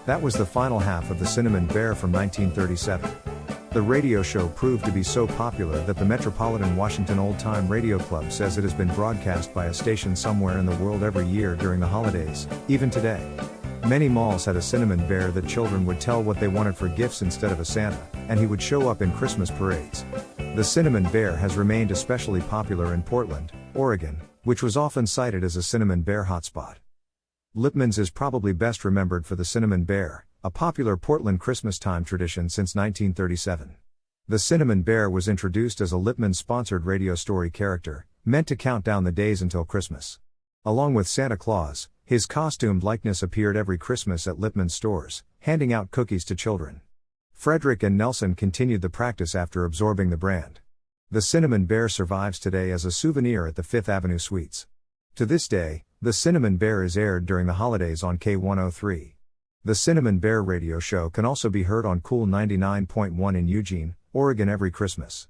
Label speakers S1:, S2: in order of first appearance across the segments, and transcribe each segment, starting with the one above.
S1: That was the final half of the Cinnamon Bear from 1937. The radio show proved to be so popular that the Metropolitan Washington Old Time Radio Club says it has been broadcast by a station somewhere in the world every year during the holidays, even today. Many malls had a Cinnamon Bear that children would tell what they wanted for gifts instead of a Santa, and he would show up in Christmas parades. The Cinnamon Bear has remained especially popular in Portland, Oregon, which was often cited as a Cinnamon Bear hotspot. Lipman's is probably best remembered for the Cinnamon Bear, a popular Portland Christmas-time tradition since 1937. The Cinnamon Bear was introduced as a Lipman-sponsored radio story character, meant to count down the days until Christmas. Along with Santa Claus, his costumed likeness appeared every Christmas at Lipman's stores, handing out cookies to children. Frederick and Nelson continued the practice after absorbing the brand. The Cinnamon Bear survives today as a souvenir at the Fifth Avenue Suites. To this day, the Cinnamon Bear is aired during the holidays on K103. The Cinnamon Bear radio show can also be heard on Cool 99.1 in Eugene, Oregon every Christmas.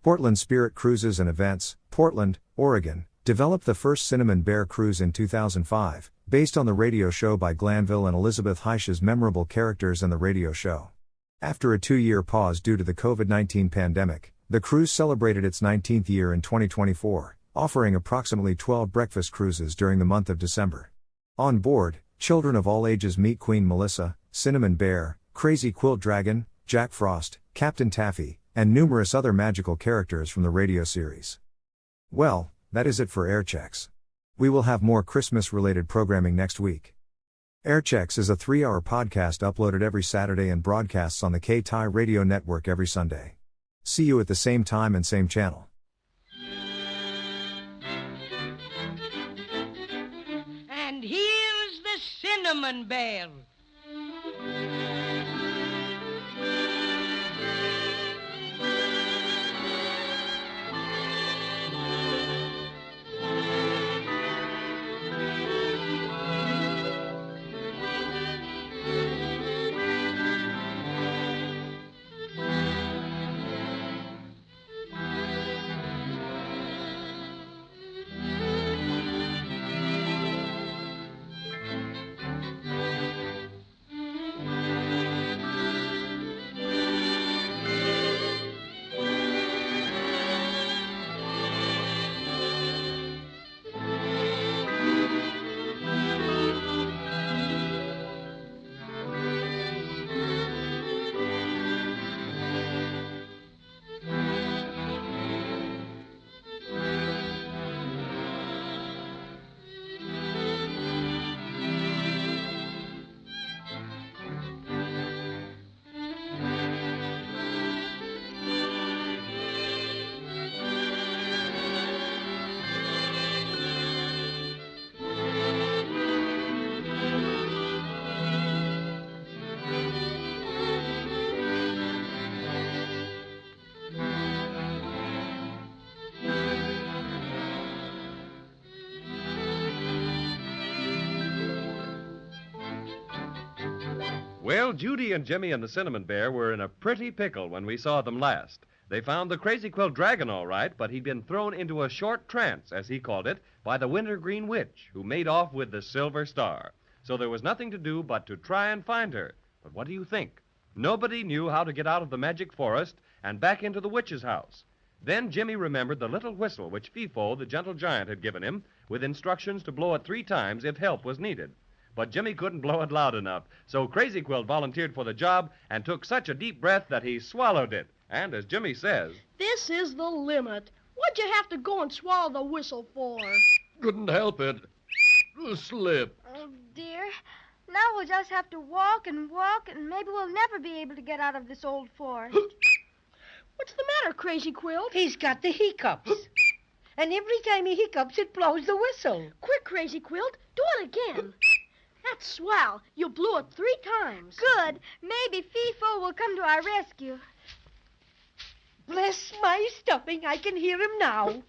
S1: Portland Spirit Cruises and Events, Portland, Oregon, developed the first Cinnamon Bear cruise in 2005, based on the radio show by Glanville and Elizabeth Heisch's memorable characters and the radio show. After a 2-year pause due to the COVID-19 pandemic, the cruise celebrated its 19th year in 2024, offering approximately 12 breakfast cruises during the month of December. On board, children of all ages meet Queen Melissa, Cinnamon Bear, Crazy Quilt Dragon, Jack Frost, Captain Taffy, and numerous other magical characters from the radio series. Well, that is it for Airchecks. We will have more Christmas-related programming next week. Airchecks is a 3-hour podcast uploaded every Saturday and broadcasts on the K-Tai Radio Network every Sunday. See you at the same time and same channel.
S2: And here's the Cinnamon Bear.
S3: Well, Judy and Jimmy and the Cinnamon Bear were in a pretty pickle when we saw them last. They found the Crazy Quilt Dragon all right, but he'd been thrown into a short trance, as he called it, by the Wintergreen Witch, who made off with the Silver Star. So there was nothing to do but to try and find her. But what do you think? Nobody knew how to get out of the magic forest and back into the witch's house. Then Jimmy remembered the little whistle which Fifo, the gentle giant, had given him, with instructions to blow it 3 times if help was needed. But Jimmy couldn't blow it loud enough, so Crazy Quilt volunteered for the job and took such a deep breath that he swallowed it. And as Jimmy says,
S4: "This is the limit. What'd you have to go and swallow the whistle for?"
S5: Couldn't help it. Slip.
S6: Oh, dear. Now we'll just have to walk, and maybe we'll never be able to get out of this old forest.
S4: What's the matter, Crazy Quilt?
S7: He's got the hiccups. And every time he hiccups, it blows the whistle.
S4: Quick, Crazy Quilt, do it again. That's swell. You blew it 3 times.
S6: Good. Maybe Fifo will come to our rescue.
S7: Bless my stuffing, I can hear him now.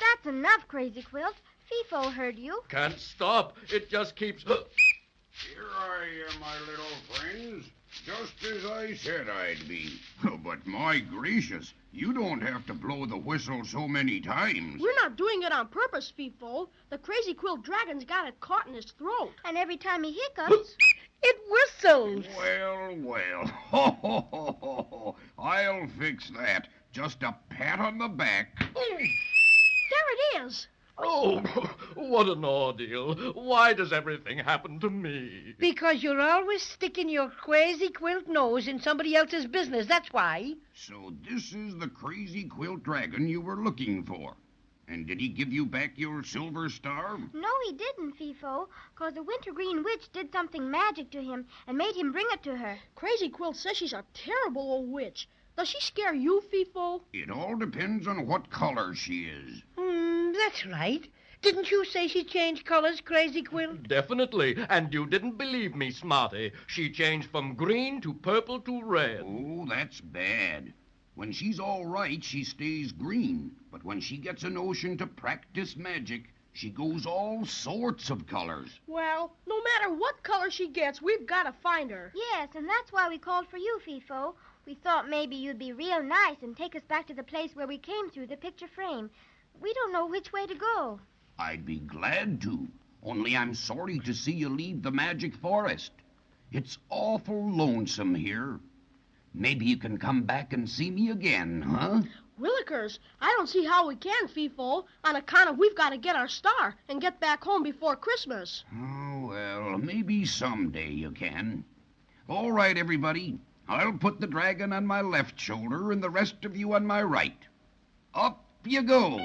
S6: That's enough, Crazy Quilt. Fifo heard you.
S5: Can't stop. It just keeps...
S8: Here I am, my little friends. Just as I said I'd be. But my gracious, you don't have to blow the whistle so many times.
S4: We're not doing it on purpose, Fifo. The Crazy Quilt Dragon's got it caught in his throat.
S6: And every time he hiccups...
S7: It whistles.
S8: Well, well. Ho, ho, ho, ho, ho. I'll fix that. Just a pat on the back.
S4: There it is.
S5: Oh, what an ordeal. Why does everything happen to me?
S7: Because you're always sticking your crazy quilt nose in somebody else's business, that's why.
S8: So this is the crazy quilt dragon you were looking for. And did he give you back your silver star?
S6: No, he didn't, Fifo, 'cause the Wintergreen Witch did something magic to him and made him bring it to her.
S4: Crazy Quilt says she's a terrible old witch. Does she scare you, Fifo?
S8: It all depends on what color she is.
S7: That's right. Didn't you say she changed colors, Crazy Quilt?
S5: Definitely. And you didn't believe me, Smarty. She changed from green to purple to red.
S8: Oh, that's bad. When she's all right, she stays green. But when she gets a notion to practice magic, she goes all sorts of colors.
S4: Well, no matter what color she gets, we've got to find her.
S6: Yes, and that's why we called for you, Fifo. We thought maybe you'd be real nice and take us back to the place where we came through the picture frame. We don't know which way to go.
S8: I'd be glad to, only I'm sorry to see you leave the magic forest. It's awful lonesome here. Maybe you can come back and see me again, huh?
S4: Willikers, I don't see how we can, Fifo, on account of we've got to get our star and get back home before Christmas.
S8: Oh, well, maybe someday you can. All right, everybody. I'll put the dragon on my left shoulder and the rest of you on my right. Up you go.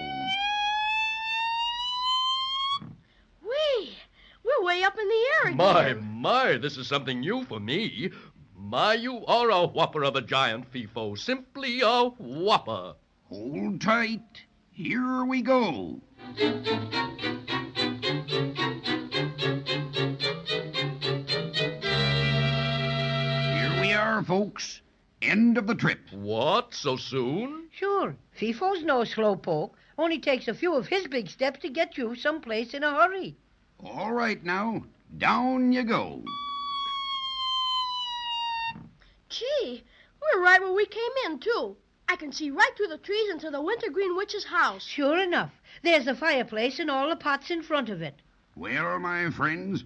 S4: We're way up in the air again.
S5: My, this is something new for me. My, you are a whopper of a giant, Fifo. Simply a whopper.
S8: Hold tight. Here we go. Here we are, folks. End of the trip.
S5: What? So soon?
S7: Sure. Fifo's no slowpoke. Only takes a few of his big steps to get you someplace in a hurry.
S8: All right, now. Down you go.
S4: Gee, we're right where we came in, too. I can see right through the trees into the Wintergreen Witch's house.
S7: Sure enough. There's the fireplace and all the pots in front of it.
S8: Well, my friends,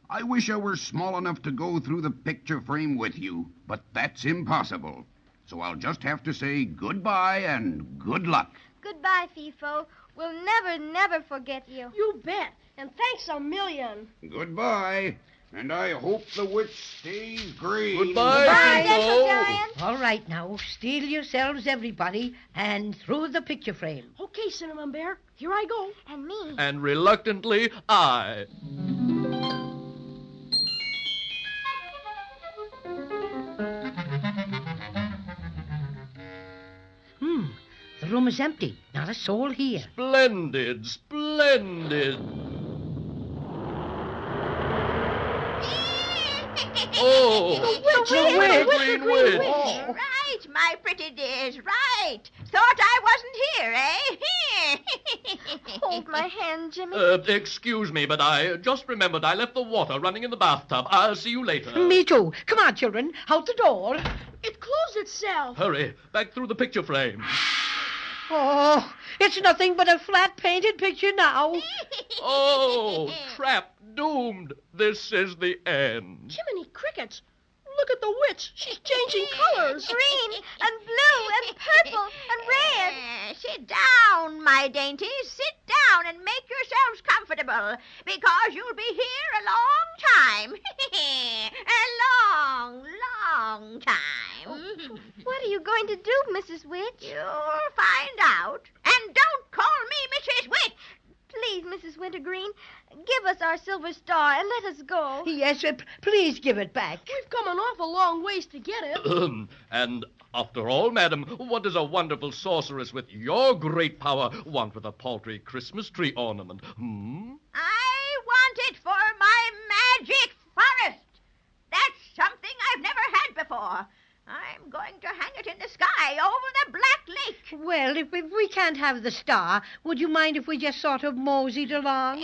S8: I wish I were small enough to go through the picture frame with you, but that's impossible. So I'll just have to say goodbye and good luck.
S6: Goodbye, Fifo. We'll never, never forget you.
S4: You bet. And thanks a million.
S8: Goodbye. And I hope the witch stays green.
S5: Goodbye,
S6: Bye, Gentle
S5: Fifo.
S6: Giant.
S7: All right, now, steel yourselves, everybody, and through the picture frame.
S4: Okay, Cinnamon Bear, here I go.
S6: And me.
S5: And reluctantly, I.
S7: The room is empty. Not a soul here.
S5: Splendid, splendid. Oh,
S6: The
S5: Green Witch.
S7: Oh.
S9: Right, my pretty dears, right. Thought I wasn't here, eh?
S6: Hold my hand, Jimmy.
S5: Excuse me, but I just remembered I left the water running in the bathtub. I'll see you later.
S7: Me too. Come on, children. Out the door.
S4: It closed itself.
S5: Hurry, back through the picture frame.
S7: Oh, it's nothing but a flat painted picture now.
S5: Oh, trapped, doomed. This is the end.
S4: Jiminy crickets. Look at the witch. She's changing colors.
S6: Green and blue and purple and red.
S9: Sit down, my dainties. Sit down and make yourselves comfortable, because you'll be here a long time. A long, long time.
S6: What are you going to do, Mrs. Witch?
S9: You'll find out. And don't call me Mrs. Witch.
S6: Please, Mrs. Wintergreen, give us our silver star and let us go.
S7: Yes, please give it back.
S4: We've come an awful long ways to get it.
S5: And after all, madam, what does a wonderful sorceress with your great power want with a paltry Christmas tree ornament?
S9: I want it for my magic forest. That's something I've never had before. I'm I'm going to hang it in the sky over the Black Lake.
S7: Well, if we can't have the star, would you mind if we just sort of moseyed along?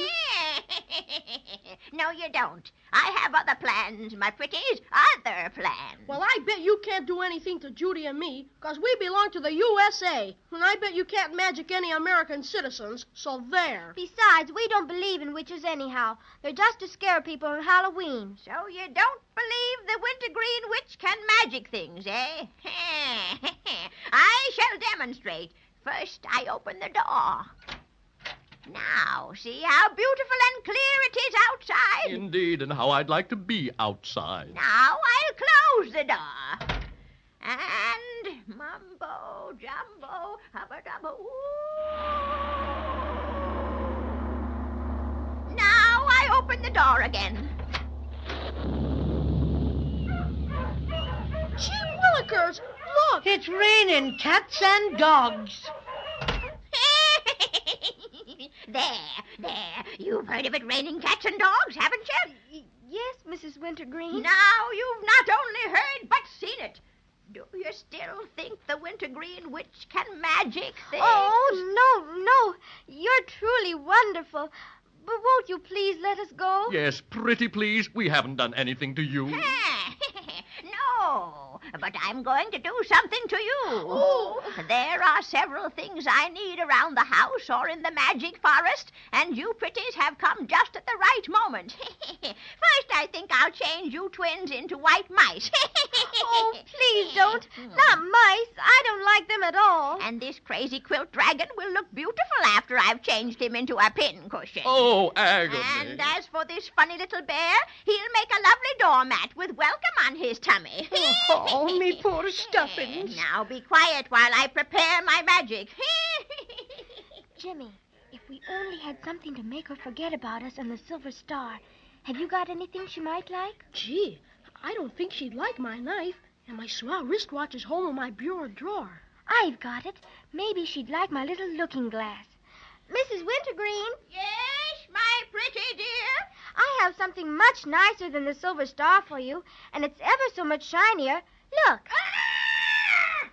S9: No, you don't. I have other plans, my pretties, other plans.
S4: Well, I bet you can't do anything to Judy and me, 'cause we belong to the USA. And I bet you can't magic any American citizens, so there.
S6: Besides, we don't believe in witches anyhow. They're just to scare people on Halloween.
S9: So you don't believe the Wintergreen Witch can magic things, eh? I shall demonstrate. First, I open the door. Now, see how beautiful and clear it is outside?
S5: Indeed, and how I'd like to be outside.
S9: Now I'll close the door. And mumbo jumbo, hubba dubba, ooh. Now I open the door again.
S4: Gee willikers, look!
S7: It's raining cats and dogs.
S9: There. You've heard of it raining cats and dogs, haven't you?
S6: Yes, Mrs. Wintergreen.
S9: Now you've not only heard, but seen it. Do you still think the Wintergreen Witch can magic things?
S6: Oh, no. You're truly wonderful. But won't you please let us go?
S5: Yes, pretty please. We haven't done anything to you.
S9: No, but I'm going to do something to you.
S4: Oh.
S9: There are several things I need around the house or in the magic forest, and you pretties have come just at the right moment. First, I think I'll change you twins into white mice.
S6: Oh, please don't. Not mice. I don't like them at all.
S9: And this crazy quilt dragon will look beautiful after I've changed him into a pincushion.
S5: Oh, agony.
S9: And as for this funny little bear, he'll make a lovely doormat with welcome on his tummy.
S7: Oh, me poor stuffings.
S9: Now be quiet while I prepare my magic.
S6: Jimmy, if we only had something to make her forget about us and the Silver Star. Have you got anything she might like?
S4: Gee, I don't think she'd like my knife, and my swell wristwatch is home in my bureau drawer.
S6: I've got it. Maybe she'd like my little looking glass. Mrs. Wintergreen,
S9: Yes, my pretty dear?
S6: I have something much nicer than the Silver Star for you, and it's ever so much shinier. Look.
S9: Ah!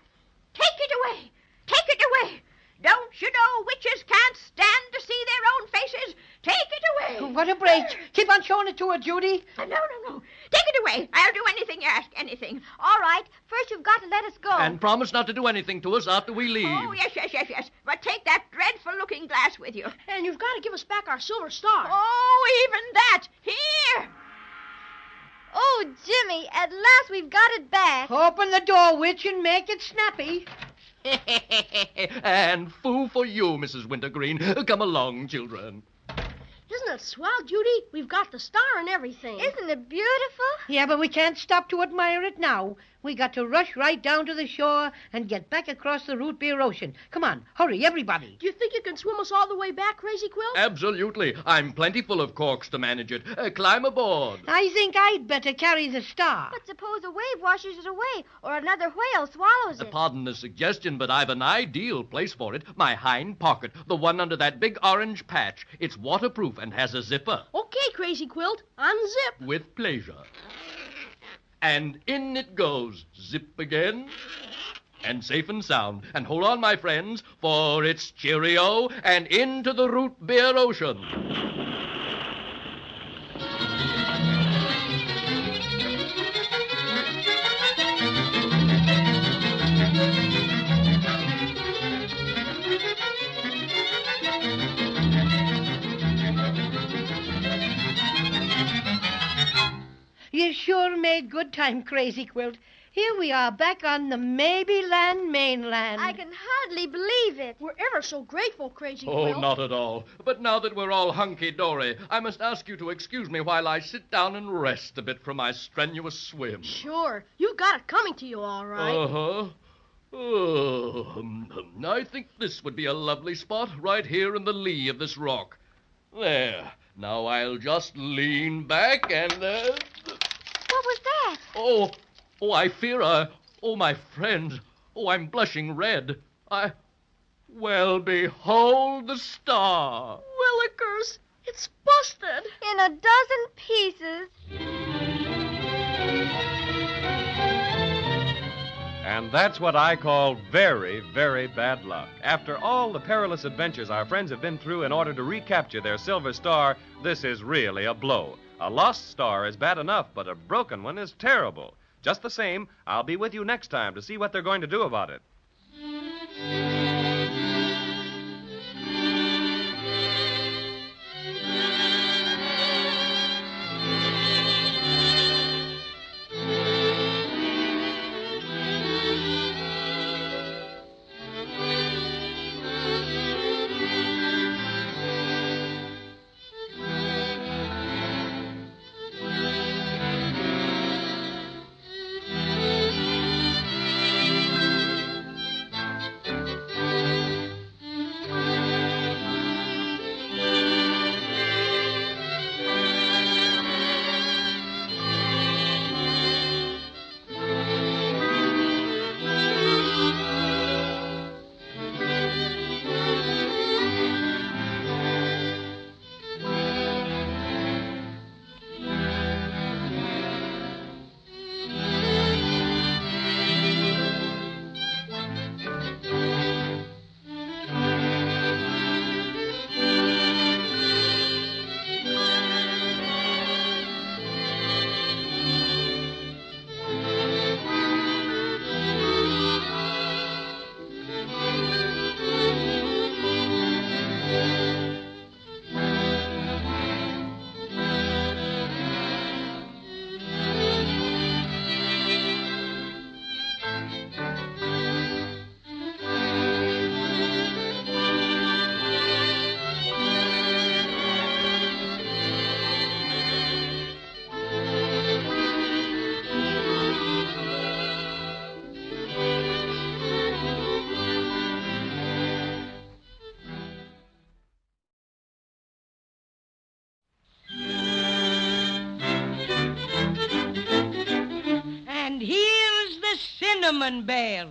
S9: Take it away! Take it away! Don't you know witches can't stand to see their own faces? Take it away!
S7: What a break. Keep on showing it to her, Judy.
S9: No. Take it away. I'll do anything you ask, anything.
S6: All right. First, you've got to let us go.
S5: And promise not to do anything to us after we leave.
S9: Oh, yes. But take that dreadful looking glass with you.
S4: And you've got to give us back our silver star.
S9: Oh, even that. Here.
S6: Oh, Jimmy, at last we've got it back.
S7: Open the door, witch, and make it snappy.
S5: And foo for you, Mrs. Wintergreen. Come along, children.
S4: Isn't it swell, Judy? We've got the star and everything.
S6: Isn't it beautiful?
S7: Yeah, but we can't stop to admire it now. We got to rush right down to the shore and get back across the root beer ocean. Come on, hurry, everybody.
S4: Do you think you can swim us all the way back, Crazy Quilt?
S5: Absolutely. I'm plenty full of corks to manage it. Climb aboard.
S7: I think I'd better carry the star.
S6: But suppose a wave washes it away, or another whale swallows it.
S5: Pardon the suggestion, but I've an ideal place for it. My hind pocket, the one under that big orange patch. It's waterproof and has a zipper.
S4: Okay, Crazy Quilt, unzip.
S5: With pleasure. And in it goes. Zip again. And safe and sound. And hold on, my friends, for it's cheerio and into the root beer ocean.
S7: You sure made good time, Crazy Quilt. Here we are back on the Maybeland mainland.
S6: I can hardly believe it.
S4: We're ever so grateful, Crazy
S5: Oh,
S4: Quilt.
S5: not at all. But now that we're all hunky-dory, I must ask you to excuse me while I sit down and rest a bit from my strenuous swim.
S4: Sure, you've got it coming to you all right.
S5: Uh-huh. I think this would be a lovely spot right here in the lee of this rock. There. Now I'll just lean back and...
S6: What was that?
S5: Oh, I fear my friends. Oh, I'm blushing red. Well, behold the star.
S4: Willikers, it's busted.
S6: In a dozen pieces.
S3: And that's what I call very, very bad luck. After all the perilous adventures our friends have been through in order to recapture their silver star, this is really a blow. A lost star is bad enough, but a broken one is terrible. Just the same, I'll be with you next time to see what they're going to do about it.
S2: Cinnamon Bear.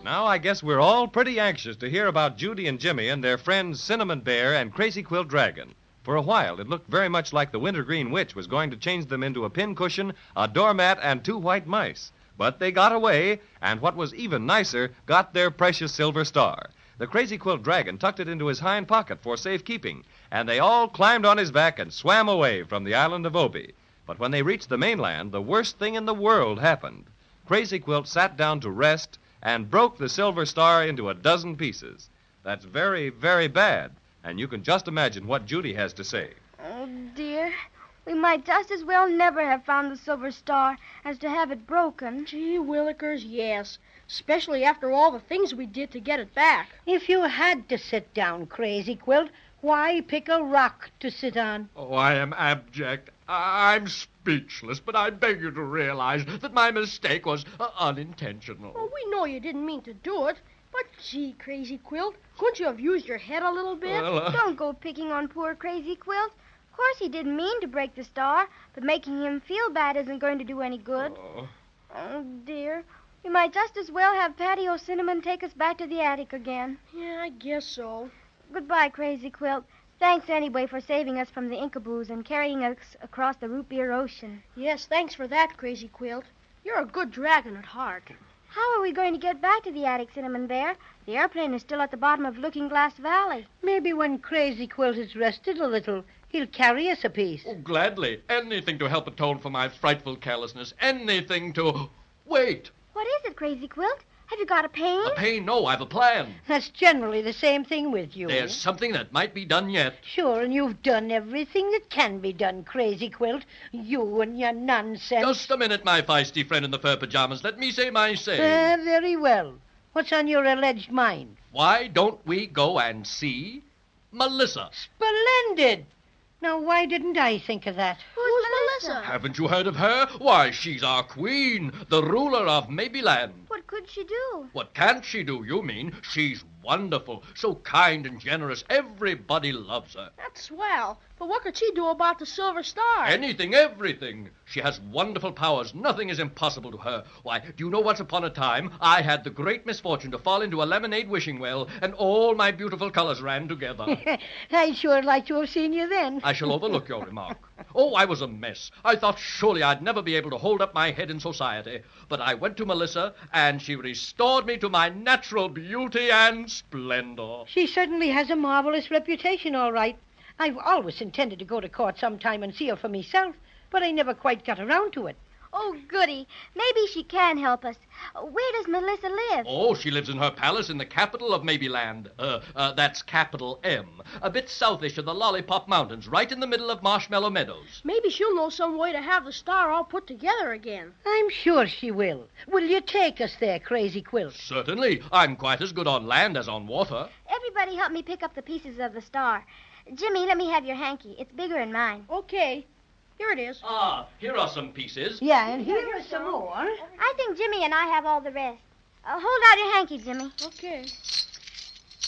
S3: Now, I guess we're all pretty anxious to hear about Judy and Jimmy and their friends Cinnamon Bear and Crazy Quilt Dragon. For a while, it looked very much like the Wintergreen Witch was going to change them into a pincushion, a doormat, and 2 white mice. But they got away, and what was even nicer, got their precious silver star. The Crazy Quilt Dragon tucked it into his hind pocket for safekeeping, and they all climbed on his back and swam away from the island of Obi. But when they reached the mainland, the worst thing in the world happened. Crazy Quilt sat down to rest and broke the silver star into a dozen pieces. That's very, very bad, and you can just imagine what Judy has to say.
S6: Oh, dear. We might just as well never have found the silver star as to have it broken.
S4: Gee willikers, yes. Especially after all the things we did to get it back.
S7: If you had to sit down, Crazy Quilt, why pick a rock to sit on?
S5: Oh, I am abject. I'm speechless, but I beg you to realize that my mistake was unintentional.
S4: Oh, we know you didn't mean to do it. But, gee, Crazy Quilt, couldn't you have used your head a little bit?
S5: Well,
S6: Don't go picking on poor Crazy Quilt. Of course he didn't mean to break the star, but making him feel bad isn't going to do any good. Oh, dear. We might just as well have Patty O'Cinnamon take us back to the attic again.
S4: Yeah, I guess so.
S6: Goodbye, Crazy Quilt. Thanks anyway for saving us from the Inkaboos and carrying us across the root beer ocean.
S4: Yes, thanks for that, Crazy Quilt. You're a good dragon at heart.
S6: How are we going to get back to the attic, Cinnamon Bear? The airplane is still at the bottom of Looking Glass Valley.
S7: Maybe when Crazy Quilt is rested a little, he'll carry us a piece.
S5: Oh, gladly. Anything to help atone for my frightful carelessness. Anything to... Wait!
S6: What is it, Crazy Quilt? Have you got a pain?
S5: A pain? No, I've a plan.
S7: That's generally the same thing with you.
S5: There's something that might be done yet.
S7: Sure, and you've done everything that can be done, Crazy Quilt. You and your nonsense.
S5: Just a minute, my feisty friend in the fur pajamas. Let me say my say.
S7: Very well. What's on your alleged mind?
S5: Why don't we go and see Melissa?
S7: Splendid! Now, why didn't I think of that?
S4: Who's Melissa?
S5: Haven't you heard of her? Why, she's our queen, the ruler of Mabyland.
S6: What could she do?
S5: What can't she do, you mean? She's wonderful, so kind and generous. Everybody loves her.
S4: That's swell. But what could she do about the Silver Star?
S5: Anything, everything. She has wonderful powers. Nothing is impossible to her. Why, do you know once upon a time I had the great misfortune to fall into a lemonade wishing well, and all my beautiful colors ran together.
S7: I'd sure like to have seen you then.
S5: I shall overlook your remark. Oh, I was a mess. I thought surely I'd never be able to hold up my head in society. But I went to Melissa, and she restored me to my natural beauty and splendor.
S7: She certainly has a marvelous reputation, all right. I've always intended to go to court sometime and see her for myself, but I never quite got around to it.
S6: Oh, goody. Maybe she can help us. Where does Melissa live?
S5: Oh, she lives in her palace in the capital of Mabyland. That's capital M. A bit southish of the Lollipop Mountains, right in the middle of Marshmallow Meadows.
S4: Maybe she'll know some way to have the star all put together again.
S7: I'm sure she will. Will you take us there, Crazy Quilt?
S5: Certainly. I'm quite as good on land as on water.
S6: Everybody help me pick up the pieces of the star. Jimmy, let me have your hanky. It's bigger than mine.
S4: Okay. Here it is.
S5: Ah, here are some pieces.
S7: Yeah, and here are some more.
S6: I think Jimmy and I have all the rest. Hold out your hanky, Jimmy.
S4: Okay.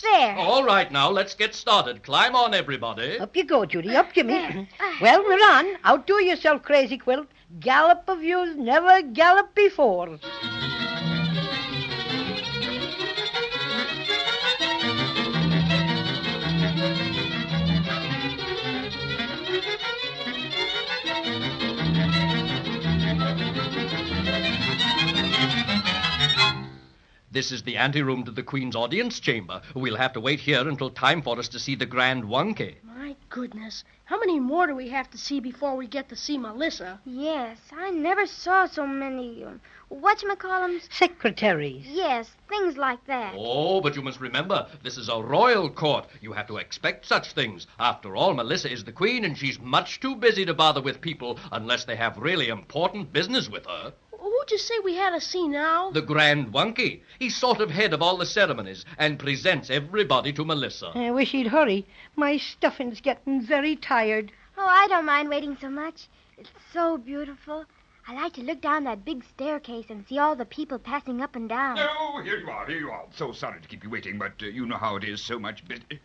S6: There.
S5: All right, now, let's get started. Climb on, everybody.
S7: Up you go, Judy. Up, Jimmy. Well, we're on. Outdo yourself, Crazy Quilt. Gallop of you's never galloped before.
S5: This is the anteroom to the Queen's audience chamber. We'll have to wait here until time for us to see the Grand Wunke.
S4: My goodness. How many more do we have to see before we get to see Melissa?
S6: Yes, I never saw so many, whatchamacallums?
S7: Secretaries.
S6: Yes, things like that.
S5: Oh, but you must remember, this is a royal court. You have to expect such things. After all, Melissa is the Queen, and she's much too busy to bother with people unless they have really important business with her.
S4: Who'd you say we had to see now?
S5: The Grand Wunke. He's sort of head of all the ceremonies and presents everybody to Melissa.
S7: I wish he'd hurry. My stuffing's getting very tired.
S6: Oh, I don't mind waiting so much. It's so beautiful. I like to look down that big staircase and see all the people passing up and down.
S10: Oh, here you are, here you are. So sorry to keep you waiting, but you know how it is, so much busy.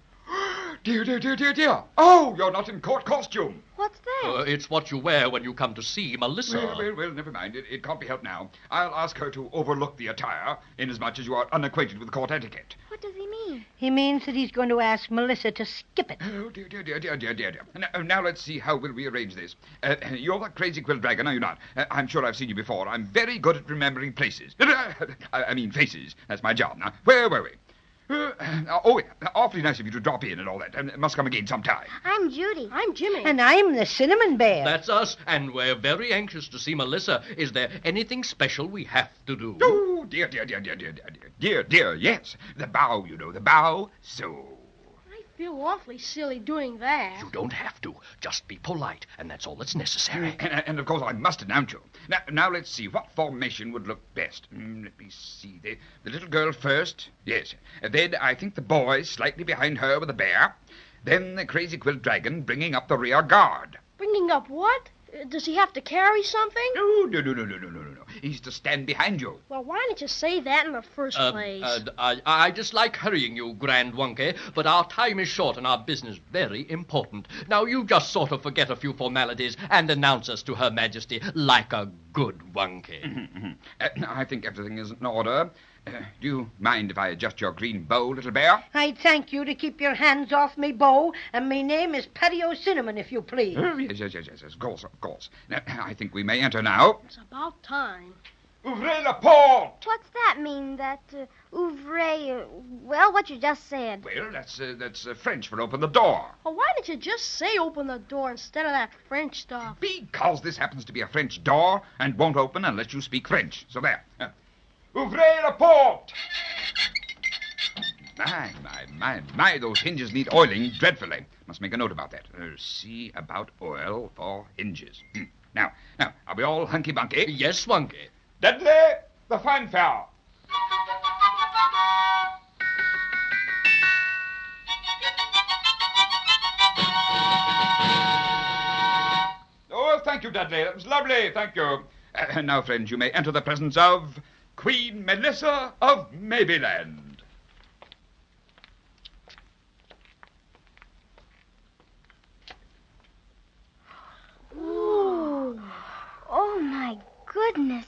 S10: Dear, dear, dear, dear, dear. Oh, you're not in court costume.
S6: What's that?
S5: It's what you wear when you come to see Melissa.
S10: Well, never mind. It can't be helped now. I'll ask her to overlook the attire, inasmuch as you are unacquainted with court etiquette.
S6: What does he mean?
S7: He means that he's going to ask Melissa to skip it.
S10: Oh, dear, dear, dear, dear, dear, dear, dear. Now let's see how will we arrange this. You're the Crazy Quilt Dragon, are you not? I'm sure I've seen you before. I'm very good at remembering places. I mean faces. That's my job. Now, where were we? Yeah. Awfully nice of you to drop in and all that. Must come again sometime.
S6: I'm Judy.
S4: I'm Jimmy.
S7: And I'm the Cinnamon Bear.
S5: That's us, and we're very anxious to see Melissa. Is there anything special we have to do?
S10: Oh, dear, dear, dear, dear, dear, dear, dear, dear, yes. The bow, you know, the bow. So.
S4: I feel awfully silly doing that.
S5: You don't have to. Just be polite, and that's all that's necessary.
S10: And of course, I must announce you. Now let's see. What formation would look best? Let me see. The little girl first. Yes. Then I think the boy slightly behind her with the bear. Then the Crazy Quilt Dragon bringing up the rear guard.
S4: Bringing up what? Does he have to carry something?
S10: No. He's to stand behind you.
S4: Well, why didn't you say that in the first place?
S5: I dislike hurrying you, Grand Wunky, but our time is short and our business very important. Now, you just sort of forget a few formalities and announce us to Her Majesty like a good Wunky.
S10: I think everything is in order. Do you mind if I adjust your green bow, little bear?
S7: I'd thank you to keep your hands off me bow, and my name is Patty O'Cinnamon, if you please.
S10: Yes, of course. Now, I think we may enter now.
S4: It's about time.
S10: Ouvrez la porte!
S6: What's that mean, that ouvre, well, what you just said?
S10: Well, that's French for open the door.
S4: Well, why didn't you just say open the door instead of that French stuff?
S10: Because this happens to be a French door and won't open unless you speak French. So there. Ouvrez la porte! My, those hinges need oiling dreadfully. Must make a note about that. See about oil for hinges. Now, are we all hunky-bunky?
S5: Yes, Wunky.
S10: Dudley, the fanfare. Oh, thank you, Dudley. That was lovely. Thank you. Now, friends, you may enter the presence of Queen Melissa of Maybeland.
S6: Ooh. Oh, my goodness.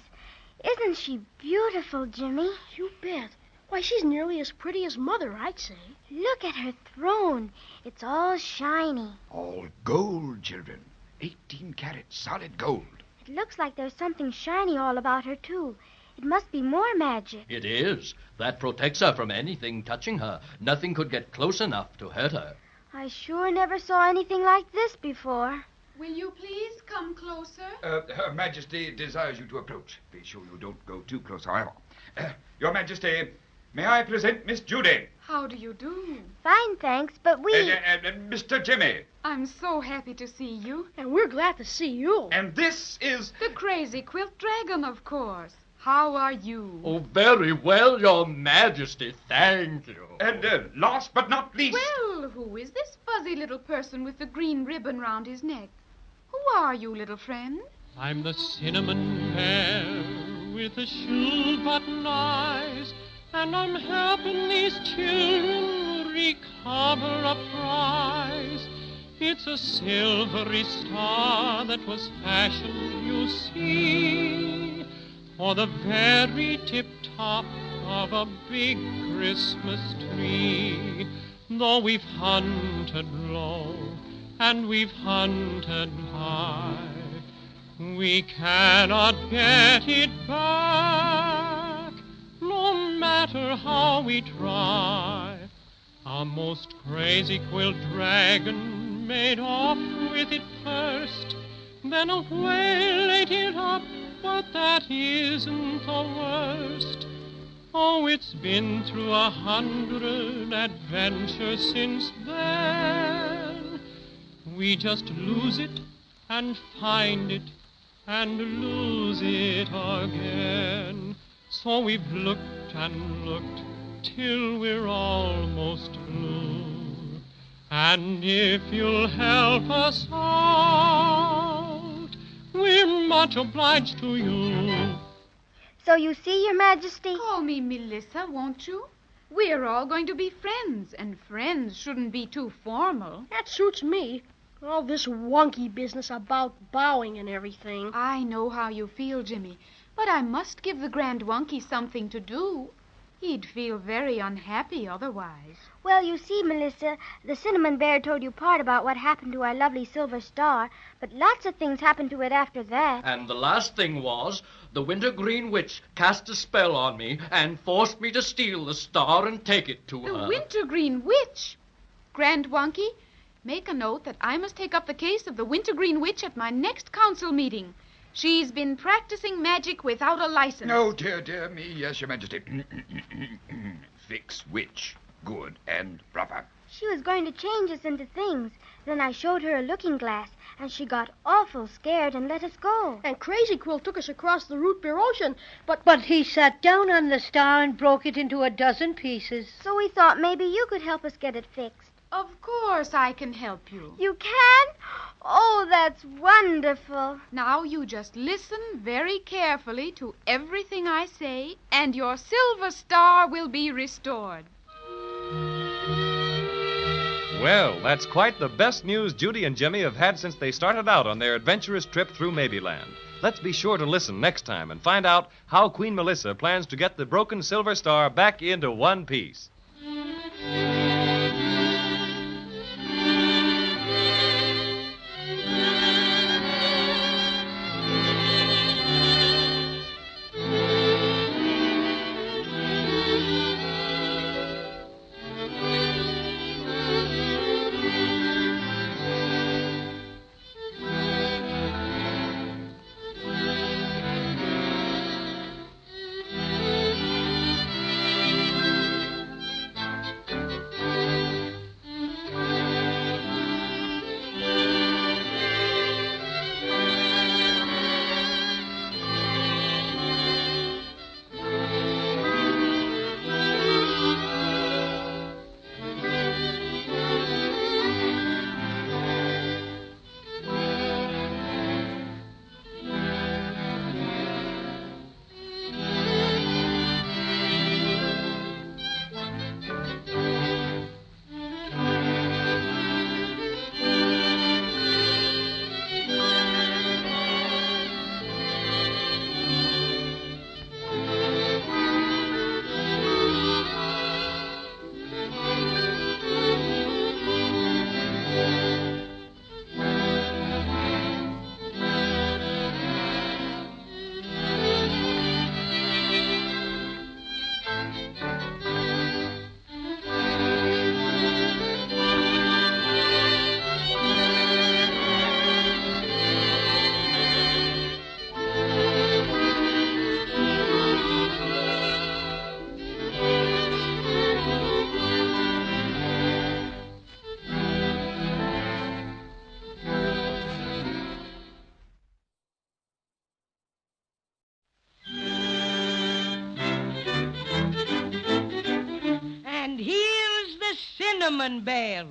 S6: Isn't she beautiful, Jimmy?
S4: You bet. Why, she's nearly as pretty as Mother, I'd say.
S6: Look at her throne. It's all shiny.
S10: All gold, children. 18 karat solid gold.
S6: It looks like there's something shiny all about her, too. It must be more magic.
S5: It is. That protects her from anything touching her. Nothing could get close enough to hurt her.
S6: I sure never saw anything like this before.
S11: Will you please come closer?
S10: Her Majesty desires you to approach. Be sure you don't go too close, however. Your Majesty, may I present Miss Judy?
S11: How do you do?
S6: Fine, thanks, but we...
S10: Mr. Jimmy.
S11: I'm so happy to see you.
S4: And we're glad to see you.
S10: And this is...
S11: The Crazy Quilt Dragon, of course. How are you?
S5: Oh, very well, Your Majesty. Thank you.
S10: And last but not least...
S11: Well, who is this fuzzy little person with the green ribbon round his neck? Who are you, little friend?
S12: I'm the cinnamon bear with the shoe-button eyes, and I'm helping these children recover a prize. It's a silvery star that was fashioned, you see, for the very tip-top of a big Christmas tree. Though we've hunted low and we've hunted high, we cannot get it back, no matter how we try. Our most crazy quilt dragon made off with it first, then a whale ate it up, but that isn't the worst. Oh, it's been through 100 adventures since then. We just lose it and find it and lose it again. So we've looked and looked till we're almost blue. And if you'll help us out, we're much obliged to you.
S6: So you see, Your Majesty?
S11: Call me Melissa, won't you? We're all going to be friends, and friends shouldn't be too formal.
S4: That suits me. All this wonky business about bowing and everything.
S11: I know how you feel, Jimmy, but I must give the Grand Wunky something to do. He'd feel very unhappy otherwise.
S6: Well, you see, Melissa, the Cinnamon Bear told you part about what happened to our lovely silver star, but lots of things happened to it after that.
S5: And the last thing was, the Wintergreen Witch cast a spell on me and forced me to steal the star and take it to her.
S11: The Wintergreen Witch? Grand Wunky, make a note that I must take up the case of the Wintergreen Witch at my next council meeting. She's been practicing magic without a license.
S10: Oh, dear me, yes, Your Majesty. Fix witch. Good and proper.
S6: She was going to change us into things. Then I showed her a looking glass, and she got awful scared and let us go.
S4: And Crazy Quill took us across the Root Beer Ocean,
S7: But he sat down on the star and broke it into a dozen pieces.
S6: So we thought maybe you could help us get it fixed.
S11: Of course I can help you.
S6: You can? Oh, that's wonderful.
S11: Now you just listen very carefully to everything I say, and your silver star will be restored.
S3: Well, that's quite the best news Judy and Jimmy have had since they started out on their adventurous trip through Maybeland. Let's be sure to listen next time and find out how Queen Melissa plans to get the broken silver star back into one piece.
S2: Cinnamon Bear.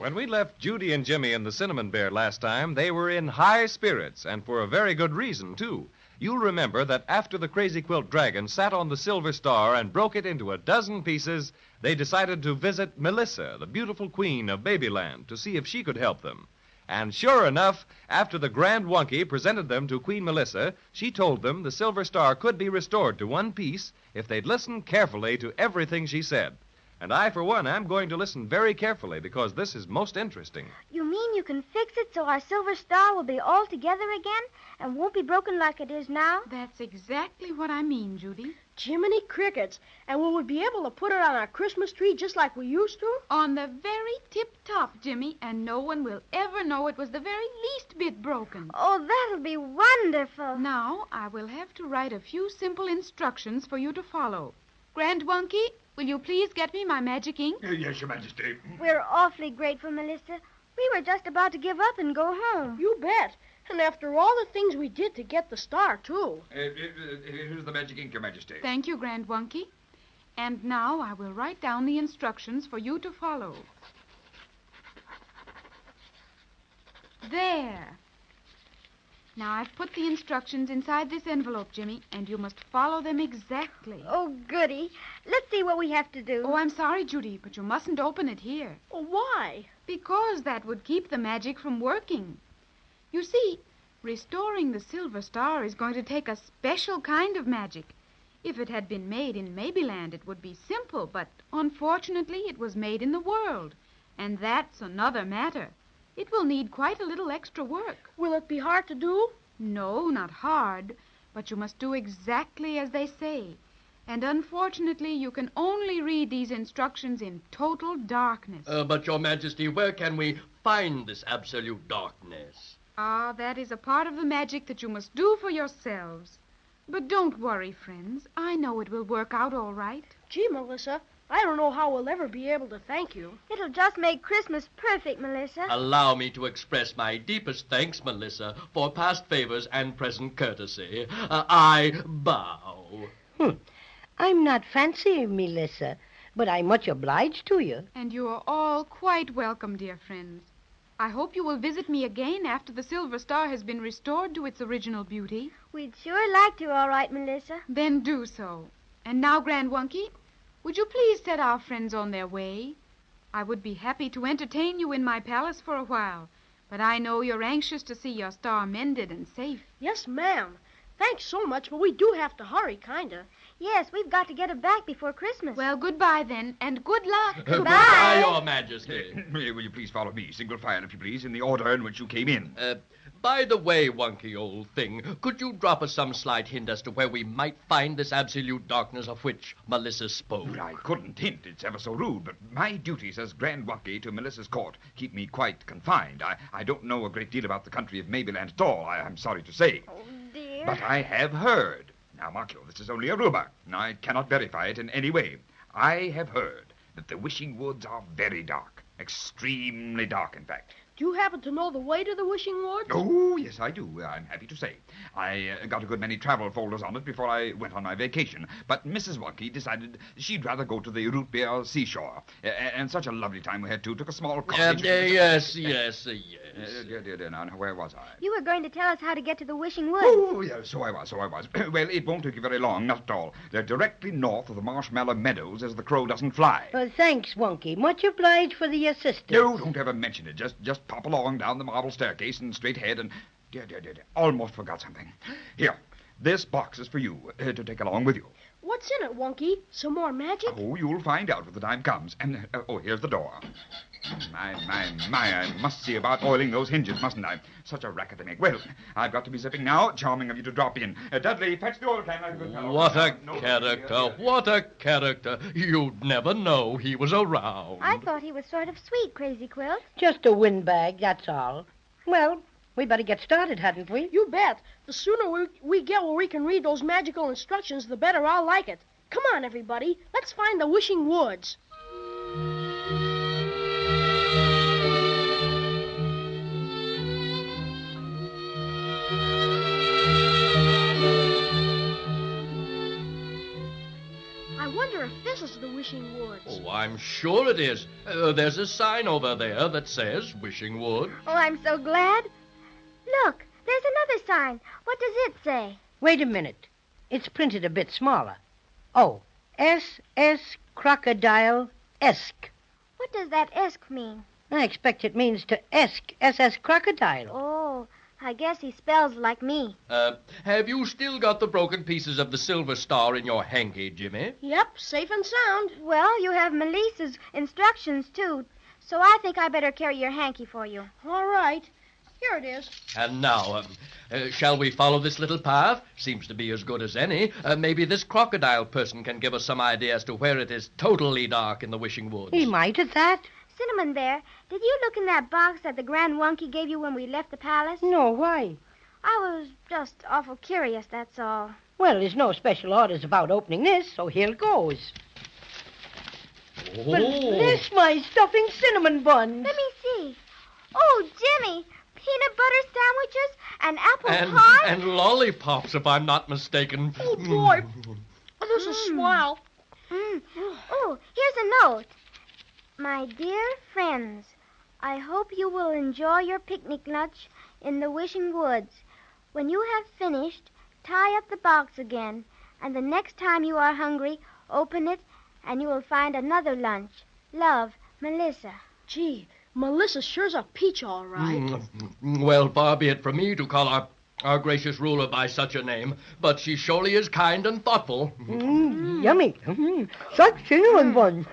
S3: When we left Judy and Jimmy and the Cinnamon Bear last time, they were in high spirits, and for a very good reason, too. You'll remember that after the Crazy Quilt Dragon sat on the Silver Star and broke it into a dozen pieces, they decided to visit Melissa, the beautiful queen of Babyland, to see if she could help them. And sure enough, after the Grand Wunky presented them to Queen Melissa, she told them the Silver Star could be restored to one piece if they'd listen carefully to everything she said. And I, for one, am going to listen very carefully because this is most interesting.
S6: You mean you can fix it so our silver star will be all together again and won't be broken like it is now?
S11: That's exactly what I mean, Judy.
S4: Jiminy crickets. And will we be able to put it on our Christmas tree just like we used to?
S11: On the very tip-top, Jimmy, and no one will ever know it was the very least bit broken.
S6: Oh, that'll be wonderful.
S11: Now, I will have to write a few simple instructions for you to follow. Grand Wunky, will you please get me my magic ink?
S10: Yes, Your Majesty.
S6: We're awfully grateful, Melissa. We were just about to give up and go home.
S4: You bet. And after all the things we did to get the star, too.
S10: Here's the magic ink, Your Majesty.
S11: Thank you, Grand Wunky. And now I will write down the instructions for you to follow. There. Now, I've put the instructions inside this envelope, Jimmy, and you must follow them exactly.
S6: Oh, goody. Let's see what we have to do.
S11: Oh, I'm sorry, Judy, but you mustn't open it here.
S4: Oh, why?
S11: Because that would keep the magic from working. You see, restoring the Silver Star is going to take a special kind of magic. If it had been made in Maybeland, it would be simple, but unfortunately it was made in the world. And that's another matter. It will need quite a little extra work.
S4: Will it be hard to do?
S11: No, not hard, but you must do exactly as they say. And unfortunately, you can only read these instructions in total darkness.
S5: But, Your Majesty, where can we find this absolute darkness?
S11: Ah, that is a part of the magic that you must do for yourselves. But don't worry, friends. I know it will work out all right.
S4: Gee, Melissa, I don't know how we'll ever be able to thank you.
S6: It'll just make Christmas perfect, Melissa.
S5: Allow me to express my deepest thanks, Melissa, for past favors and present courtesy. I bow.
S7: I'm not fancy, Melissa, but I'm much obliged to you.
S11: And you are all quite welcome, dear friends. I hope you will visit me again after the Silver Star has been restored to its original beauty.
S6: We'd sure like to, all right, Melissa.
S11: Then do so. And now, Grand Wunky, would you please set our friends on their way? I would be happy to entertain you in my palace for a while, but I know you're anxious to see your star mended and safe.
S4: Yes, ma'am. Thanks so much, but we do have to hurry, kinda.
S6: Yes, we've got to get it back before Christmas.
S11: Well, goodbye then, and good luck.
S5: Goodbye, Your Majesty.
S10: Will you please follow me, single file, if you please, in the order in which you came in?
S5: By the way, Wunky old thing, could you drop us some slight hint as to where we might find this absolute darkness of which Melissa spoke?
S10: Well, I couldn't hint. It's ever so rude, but my duties as Grand Wunky to Melissa's court keep me quite confined. I don't know a great deal about the country of Maybeland at all, I'm sorry to say.
S6: Oh, dear.
S10: But I have heard. Now, mark you, this is only a rumor. I cannot verify it in any way. I have heard that the Wishing Woods are very dark. Extremely dark, in fact.
S4: Do you happen to know the way to the Wishing Woods?
S10: Oh, yes, I do. I'm happy to say. I got a good many travel folders on it before I went on my vacation. But Mrs. Wunky decided she'd rather go to the root beer seashore. And such a lovely time we had, too. Took a small cottage.
S5: Yes.
S10: Dear, now, where was I?
S6: You were going to tell us how to get to the Wishing Woods.
S10: Oh, yeah, so I was. Well, it won't take you very long, not at all. They're directly north of the Marshmallow Meadows as the crow doesn't fly.
S7: Thanks, Wunky. Much obliged for the assistance.
S10: No, don't ever mention it. Just pop along down the marble staircase and straight ahead and... Dear. Almost forgot something. Here, this box is for you to take along with you.
S4: What's in it, Wunky? Some more magic?
S10: Oh, you'll find out when the time comes. And, here's the door. My, I must see about oiling those hinges, mustn't I? Such a racket they make. Well, I've got to be zipping now. Charming of you to drop in. Dudley, fetch the oil can. Like a good fellow.
S5: What a character. What a character. You'd never know he was around.
S6: I thought he was sort of sweet, Crazy Quilt.
S7: Just a windbag, that's all. Well, we better get started, hadn't we?
S4: You bet. The sooner we get where we can read those magical instructions, the better I'll like it. Come on, everybody. Let's find the Wishing Woods. I wonder if this is the Wishing Woods.
S5: Oh, I'm sure it is. There's a sign over there that says Wishing Wood.
S6: Oh, I'm so glad. Look, there's another sign. What does it say?
S7: Wait a minute. It's printed a bit smaller. Oh, S.S. Crocodile-esque.
S6: What does that esque mean?
S7: I expect it means to esque S.S. Crocodile.
S6: Oh, I guess he spells like me.
S5: Have you still got the broken pieces of the Silver Star in your hanky, Jimmy?
S4: Yep, safe and sound.
S6: Well, you have Melissa's instructions, too, so I think I better carry your hanky for you.
S4: All right. Here it is.
S5: And now, shall we follow this little path? Seems to be as good as any. Maybe this crocodile person can give us some idea as to where it is totally dark in the Wishing Woods.
S7: He might at that.
S6: Cinnamon Bear, did you look in that box that the Grand Wunky gave you when we left the palace?
S7: No, why?
S6: I was just awful curious, that's all.
S7: Well, there's no special orders about opening this, so here goes. Bless my stuffing cinnamon buns.
S6: Let me see. Oh, Jimmy, peanut butter sandwiches and apple pie.
S5: And lollipops, if I'm not mistaken.
S4: Oh, boy. This is swell.
S6: Oh, here's a note. My dear friends, I hope you will enjoy your picnic lunch in the Wishing Woods. When you have finished, tie up the box again, and the next time you are hungry, open it, and you will find another lunch. Love, Melissa.
S4: Gee, Melissa sure's a peach, all right.
S5: Well, far be it from me to call our gracious ruler by such a name, but she surely is kind and thoughtful.
S7: Yummy. Such cinnamon buns.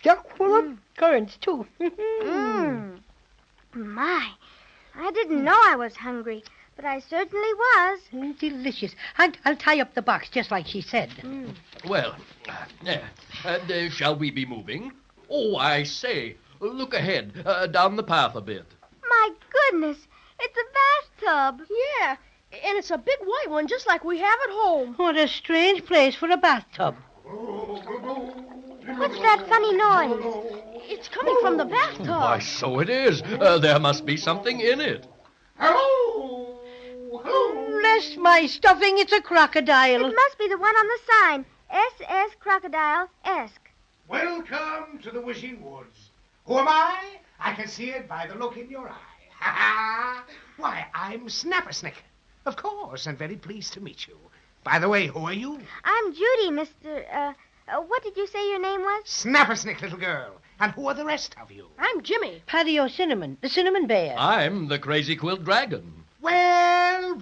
S7: Chock full of currants, too.
S6: My, I didn't know I was hungry, but I certainly was.
S7: Delicious. I'll tie up the box just like she said.
S5: Well, shall we be moving? Oh, I say, look ahead, down the path a bit.
S6: My goodness, it's a bathtub.
S4: Yeah, and it's a big white one just like we have at home.
S7: What a strange place for a bathtub.
S6: What's that funny noise?
S4: It's coming from the bathtub.
S5: Why, so it is. There must be something in it.
S7: Hello! Bless my stuffing, it's a crocodile.
S6: It must be the one on the sign. SS Crocodile-esque.
S13: Welcome to the Wishing Woods. Who am I? I can see it by the look in your eye. Ha ha! Why, I'm Snappersnick. Of course, and very pleased to meet you. By the way, who are you?
S6: I'm Judy, Mr. What did you say your name was?
S13: Snappersnick, little girl. And who are the rest of you?
S4: I'm Jimmy.
S7: Patio Cinnamon, the cinnamon bear.
S5: I'm the Crazy Quilt Dragon.
S13: Well.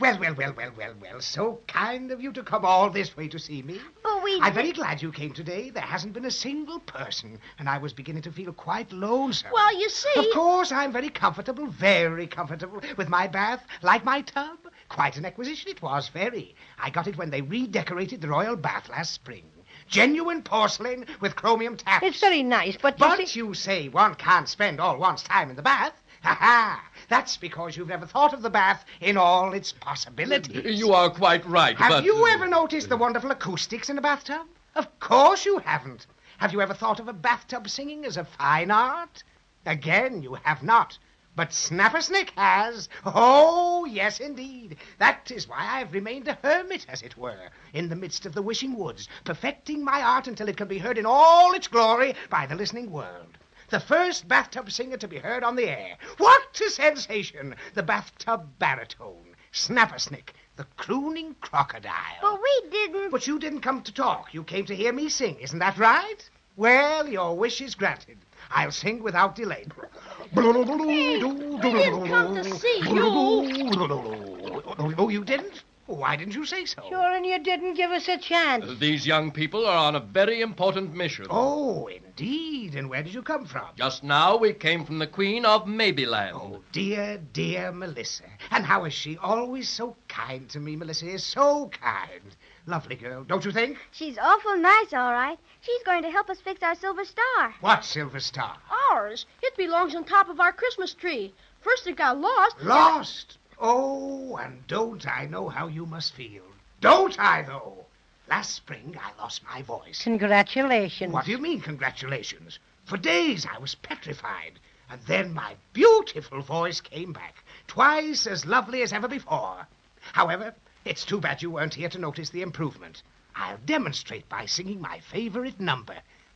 S13: So kind of you to come all this way to see me.
S6: But
S13: I'm very glad you came today. There hasn't been a single person, and I was beginning to feel quite lonesome.
S4: Well, you see...
S13: Of course, I'm very comfortable with my bath. Like my tub. Quite an acquisition it was, very. I got it when they redecorated the royal bath last spring. Genuine porcelain with chromium taps.
S7: It's very nice, but
S13: you say one can't spend all one's time in the bath. Ha-ha! That's because you've never thought of the bath in all its possibilities.
S5: You are quite right,
S13: Have you ever noticed the wonderful acoustics in a bathtub? Of course you haven't. Have you ever thought of a bathtub singing as a fine art? Again, you have not. But Snappersnick has. Oh, yes, indeed. That is why I've remained a hermit, as it were, in the midst of the Wishing Woods, perfecting my art until it can be heard in all its glory by the listening world. The first bathtub singer to be heard on the air. What a sensation! The bathtub baritone, Snappersnick, the crooning crocodile.
S6: But we didn't...
S13: But you didn't come to talk. You came to hear me sing, isn't that right? Well, your wish is granted. I'll sing without delay.
S4: Hey, I didn't come to see you.
S13: Oh, you didn't? Why didn't you say so?
S7: Sure, and you didn't give us a chance.
S5: These young people are on a very important mission.
S13: Oh, indeed. And where did you come from?
S5: Just now we came from the Queen of Maybeland.
S13: Oh, dear, dear Melissa. And how is she? Always so kind to me, Melissa is so kind. Lovely girl, don't you think?
S6: She's awful nice, all right. She's going to help us fix our silver star.
S13: What silver star?
S4: Ours. It belongs on top of our Christmas tree. First it got lost.
S13: Lost? Oh, and don't I know how you must feel. Don't I, though? Last spring, I lost my voice.
S7: Congratulations.
S13: What do you mean, congratulations? For days I was petrified. And then my beautiful voice came back, twice as lovely as ever before. However, it's too bad you weren't here to notice the improvement. I'll demonstrate by singing my favorite number.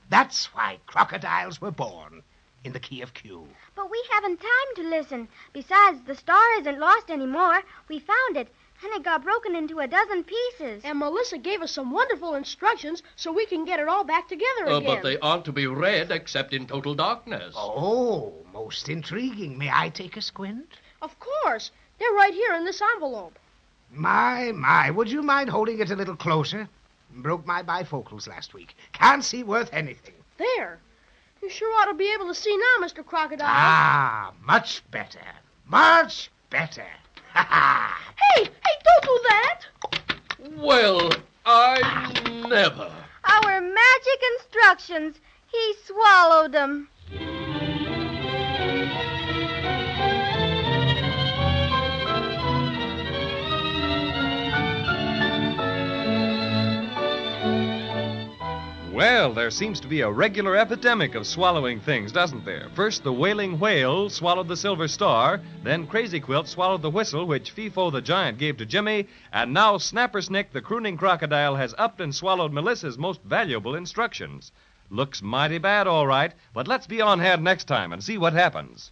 S13: That's why crocodiles were born. In the key of Q.
S6: But we haven't time to listen. Besides, the star isn't lost anymore. We found it, and it got broken into a dozen pieces.
S4: And Melissa gave us some wonderful instructions so we can get it all back together again.
S5: But they aren't to be read except in total darkness.
S13: Oh, most intriguing. May I take a squint?
S4: Of course. They're right here in this envelope.
S13: My, would you mind holding it a little closer? Broke my bifocals last week. Can't see worth anything.
S4: There. You sure ought to be able to see now, Mr. Crocodile.
S13: Ah, much better. Much better. Ha ha.
S4: Hey, don't do that.
S5: Well, I never.
S6: Our magic instructions. He swallowed them.
S3: Well, there seems to be a regular epidemic of swallowing things, doesn't there? First, the wailing whale swallowed the silver star, then Crazy Quilt swallowed the whistle which Fifo the giant gave to Jimmy, and now Snappersnick the crooning crocodile has upped and swallowed Melissa's most valuable instructions. Looks mighty bad, all right, but let's be on hand next time and see what happens.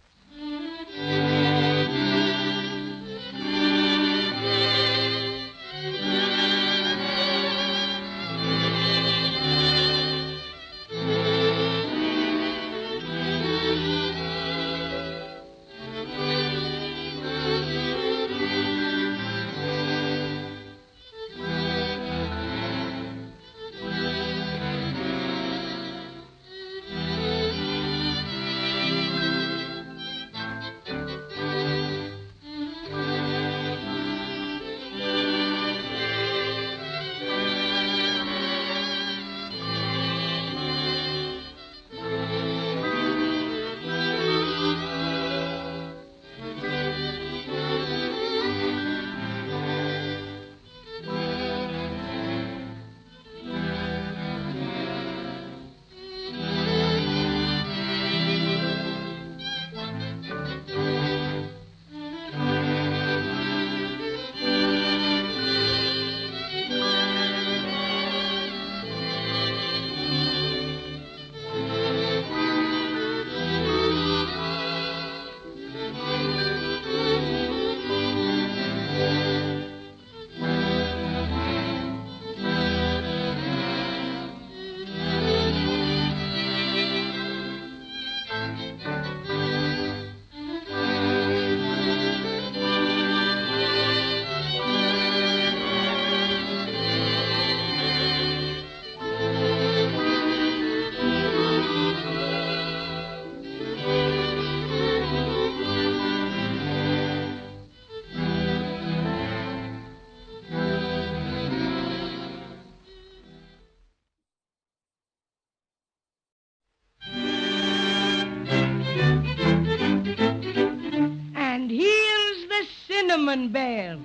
S2: Cinnamon Bear.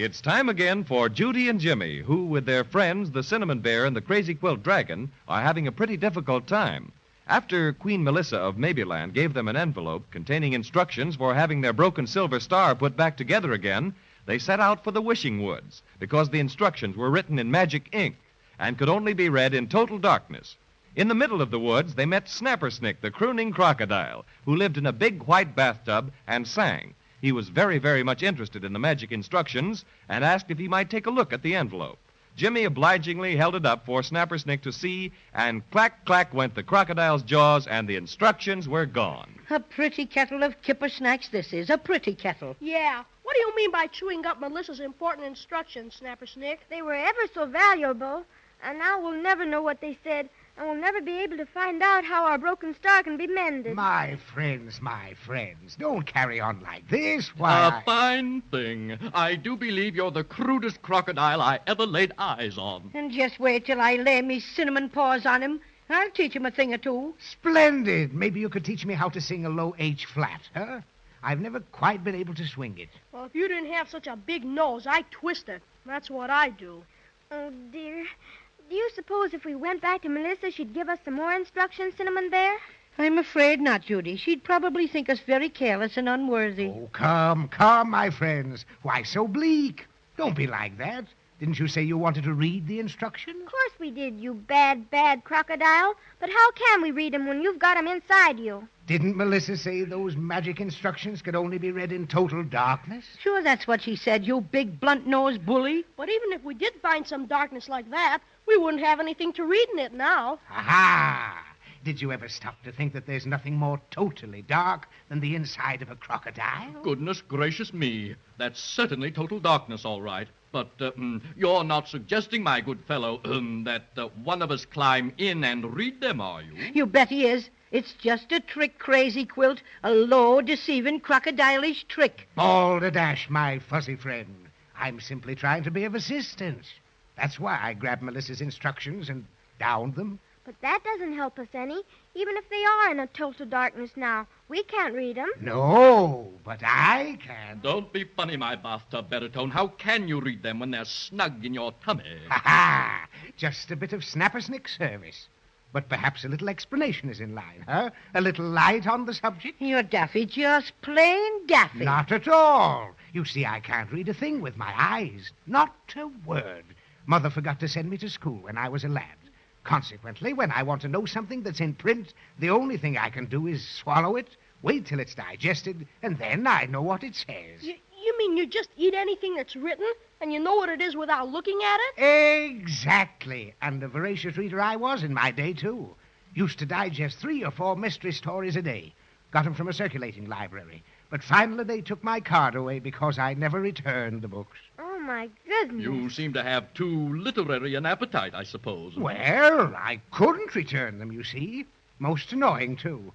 S3: It's time again for Judy and Jimmy, who, with their friends, the Cinnamon Bear and the Crazy Quilt Dragon, are having a pretty difficult time. After Queen Melissa of Mabyland gave them an envelope containing instructions for having their broken silver star put back together again, they set out for the Wishing Woods because the instructions were written in magic ink and could only be read in total darkness. In the middle of the woods, they met Snappersnick, the crooning crocodile, who lived in a big white bathtub and sang. He was very, very much interested in the magic instructions and asked if he might take a look at the envelope. Jimmy obligingly held it up for Snappersnick to see, and clack, clack went the crocodile's jaws, and the instructions were gone.
S7: A pretty kettle of kipper snacks this is, a pretty kettle.
S4: Yeah. What do you mean by chewing up Melissa's important instructions, Snappersnick?
S6: They were ever so valuable. And now we'll never know what they said, and we'll never be able to find out how our broken star can be mended.
S13: My friends, don't carry on like this.
S5: A fine thing. I do believe you're the crudest crocodile I ever laid eyes on.
S7: And just wait till I lay me cinnamon paws on him. I'll teach him a thing or two.
S13: Splendid. Maybe you could teach me how to sing a low H flat, huh? I've never quite been able to swing it.
S4: Well, if you didn't have such a big nose, I'd twist it. That's what I do.
S6: Oh, dear. Do you suppose if we went back to Melissa, she'd give us some more instructions, Cinnamon Bear?
S7: I'm afraid not, Judy. She'd probably think us very careless and unworthy.
S13: Oh, come, my friends. Why so bleak? Don't be like that. Didn't you say you wanted to read the instructions?
S6: Of course we did, you bad, bad crocodile. But how can we read 'em when you've got 'em inside you?
S13: Didn't Melissa say those magic instructions could only be read in total darkness?
S7: Sure, that's what she said, you big blunt-nosed bully.
S4: But even if we did find some darkness like that, we wouldn't have anything to read in it now.
S13: Aha! Did you ever stop to think that there's nothing more totally dark than the inside of a crocodile?
S5: Goodness gracious me. That's certainly total darkness, all right. But you're not suggesting, my good fellow, that one of us climb in and read them, are you?
S7: You bet he is. It's just a trick, Crazy Quilt. A low, deceiving, crocodilish trick.
S13: All the dash, my fuzzy friend. I'm simply trying to be of assistance. That's why I grabbed Melissa's instructions and downed them.
S6: But that doesn't help us any. Even if they are in a total darkness now, we can't read 'em.
S13: No, but I can.
S5: Don't be funny, my bathtub baritone. How can you read them when they're snug in your tummy?
S13: Ha-ha! Just a bit of Snappersnick service. But perhaps a little explanation is in line, huh? A little light on the subject?
S7: You're daffy, just plain daffy.
S13: Not at all. You see, I can't read a thing with my eyes. Not a word. Mother forgot to send me to school when I was a lad. Consequently, when I want to know something that's in print, the only thing I can do is swallow it, wait till it's digested, and then I know what it says.
S4: You mean you just eat anything that's written, and you know what it is without looking at it?
S13: Exactly. And a voracious reader I was in my day, too. Used to digest 3 or 4 mystery stories a day. Got 'em from a circulating library. But finally they took my card away because I never returned the books.
S6: Oh, my goodness.
S5: You seem to have too literary an appetite, I suppose.
S13: Well, I couldn't return them, you see. Most annoying, too.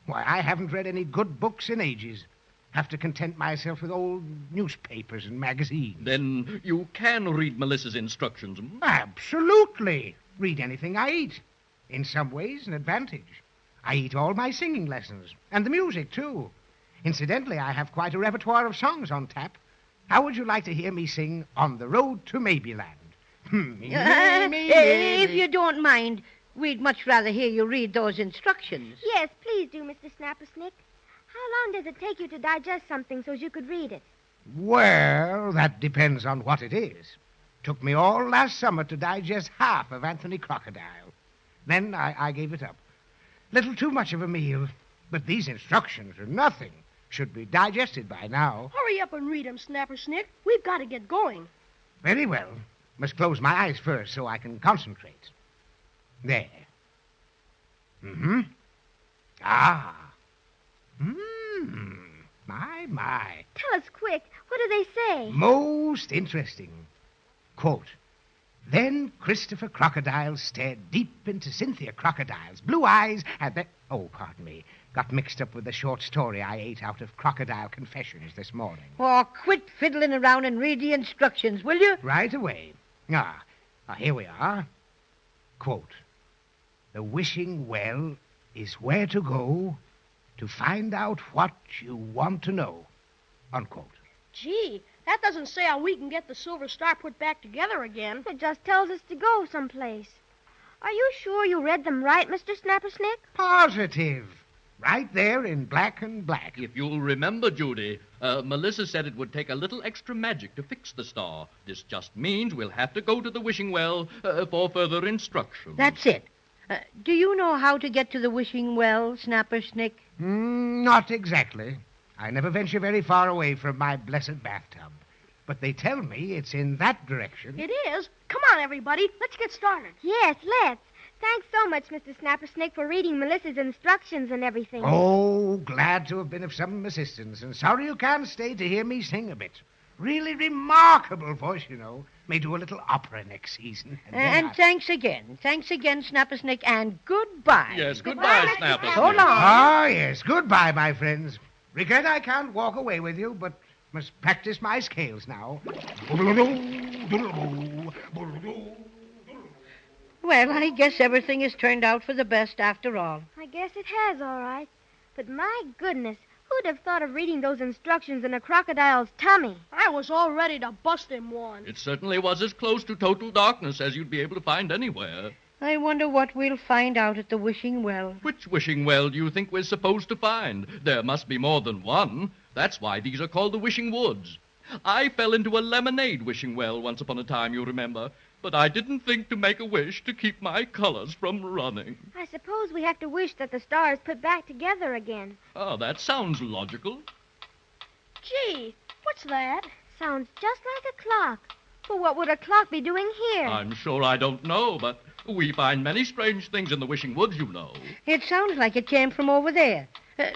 S13: Why, I haven't read any good books in ages. Have to content myself with old newspapers and magazines.
S5: Then you can read Melissa's instructions.
S13: Absolutely. Read anything I eat. In some ways, an advantage. I eat all my singing lessons, and the music, too. Incidentally, I have quite a repertoire of songs on tap. How would you like to hear me sing On the Road to Maybeland?
S7: If you don't mind, we'd much rather hear you read those instructions.
S6: Yes, please do, Mr. Snappersnick. How long does it take you to digest something so you could read it?
S13: Well, that depends on what it is. Took me all last summer to digest half of Anthony Crocodile. Then I gave it up. Little too much of a meal. But these instructions are nothing. Should be digested by now.
S4: Hurry up and read 'em, Snappersnick. We've got to get going.
S13: Very well. Must close my eyes first so I can concentrate. There. Mm-hmm. Ah. My.
S6: Tell us quick. What do they say?
S13: Most interesting. Quote, Then Christopher Crocodile stared deep into Cynthia Crocodile's blue eyes and then... Oh, pardon me. Got mixed up with the short story I ate out of Crocodile Confessions this morning.
S7: Oh, quit fiddling around and read the instructions, will you?
S13: Right away. Here we are. Quote, The wishing well is where to go to find out what you want to know. Unquote.
S4: Gee, that doesn't say how we can get the Silver Star put back together again.
S6: It just tells us to go someplace. Are you sure you read them right, Mr. Snappersnick?
S13: Positive. Right there in black and black.
S5: If you'll remember, Judy, Melissa said it would take a little extra magic to fix the star. This just means we'll have to go to the wishing well for further instructions.
S7: That's it. Do you know how to get to the wishing well, Snappersnick?
S13: Not exactly. I never venture very far away from my blessed bathtub. But they tell me it's in that direction.
S4: It is? Come on, everybody. Let's get started.
S6: Yes, let's. Thanks so much, Mr. Snappersnick, for reading Melissa's instructions and everything.
S13: Oh, glad to have been of some assistance, and sorry you can't stay to hear me sing a bit. Really remarkable voice, you know. May do a little opera next season.
S7: And thanks again. Thanks again, Snappersnick, and goodbye.
S5: Yes, goodbye, Snappersnick.
S7: So long.
S13: Ah, yes. Goodbye, my friends. Regret I can't walk away with you, but must practice my scales now.
S7: Well, I guess everything has turned out for the best after all.
S6: I guess it has, all right. But my goodness, who'd have thought of reading those instructions in a crocodile's tummy?
S4: I was all ready to bust him one.
S5: It certainly was as close to total darkness as you'd be able to find anywhere.
S7: I wonder what we'll find out at the Wishing Well.
S5: Which wishing well do you think we're supposed to find? There must be more than one. That's why these are called the Wishing Woods. I fell into a lemonade wishing well once upon a time, you remember. But I didn't think to make a wish to keep my colors from running.
S6: I suppose we have to wish that the stars put back together again.
S5: Oh, that sounds logical.
S4: Gee, what's that?
S6: Sounds just like a clock. But what would a clock be doing here?
S5: I'm sure I don't know, but we find many strange things in the Wishing Woods, you know.
S7: It sounds like it came from over there.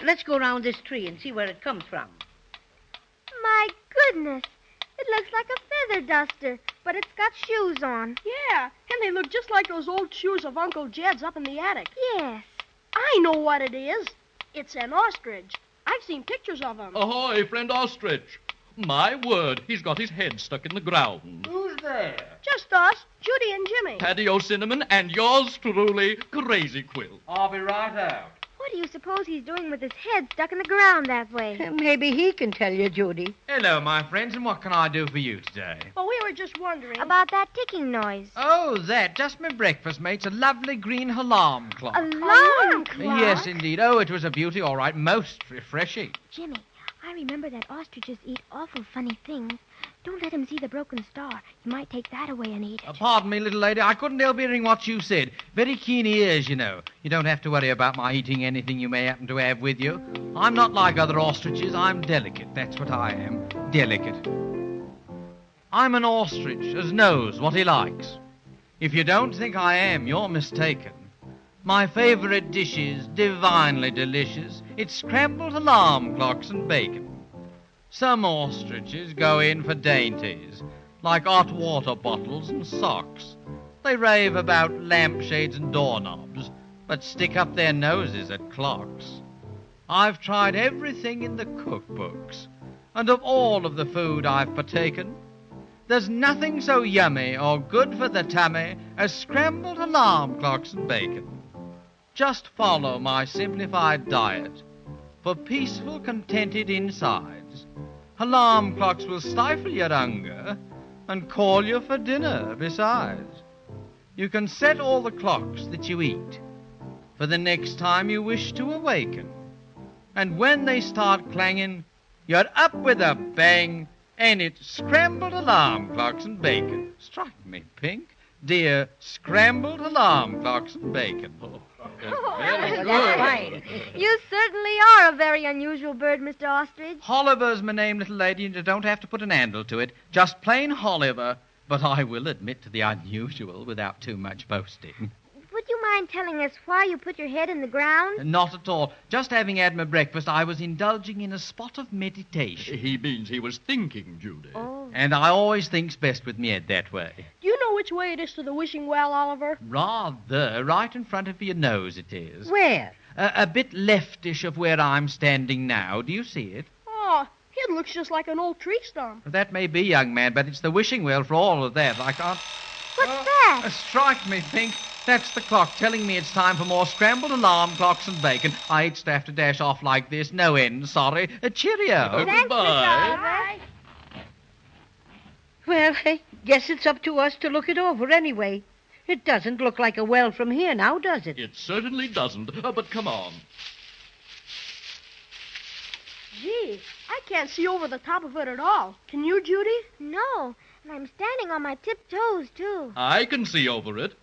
S7: Let's go round this tree and see where it comes from.
S6: My goodness. It looks like a feather duster, but it's got shoes on.
S4: Yeah, and they look just like those old shoes of Uncle Jed's up in the attic.
S6: Yes.
S4: I know what it is. It's an ostrich. I've seen pictures of him.
S5: Ahoy, friend ostrich. My word, he's got his head stuck in the ground.
S13: Who's there?
S4: Just us, Judy and Jimmy.
S5: Paddy O'Cinnamon and yours truly, Crazy Quill.
S13: I'll be right out.
S6: What do you suppose he's doing with his head stuck in the ground that way?
S7: Maybe he can tell you, Judy.
S14: Hello, my friends, and what can I do for you today?
S4: Well, we were just wondering.
S6: About that ticking noise.
S14: Oh, that. Just my breakfast, mates. A lovely green alarm clock.
S6: Alarm clock?
S14: Yes, indeed. Oh, it was a beauty, all right. Most refreshing.
S6: Jimmy, I remember that ostriches eat awful funny things. Don't let him see the broken star. He might take that away and eat it.
S14: Pardon me, little lady. I couldn't help hearing what you said. Very keen ears, you know. You don't have to worry about my eating anything you may happen to have with you. I'm not like other ostriches. I'm delicate. That's what I am. Delicate. I'm an ostrich as knows what he likes. If you don't think I am, you're mistaken. My favorite dish is divinely delicious. It's scrambled alarm clocks and bacon. Some ostriches go in for dainties, like hot water bottles and socks. They rave about lampshades and doorknobs, but stick up their noses at clocks. I've tried everything in the cookbooks, and of all of the food I've partaken, there's nothing so yummy or good for the tummy as scrambled alarm clocks and bacon. Just follow my simplified diet for peaceful, contented insides. Alarm clocks will stifle your hunger and call you for dinner besides. You can set all the clocks that you eat for the next time you wish to awaken. And when they start clanging, you're up with a bang, and it's scrambled alarm clocks and bacon. Strike me pink, dear scrambled alarm clocks and bacon.
S5: Very good.
S6: That's fine. You certainly are a very unusual bird, Mr. Ostrich.
S14: Holliver's my name, little lady, and you don't have to put an handle to it. Just plain Holliver. But I will admit to the unusual without too much boasting.
S6: Would you mind telling us why you put your head in the ground?
S14: Not at all. Just having had my breakfast, I was indulging in a spot of meditation.
S5: He means he was thinking, Judy.
S6: Oh.
S14: And I always thinks best with me head that way.
S4: Do you know which way it is to the Wishing Well, Oliver?
S14: Rather. Right in front of your nose it is.
S7: Where?
S14: A bit leftish of where I'm standing now. Do you see it?
S4: Oh, it looks just like an old tree stump.
S14: That may be, young man, but it's the wishing well for all of that. I can't...
S6: What's that?
S14: Strike me, Pink. That's the clock telling me it's time for more scrambled alarm clocks and bacon. I hate to have to dash off like this. No end, sorry. Cheerio.
S6: Thanks,
S5: Goodbye.
S7: Well, I guess it's up to us to look it over anyway. It doesn't look like a well from here now, does it?
S5: It certainly doesn't. But come on.
S4: Gee, I can't see over the top of it at all. Can you, Judy?
S6: No, and I'm standing on my tiptoes, too.
S5: I can see over it.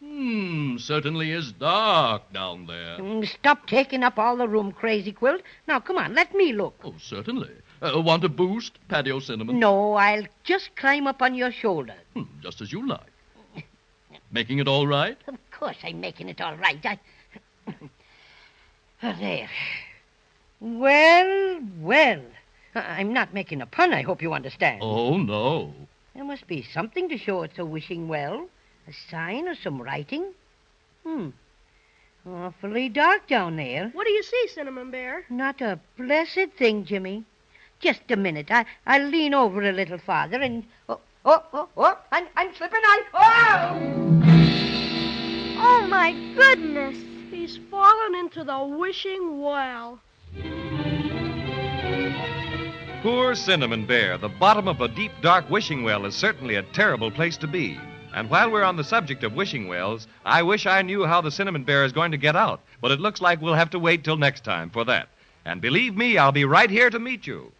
S5: Certainly is dark down there.
S7: Stop taking up all the room, Crazy Quilt. Now, come on, let me look.
S5: Oh, certainly. Want a boost, Paddy O'Cinnamon?
S7: No, I'll just climb up on your shoulder.
S5: Just as you like. Making it all right?
S7: Of course I'm making it all right. There. Well, I'm not making a pun, I hope you understand.
S5: Oh, no.
S7: There must be something to show it's a wishing well. A sign or some writing. Awfully dark down there.
S4: What do you see, Cinnamon Bear?
S7: Not a blessed thing, Jimmy. Just a minute. I'll lean over a little farther and... I'm slipping.
S6: Oh, my goodness.
S4: He's fallen into the wishing well.
S3: Poor Cinnamon Bear. The bottom of a deep, dark wishing well is certainly a terrible place to be. And while we're on the subject of wishing wells, I wish I knew how the Cinnamon Bear is going to get out. But it looks like we'll have to wait till next time for that. And believe me, I'll be right here to meet you.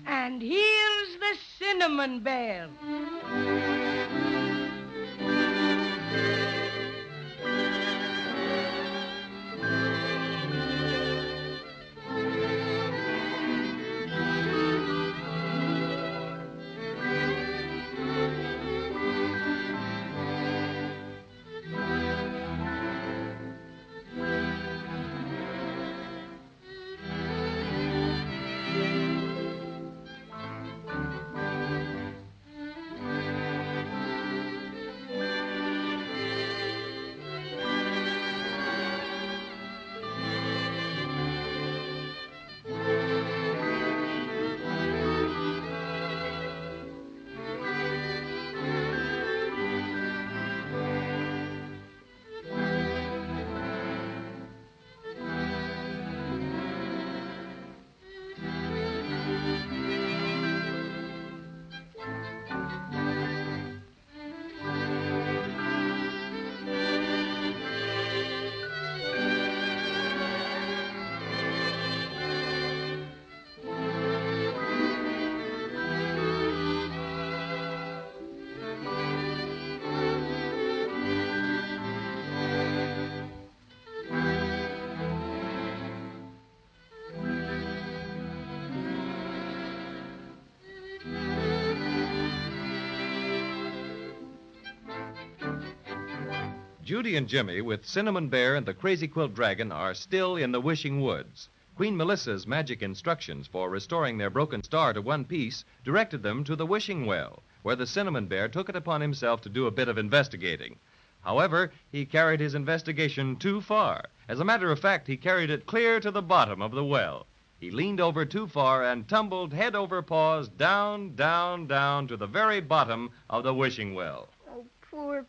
S2: And here's the Cinnamon Bear.
S3: Judy and Jimmy, with Cinnamon Bear and the Crazy Quilt Dragon, are still in the Wishing Woods. Queen Melissa's magic instructions for restoring their broken star to one piece directed them to the Wishing Well, where the Cinnamon Bear took it upon himself to do a bit of investigating. However, he carried his investigation too far. As a matter of fact, he carried it clear to the bottom of the well. He leaned over too far and tumbled head over paws down, down, down to the very bottom of the Wishing Well.
S6: Oh, poor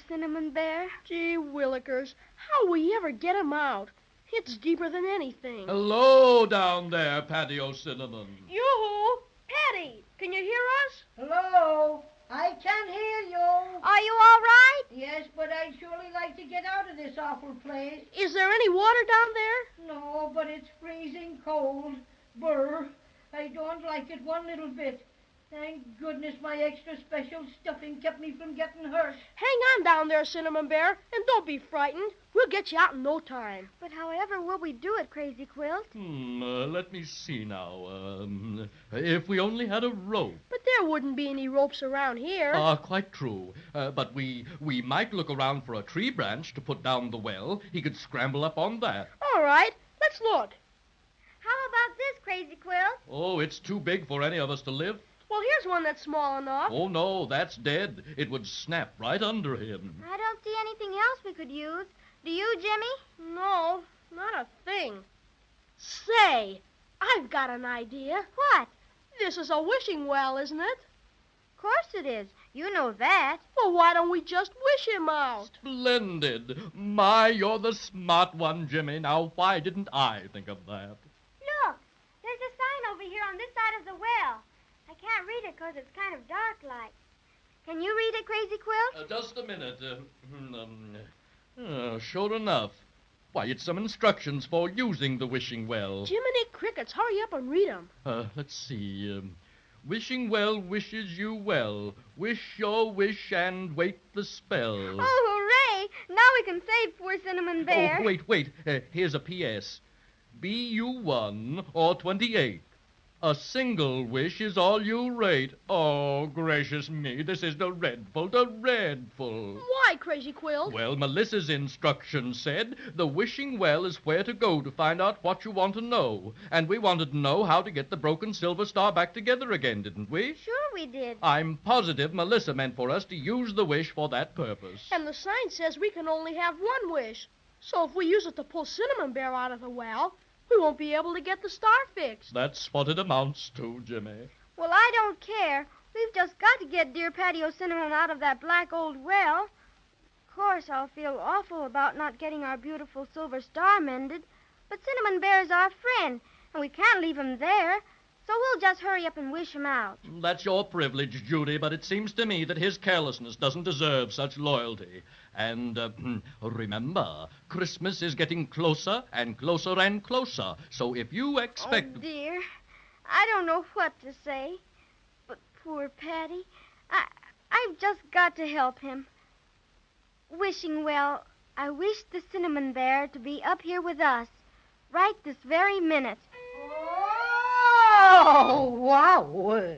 S6: Cinnamon Bear.
S4: Gee willikers, how'll we ever get him out? It's deeper than anything.
S5: Hello down there, Patio Cinnamon.
S4: Yoo-hoo! Patty, can you hear us?
S7: Hello? I can hear you.
S9: Are you all right?
S7: Yes, but I'd surely like to get out of this awful place.
S4: Is there any water down there?
S7: No, but it's freezing cold. Brr. I don't like it one little bit. Thank goodness my extra special stuffing kept me from getting hurt.
S4: Hang on down there, Cinnamon Bear, and don't be frightened. We'll get you out in no time.
S6: But however will we do it, Crazy Quilt?
S5: Let me see now. If we only had a rope.
S4: But there wouldn't be any ropes around here.
S5: Quite true. But we might look around for a tree branch to put down the well. He could scramble up on that.
S4: All right, let's look.
S6: How about this, Crazy Quilt?
S5: Oh, it's too big for any of us to lift.
S4: Well, here's one that's small enough.
S5: Oh, no, that's dead. It would snap right under him.
S6: I don't see anything else we could use. Do you, Jimmy?
S4: No, not a thing. Say, I've got an idea.
S6: What?
S4: This is a wishing well, isn't it?
S6: Of course it is. You know that.
S4: Well, why don't we just wish him out?
S5: Splendid. My, you're the smart one, Jimmy. Now, why didn't I think of that?
S6: Look, there's a sign over here on this side of the well. I can't read it because it's kind of dark like. Can you read it, Crazy Quilt?
S5: Just a minute. Sure enough. Why, it's some instructions for using the wishing well.
S4: Jiminy Crickets, hurry up and read them.
S5: Let's see. Wishing well wishes you well. Wish your wish and wait the spell.
S6: Oh, hooray! Now we can save poor Cinnamon Bear.
S5: Oh, wait. Here's a P.S. Be you 1 or 28. A single wish is all you rate. Oh, gracious me, this is dreadful.
S4: Why, Crazy Quilt?
S5: Well, Melissa's instructions said the wishing well is where to go to find out what you want to know. And we wanted to know how to get the broken silver star back together again, didn't we?
S6: Sure we did.
S5: I'm positive Melissa meant for us to use the wish for that purpose.
S4: And the sign says we can only have one wish. So if we use it to pull Cinnamon Bear out of the well, we won't be able to get the star fixed.
S5: That's what it amounts to, Jimmy.
S6: Well, I don't care. We've just got to get dear Patty O'Cinnamon out of that black old well. Of course, I'll feel awful about not getting our beautiful silver star mended. But Cinnamon Bear's our friend, and we can't leave him there. So we'll just hurry up and wish him out.
S5: That's your privilege, Judy, but it seems to me that his carelessness doesn't deserve such loyalty. And remember, Christmas is getting closer and closer and closer. So if you expect...
S6: Oh, dear. I don't know what to say. But poor Patty, I've just got to help him. Wishing well, I wish the Cinnamon Bear to be up here with us, right this very minute.
S7: Oh, wow.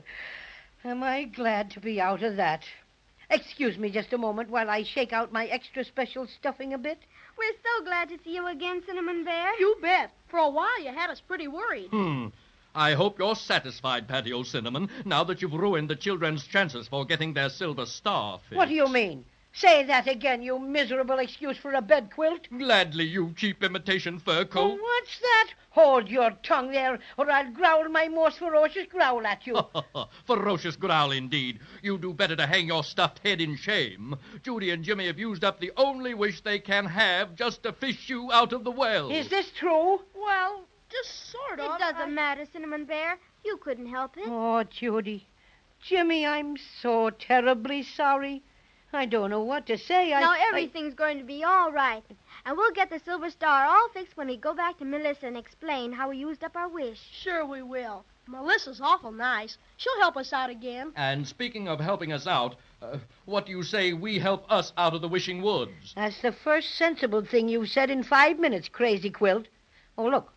S7: Am I glad to be out of that. Excuse me just a moment while I shake out my extra special stuffing a bit.
S6: We're so glad to see you again, Cinnamon Bear.
S4: You bet. For a while, you had us pretty worried.
S5: I hope you're satisfied, Patty O'Cinnamon, now that you've ruined the children's chances for getting their silver star fixed.
S7: What do you mean? Say that again, you miserable excuse for a bed quilt.
S5: Gladly, you cheap imitation fur coat.
S7: Oh, what's that? Hold your tongue there, or I'll growl my most ferocious growl at you.
S5: Ferocious growl, indeed. You do better to hang your stuffed head in shame. Judy and Jimmy have used up the only wish they can have just to fish you out of the well.
S7: Is this true?
S4: Well, just sort of.
S6: It doesn't matter, Cinnamon Bear. You couldn't help it.
S7: Oh, Judy. Jimmy, I'm so terribly sorry. I don't know what to say.
S6: Now everything's going to be all right. And we'll get the silver star all fixed when we go back to Melissa and explain how we used up our wish.
S4: Sure we will. Melissa's awful nice. She'll help us out again.
S5: And speaking of helping us out, what do you say we help us out of the wishing woods?
S7: That's the first sensible thing you've said in 5 minutes, Crazy Quilt. Oh, look.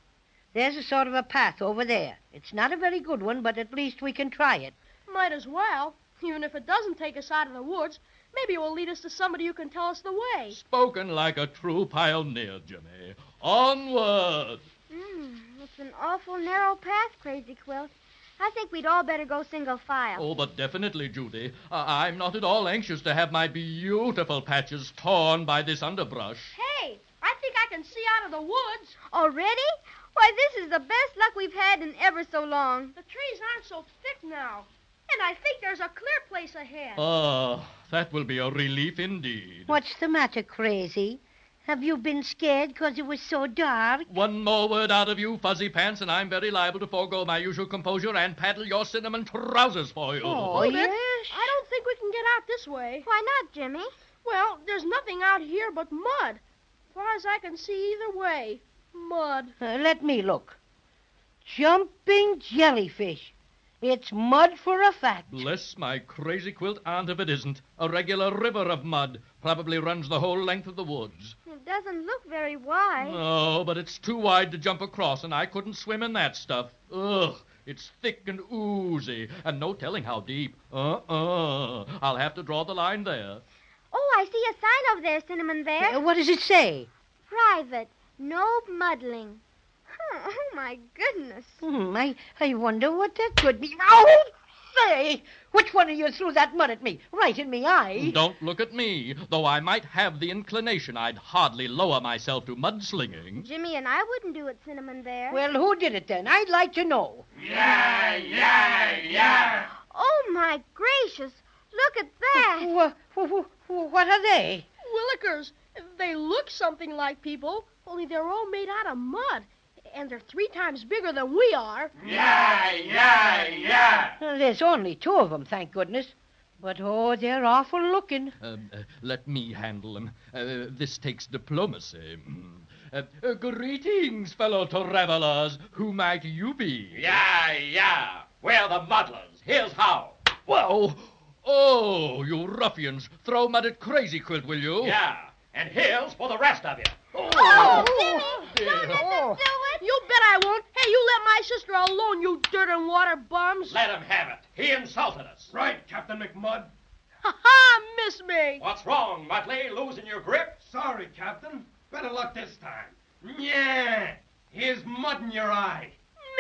S7: There's a sort of a path over there. It's not a very good one, but at least we can try it.
S4: Might as well. Even if it doesn't take us out of the woods, maybe it will lead us to somebody who can tell us the way.
S5: Spoken like a true pioneer, Jimmy. Onward!
S6: It's an awful narrow path, Crazy Quilt. I think we'd all better go single file.
S5: Oh, but definitely, Judy. I'm not at all anxious to have my beautiful patches torn by this underbrush.
S4: Hey, I think I can see out of the woods.
S6: Already? Why, this is the best luck we've had in ever so long.
S4: The trees aren't so thick now. And I think there's a clear place ahead.
S5: Oh, that will be a relief indeed.
S7: What's the matter, Crazy? Have you been scared because it was so dark?
S5: One more word out of you, Fuzzy Pants, and I'm very liable to forego my usual composure and paddle your cinnamon trousers for you.
S7: Oh, yes?
S4: I don't think we can get out this way.
S6: Why not, Jimmy?
S4: Well, there's nothing out here but mud. As far as I can see either way, mud.
S7: Let me look. Jumping jellyfish. It's mud for a fact.
S5: Bless my crazy quilt aunt if it isn't. A regular river of mud. Probably runs the whole length of the woods.
S6: It doesn't look very wide.
S5: No, but it's too wide to jump across, and I couldn't swim in that stuff. Ugh, it's thick and oozy, and no telling how deep. I'll have to draw the line there.
S6: Oh, I see a sign over there, Cinnamon Bear.
S7: What does it say?
S6: Private. No muddling. Oh, my goodness.
S7: I wonder what that could be. Oh, say! Which one of you threw that mud at me? Right in me eye.
S5: Don't look at me. Though I might have the inclination, I'd hardly lower myself to mudslinging.
S6: Jimmy and I wouldn't do it, Cinnamon Bear.
S7: Well, who did it then? I'd like to know.
S12: Yeah.
S6: Oh, my gracious. Look at that.
S7: What are they?
S4: Willikers. They look something like people, only they're all made out of mud. And they're 3 times bigger than we are.
S12: Yeah.
S7: There's only 2 of them, thank goodness. But, oh, they're awful looking.
S5: Let me handle them. This takes diplomacy. Greetings, fellow travelers. Who might you be?
S12: Yeah. We're the muddlers. Here's how.
S5: Whoa! Oh, you ruffians. Throw mud at Crazy Quilt, will you?
S12: Yeah. And here's for the rest of you.
S6: Oh, Jimmy!
S5: dear.
S6: Don't let them do it!
S4: You bet I won't. Hey, you let my sister alone, you dirt and water bums.
S12: Let him have it. He insulted us.
S15: Right, Captain McMud.
S4: Ha-ha, miss me.
S12: What's wrong, Muttley? Losing your grip?
S15: Sorry, Captain. Better luck this time. Yeah. Here's mud in your eye.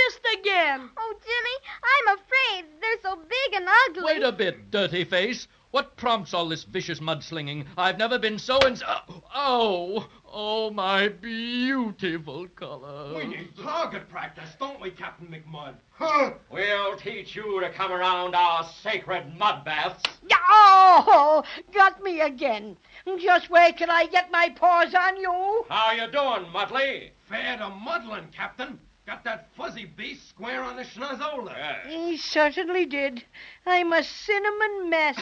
S4: Missed again.
S6: Oh, Jimmy, I'm afraid. They're so big and ugly.
S5: Wait a bit, dirty face. What prompts all this vicious mudslinging? I've never been so Oh, my beautiful color.
S15: We need target practice, don't we, Captain McMud?
S12: We'll teach you to come around our sacred mud baths.
S7: Oh, got me again. Just wait till I get my paws on you.
S12: How you doing, Muttley?
S15: Fair to muddling, Captain. Got that fuzzy beast square on the schnozola.
S7: He certainly did. I'm a cinnamon mess.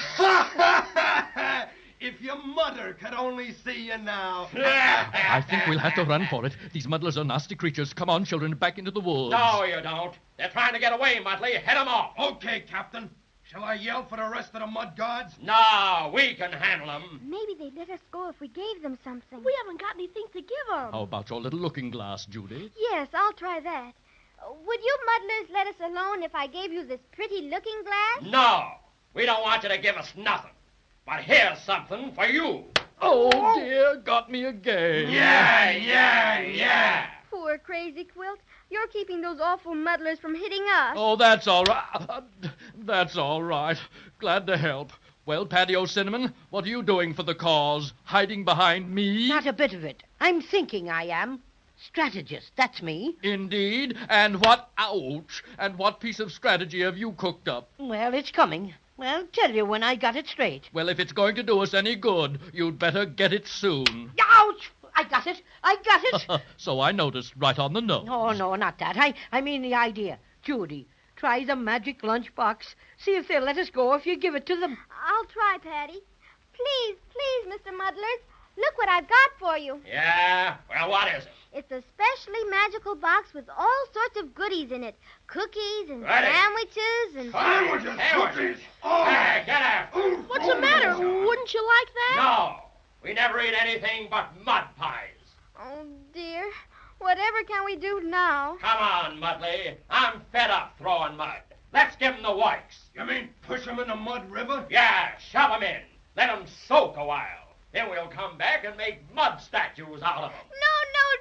S15: If your mother could only see you now.
S5: I think we'll have to run for it. These muddlers are nasty creatures. Come on, children, back into the woods.
S12: No, you don't. They're trying to get away, Muttley. Head them off.
S15: Okay, Captain. Shall I yell for the rest of the mud guards?
S12: No, we can handle them.
S6: Maybe they'd let us go if we gave them something.
S4: We haven't got anything to give them.
S5: How about your little looking glass, Judy?
S6: Yes, I'll try that. Would you muddlers let us alone if I gave you this pretty-looking glass?
S12: No, we don't want you to give us nothing. But here's something for you.
S5: Oh, dear, got me again.
S15: Yeah.
S6: Poor Crazy Quilt. You're keeping those awful muddlers from hitting us.
S5: Oh, that's all right. That's all right. Glad to help. Well, Paddy O'Cinnamon, what are you doing for the cause? Hiding behind me?
S7: Not a bit of it. I'm thinking I am. Strategist, that's me.
S5: Indeed. And what... Ouch. And what piece of strategy have you cooked up?
S7: Well, it's coming. I'll tell you when I got it straight.
S5: Well, if it's going to do us any good, you'd better get it soon.
S7: Ouch! I got it.
S5: So I noticed, right on the nose.
S7: Oh, no, not that. I mean the idea. Judy, try the magic lunchbox. See if they'll let us go if you give it to them.
S6: I'll try, Patty. Please, Mr. Muddlers. Look what I've got for you.
S12: Yeah? Well, what is it?
S6: It's a specially magical box with all sorts of goodies in it. Cookies and
S12: Ready.
S6: sandwiches and...
S12: Sandwiches? Oh, hey, get out.
S4: What's the matter? Wouldn't you like that?
S12: No. We never eat anything but mud pies.
S6: Oh, dear. Whatever can we do now?
S12: Come on, Muttley. I'm fed up throwing mud. Let's give 'em the wipes.
S15: You mean push them in the mud river?
S12: Yeah, shove 'em in. Let 'em soak a while. Then we'll come back and make mud statues out of 'em.
S6: No,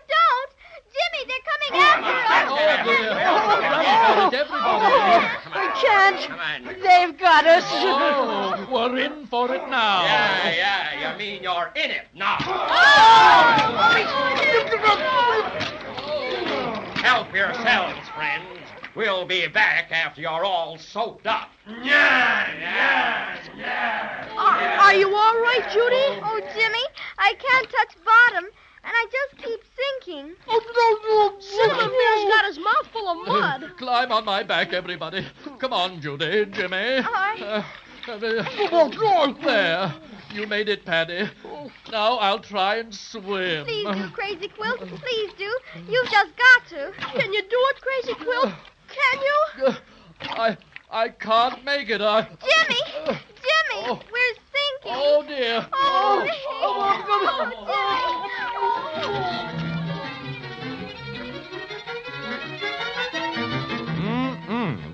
S6: don't. Jimmy, they're coming after us.
S7: I can't. They've got us.
S5: Oh, we're in for it now.
S12: Yeah. You mean you're in it now. Help yourselves, friends. We'll be back after you're all soaked up.
S15: Yeah.
S4: Are you all right, Judy?
S6: Oh, Jimmy, I can't touch bottom, and I just keep sinking.
S4: Oh, no. Cinnamon Bear's got his mouth full of mud.
S5: Climb on my back, everybody. Come on, Judy, Jimmy.
S6: All
S5: right. There. You made it, Paddy. Now I'll try and swim.
S6: Please do, Crazy Quilt. Please do. You've just got to.
S4: Can you do it, Crazy Quilt? Can you?
S5: I can't make it.
S6: Jimmy! Jimmy!
S5: Oh.
S6: We're sinking!
S5: Oh, dear.
S6: Oh,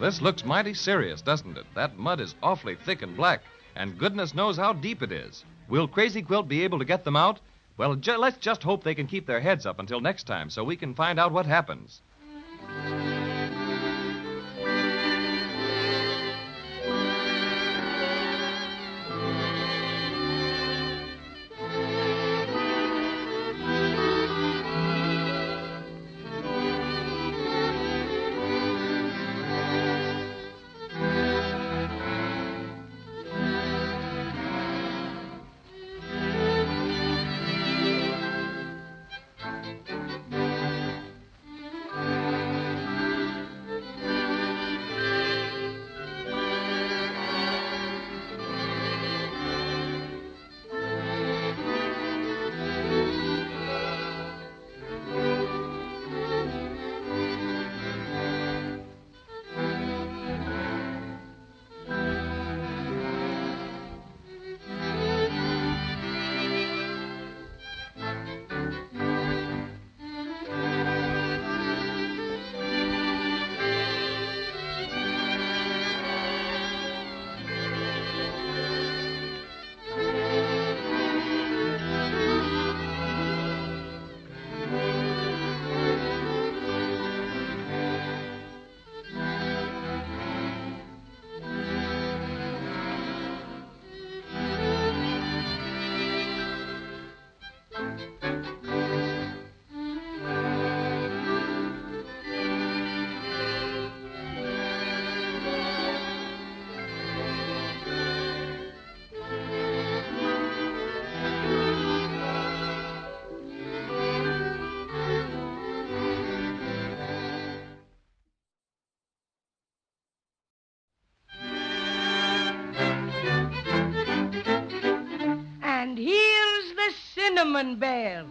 S3: This looks mighty serious, doesn't it? That mud is awfully thick and black, and goodness knows how deep it is. Will Crazy Quilt be able to get them out? Well, let's just hope they can keep their heads up until next time so we can find out what happens.
S2: And here's the Cinnamon Bear.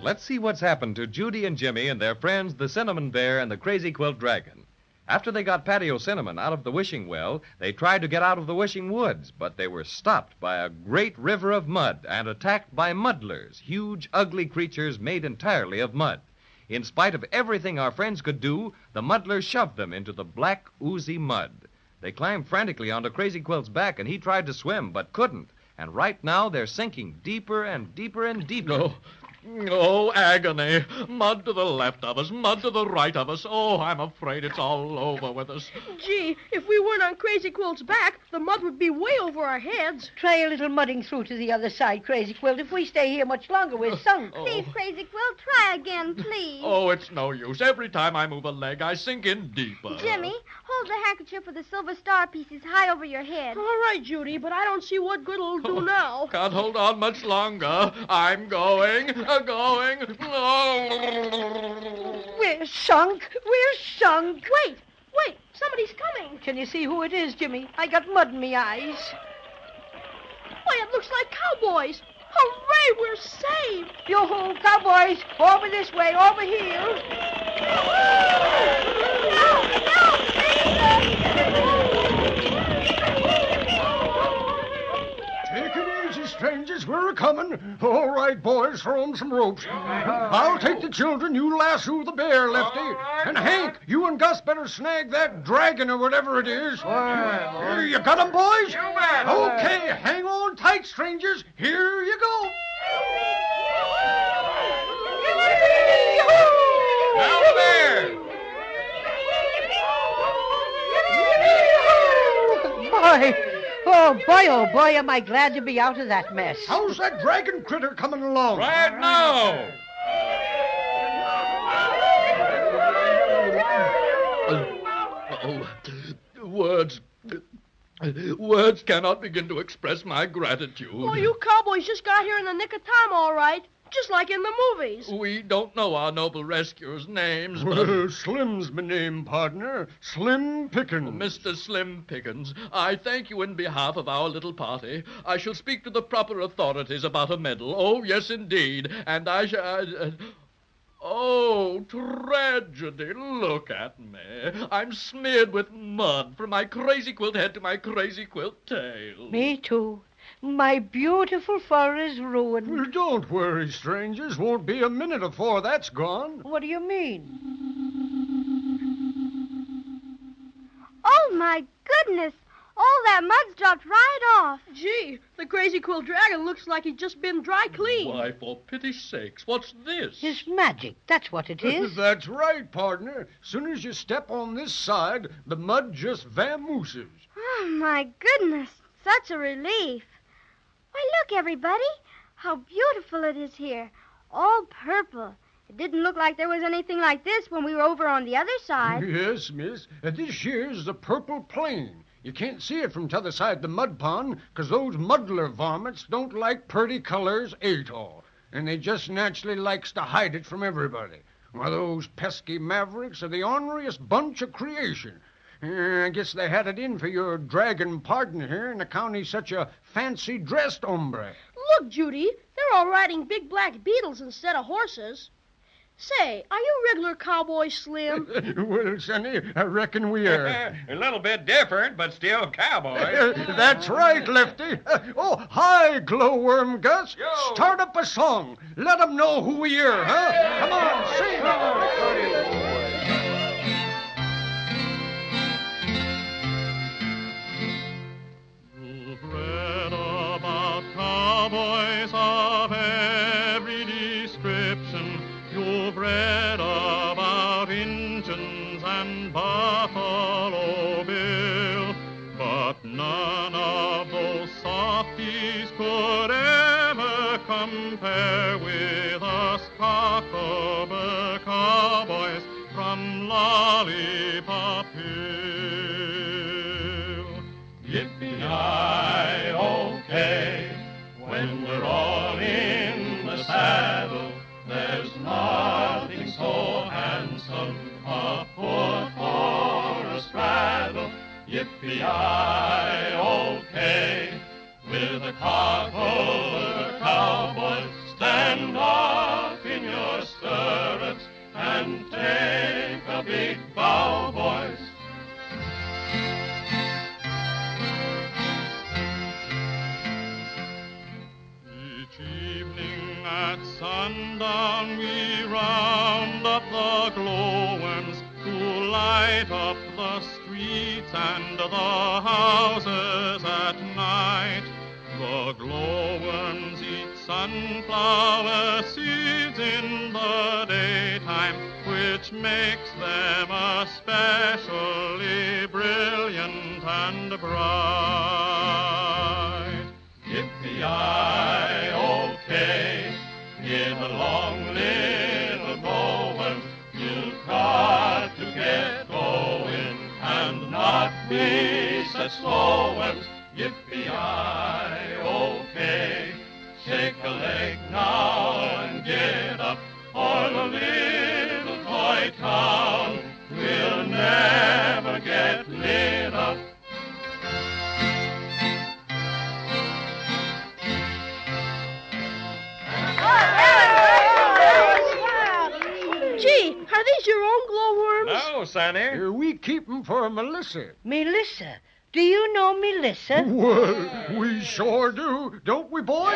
S3: Let's see what's happened to Judy and Jimmy and their friends, the Cinnamon Bear and the Crazy Quilt Dragon. After they got Patio Cinnamon out of the wishing well, they tried to get out of the wishing woods, but they were stopped by a great river of mud and attacked by muddlers, huge, ugly creatures made entirely of mud. In spite of everything our friends could do, the muddlers shoved them into the black, oozy mud. They climbed frantically onto Crazy Quilt's back, and he tried to swim, but couldn't. And right now, they're sinking deeper and deeper and deeper.
S5: Oh, agony. Mud to the left of us, mud to the right of us. Oh, I'm afraid it's all over with us.
S4: Gee, if we weren't on Crazy Quilt's back, the mud would be way over our heads.
S7: Try a little mudding through to the other side, Crazy Quilt. If we stay here much longer, we're sunk.
S6: Please, Crazy Quilt, try again, please.
S5: Oh, it's no use. Every time I move a leg, I sink in deeper.
S6: Jimmy, hold the handkerchief with the silver star pieces high over your head.
S4: All right, Judy, but I don't see what good it'll do now.
S5: Can't hold on much longer. I'm going.
S7: We're sunk. We're sunk.
S4: Wait, somebody's coming.
S7: Can you see who it is, Jimmy? I got mud in me eyes.
S4: Why, it looks like cowboys. Hooray, we're saved.
S7: Yo-ho, cowboys. Over this way, over here.
S16: Take it easy, strangers. We're a-coming. All right, boys, throw 'em some ropes. I'll take the children. You lasso the bear, Lefty. And Hank, you and Gus better snag that dragon or whatever it is. You got 'em, boys?
S12: You bet.
S16: Okay, hang on tight, strangers. Here you go.
S12: Now there.
S7: Oh, boy, am I glad to be out of that mess.
S16: How's that dragon critter coming along?
S12: Right now.
S5: Words cannot begin to express my gratitude.
S4: Oh, you cowboys just got here in the nick of time, all right. Just like in the movies.
S5: We don't know our noble rescuers' names,
S16: Well,
S5: but...
S16: Slim's my name, partner. Slim Pickens.
S5: Mr. Slim Pickens, I thank you in behalf of our little party. I shall speak to the proper authorities about a medal. Oh, yes, indeed. And I shall... Oh, tragedy. Look at me. I'm smeared with mud from my crazy quilt head to my crazy quilt tail.
S7: Me too. My beautiful fur is ruined.
S16: Well, don't worry, strangers. Won't be a minute afore that's gone.
S7: What do you mean?
S6: Oh, my goodness. All that mud's dropped right off.
S4: Gee, the crazy quilt dragon looks like he's just been dry cleaned.
S5: Why, for pity's sakes, what's this?
S7: It's magic. That's what it is.
S16: That's right, partner. Soon as you step on this side, the mud just vamooses.
S6: Oh, my goodness. Such a relief. Why, look, everybody. How beautiful it is here. All purple. It didn't look like there was anything like this when we were over on the other side.
S16: Yes, miss. This here's the Purple Plain. You can't see it from t'other side the mud pond, 'cause those muddler varmints don't like purty colors at all. And they just naturally likes to hide it from everybody. Why, those pesky mavericks are the orneriest bunch of creation. I guess they had it in for your dragon partner here in account he's such a fancy-dressed hombre.
S4: Look, Judy, they're all riding big black beetles instead of horses. Say, are you regular cowboy Slim?
S16: Well, Sonny, I reckon we are.
S12: A little bit different, but still cowboy.
S16: That's right, Lefty. Oh, hi, Glowworm Gus.
S12: Yo.
S16: Start up a song. Let 'em know who we are, huh? Come on, sing.
S17: You've read about cowboys of every description. You've read about Injuns and Buffalo Bill, but none of those softies could ever compare with us Cockleburr cowboys from Lollipop Hill. Yippee-yi-okay, when we're all in the saddle, there's nothing so handsome, a foot for a straddle. Yippee-yi-okay, with a Cockleburr cowboy, stand up in your stirrups and take a big bow, boys. Each evening at sundown we round up the glowworms to light up the streets and the houses at night. The glowworms eat sunflower seeds in the daytime, which makes them especially brilliant and bright. Yippee-yi-okay, in the long little glowworm, you've got to get going and not be such slow worms. Yippee-yi-okay, shake a leg now and get up, or the little toy cow
S4: Gee, are these your own glowworms?
S3: No, Sonny.
S16: We keep 'em for Melissa.
S7: Melissa? Do you know Melissa?
S16: Well, we sure do. Don't we, boys?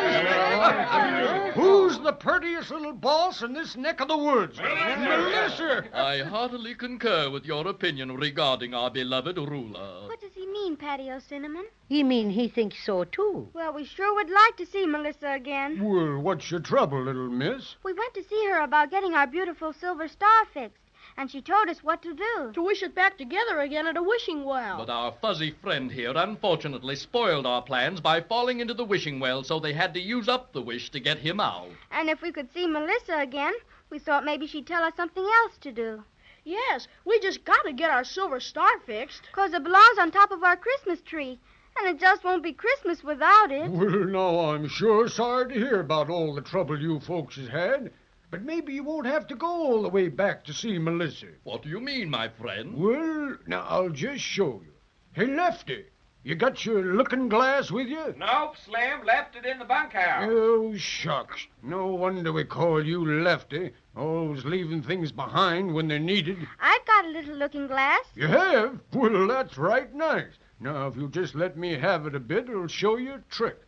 S16: Who's the prettiest little boss in this neck of the woods? Melissa!
S5: I heartily concur with your opinion regarding our beloved ruler.
S6: What does he mean, Patty Cinnamon?
S7: You mean he thinks so, too?
S6: Well, we sure would like to see Melissa again.
S16: Well, what's your trouble, little miss?
S6: We went to see her about getting our beautiful silver star fixed, and she told us what to do.
S4: To wish it back together again at a wishing well.
S5: But our fuzzy friend here unfortunately spoiled our plans by falling into the wishing well, so they had to use up the wish to get him out.
S6: And if we could see Melissa again, we thought maybe she'd tell us something else to do.
S4: Yes, we just got to get our silver star fixed.
S6: 'Cause it belongs on top of our Christmas tree, and it just won't be Christmas without it.
S16: Well, now, I'm sure sorry to hear about all the trouble you folks has had. But maybe you won't have to go all the way back to see Melissa.
S5: What do you mean, my friend?
S16: Well, now, I'll just show you. Hey, Lefty, you got your looking glass with you?
S12: Nope, Slim. Left it in the bunkhouse.
S16: Oh, shucks. No wonder we call you Lefty. Always leaving things behind when they're needed.
S6: I've got a little looking glass.
S16: You have? Well, that's right nice. Now, if you'll just let me have it a bit, it'll show you a trick.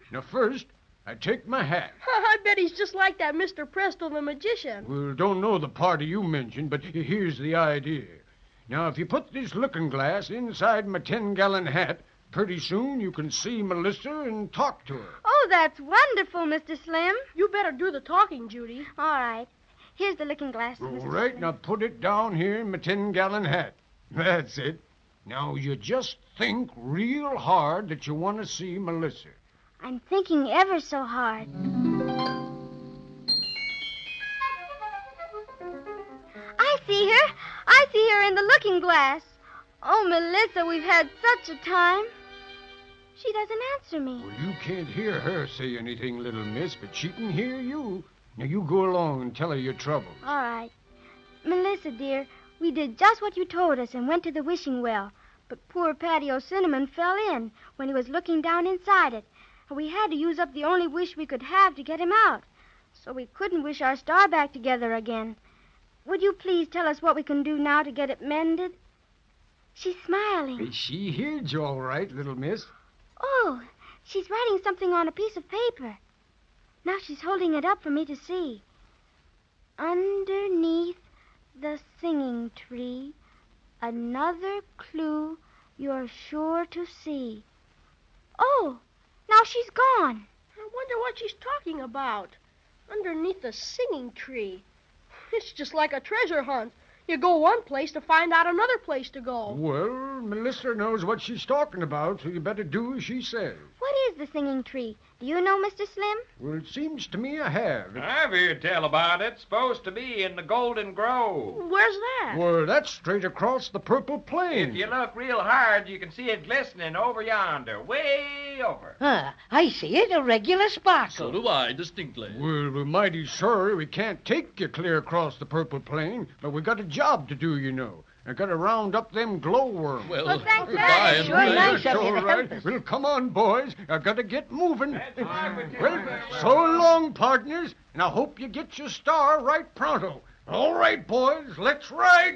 S16: Now, first, I take my hat.
S4: I bet he's just like that Mr. Presto the magician.
S16: Well, don't know the party you mentioned, but here's the idea. Now, if you put this looking glass inside my 10-gallon hat, pretty soon you can see Melissa and talk to her.
S6: Oh, that's wonderful, Mr. Slim.
S4: You better do the talking, Judy.
S6: All right. Here's the looking glass,
S16: All
S6: Mr.
S16: right,
S6: Slim.
S16: now put it down here in my 10-gallon hat. That's it. Now, you just think real hard that you want to see Melissa.
S6: I'm thinking ever so hard. I see her. I see her in the looking glass. Oh, Melissa, we've had such a time. She doesn't answer me.
S16: Well, you can't hear her say anything, little miss, but she can hear you. Now, you go along and tell her your trouble.
S6: All right. Melissa, dear, we did just what you told us and went to the wishing well. But poor Patty Cinnamon fell in when he was looking down inside it. And we had to use up the only wish we could have to get him out. So we couldn't wish our star back together again. Would you please tell us what we can do now to get it mended? She's smiling.
S16: She heard you all right, little miss.
S6: Oh, she's writing something on a piece of paper. Now she's holding it up for me to see. Underneath the singing tree, another clue you're sure to see. Oh, now she's gone.
S4: I wonder what she's talking about. Underneath the singing tree. It's just like a treasure hunt. You go one place to find out another place to go.
S16: Well, Melissa knows what she's talking about, so you better do as she says.
S6: What is the singing tree? Do you know, Mr. Slim?
S16: Well, it seems to me I have.
S12: I've heard tell about it. Supposed to be in the Golden Grove.
S4: Where's that?
S16: Well, that's straight across the Purple Plain.
S12: If you look real hard, you can see it glistening over yonder, way over.
S7: I see it, a regular sparkle.
S5: So do I, distinctly.
S16: Well, we're mighty sorry we can't take you clear across the Purple Plain, but we got a job to do, you know. I got to round up them glowworms.
S5: Well,
S6: thanks,
S5: goodbye.
S6: Daddy.
S7: Sure nice of
S16: That's
S7: you
S16: all
S7: to
S16: right.
S7: help us.
S16: Well, come on, boys. I got to get moving.
S12: Well,
S16: So long, partners, and I hope you get your star right pronto. All right, boys, let's ride.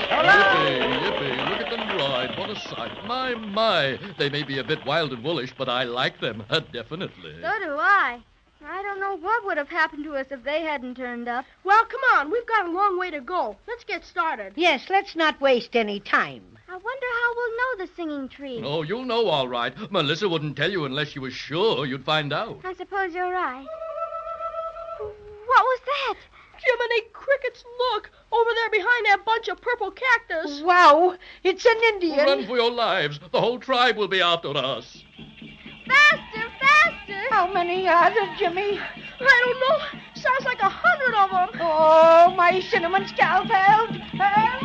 S5: Yippee, yippee, look at them ride. What a sight. My. They may be a bit wild and woolish, but I like them, definitely.
S6: So do I. I don't know what would have happened to us if they hadn't turned up.
S4: Well, come on. We've got a long way to go. Let's get started.
S7: Yes, let's not waste any time.
S6: I wonder how we'll know the singing tree.
S5: Oh, you'll know all right. Melissa wouldn't tell you unless she was sure you'd find out.
S6: I suppose you're right. What was that?
S4: Jiminy crickets, look! Over there behind that bunch of purple cactus.
S7: Wow, it's an Indian.
S5: Run for your lives. The whole tribe will be after us.
S6: Faster, faster!
S7: How many are there, Jimmy?
S4: I don't know. Sounds like 100 of them.
S7: Oh, my cinnamon scalp, help! Help!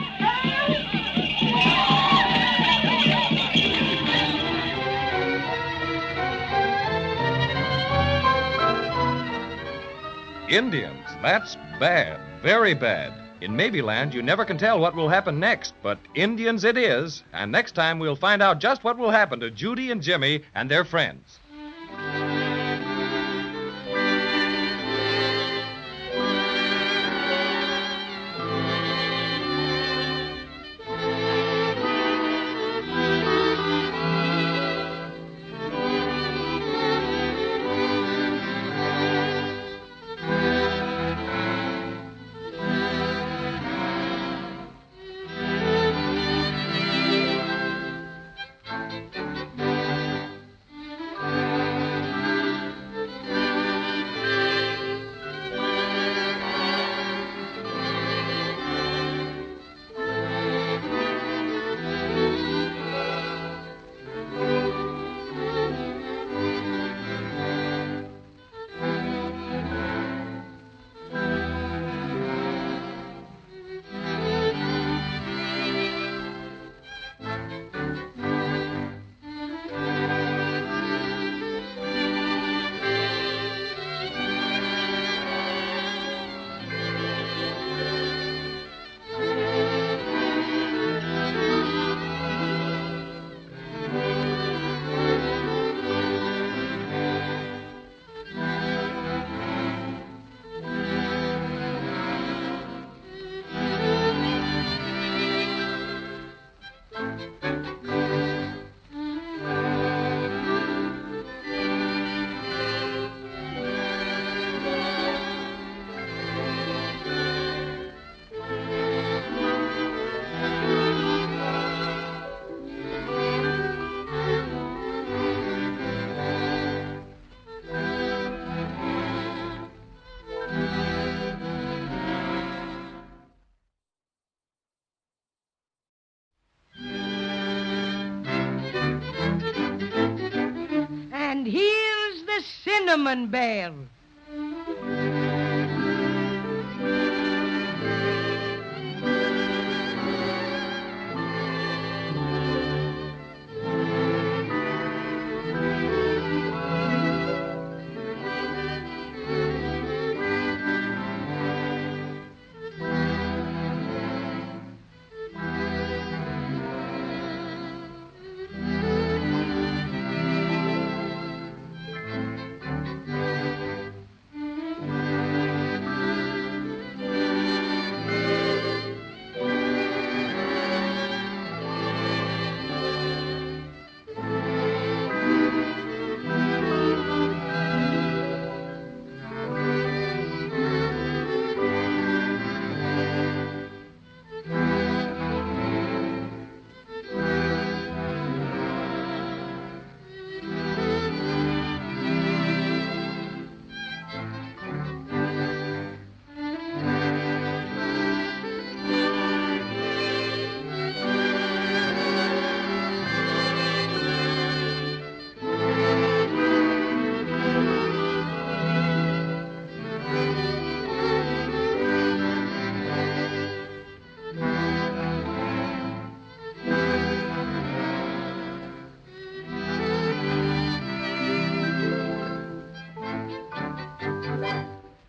S3: Indians, that's bad, very bad. In Maybeland, you never can tell what will happen next, but Indians it is. And next time, we'll find out just what will happen to Judy and Jimmy and their friends.
S2: Cinnamon Bear.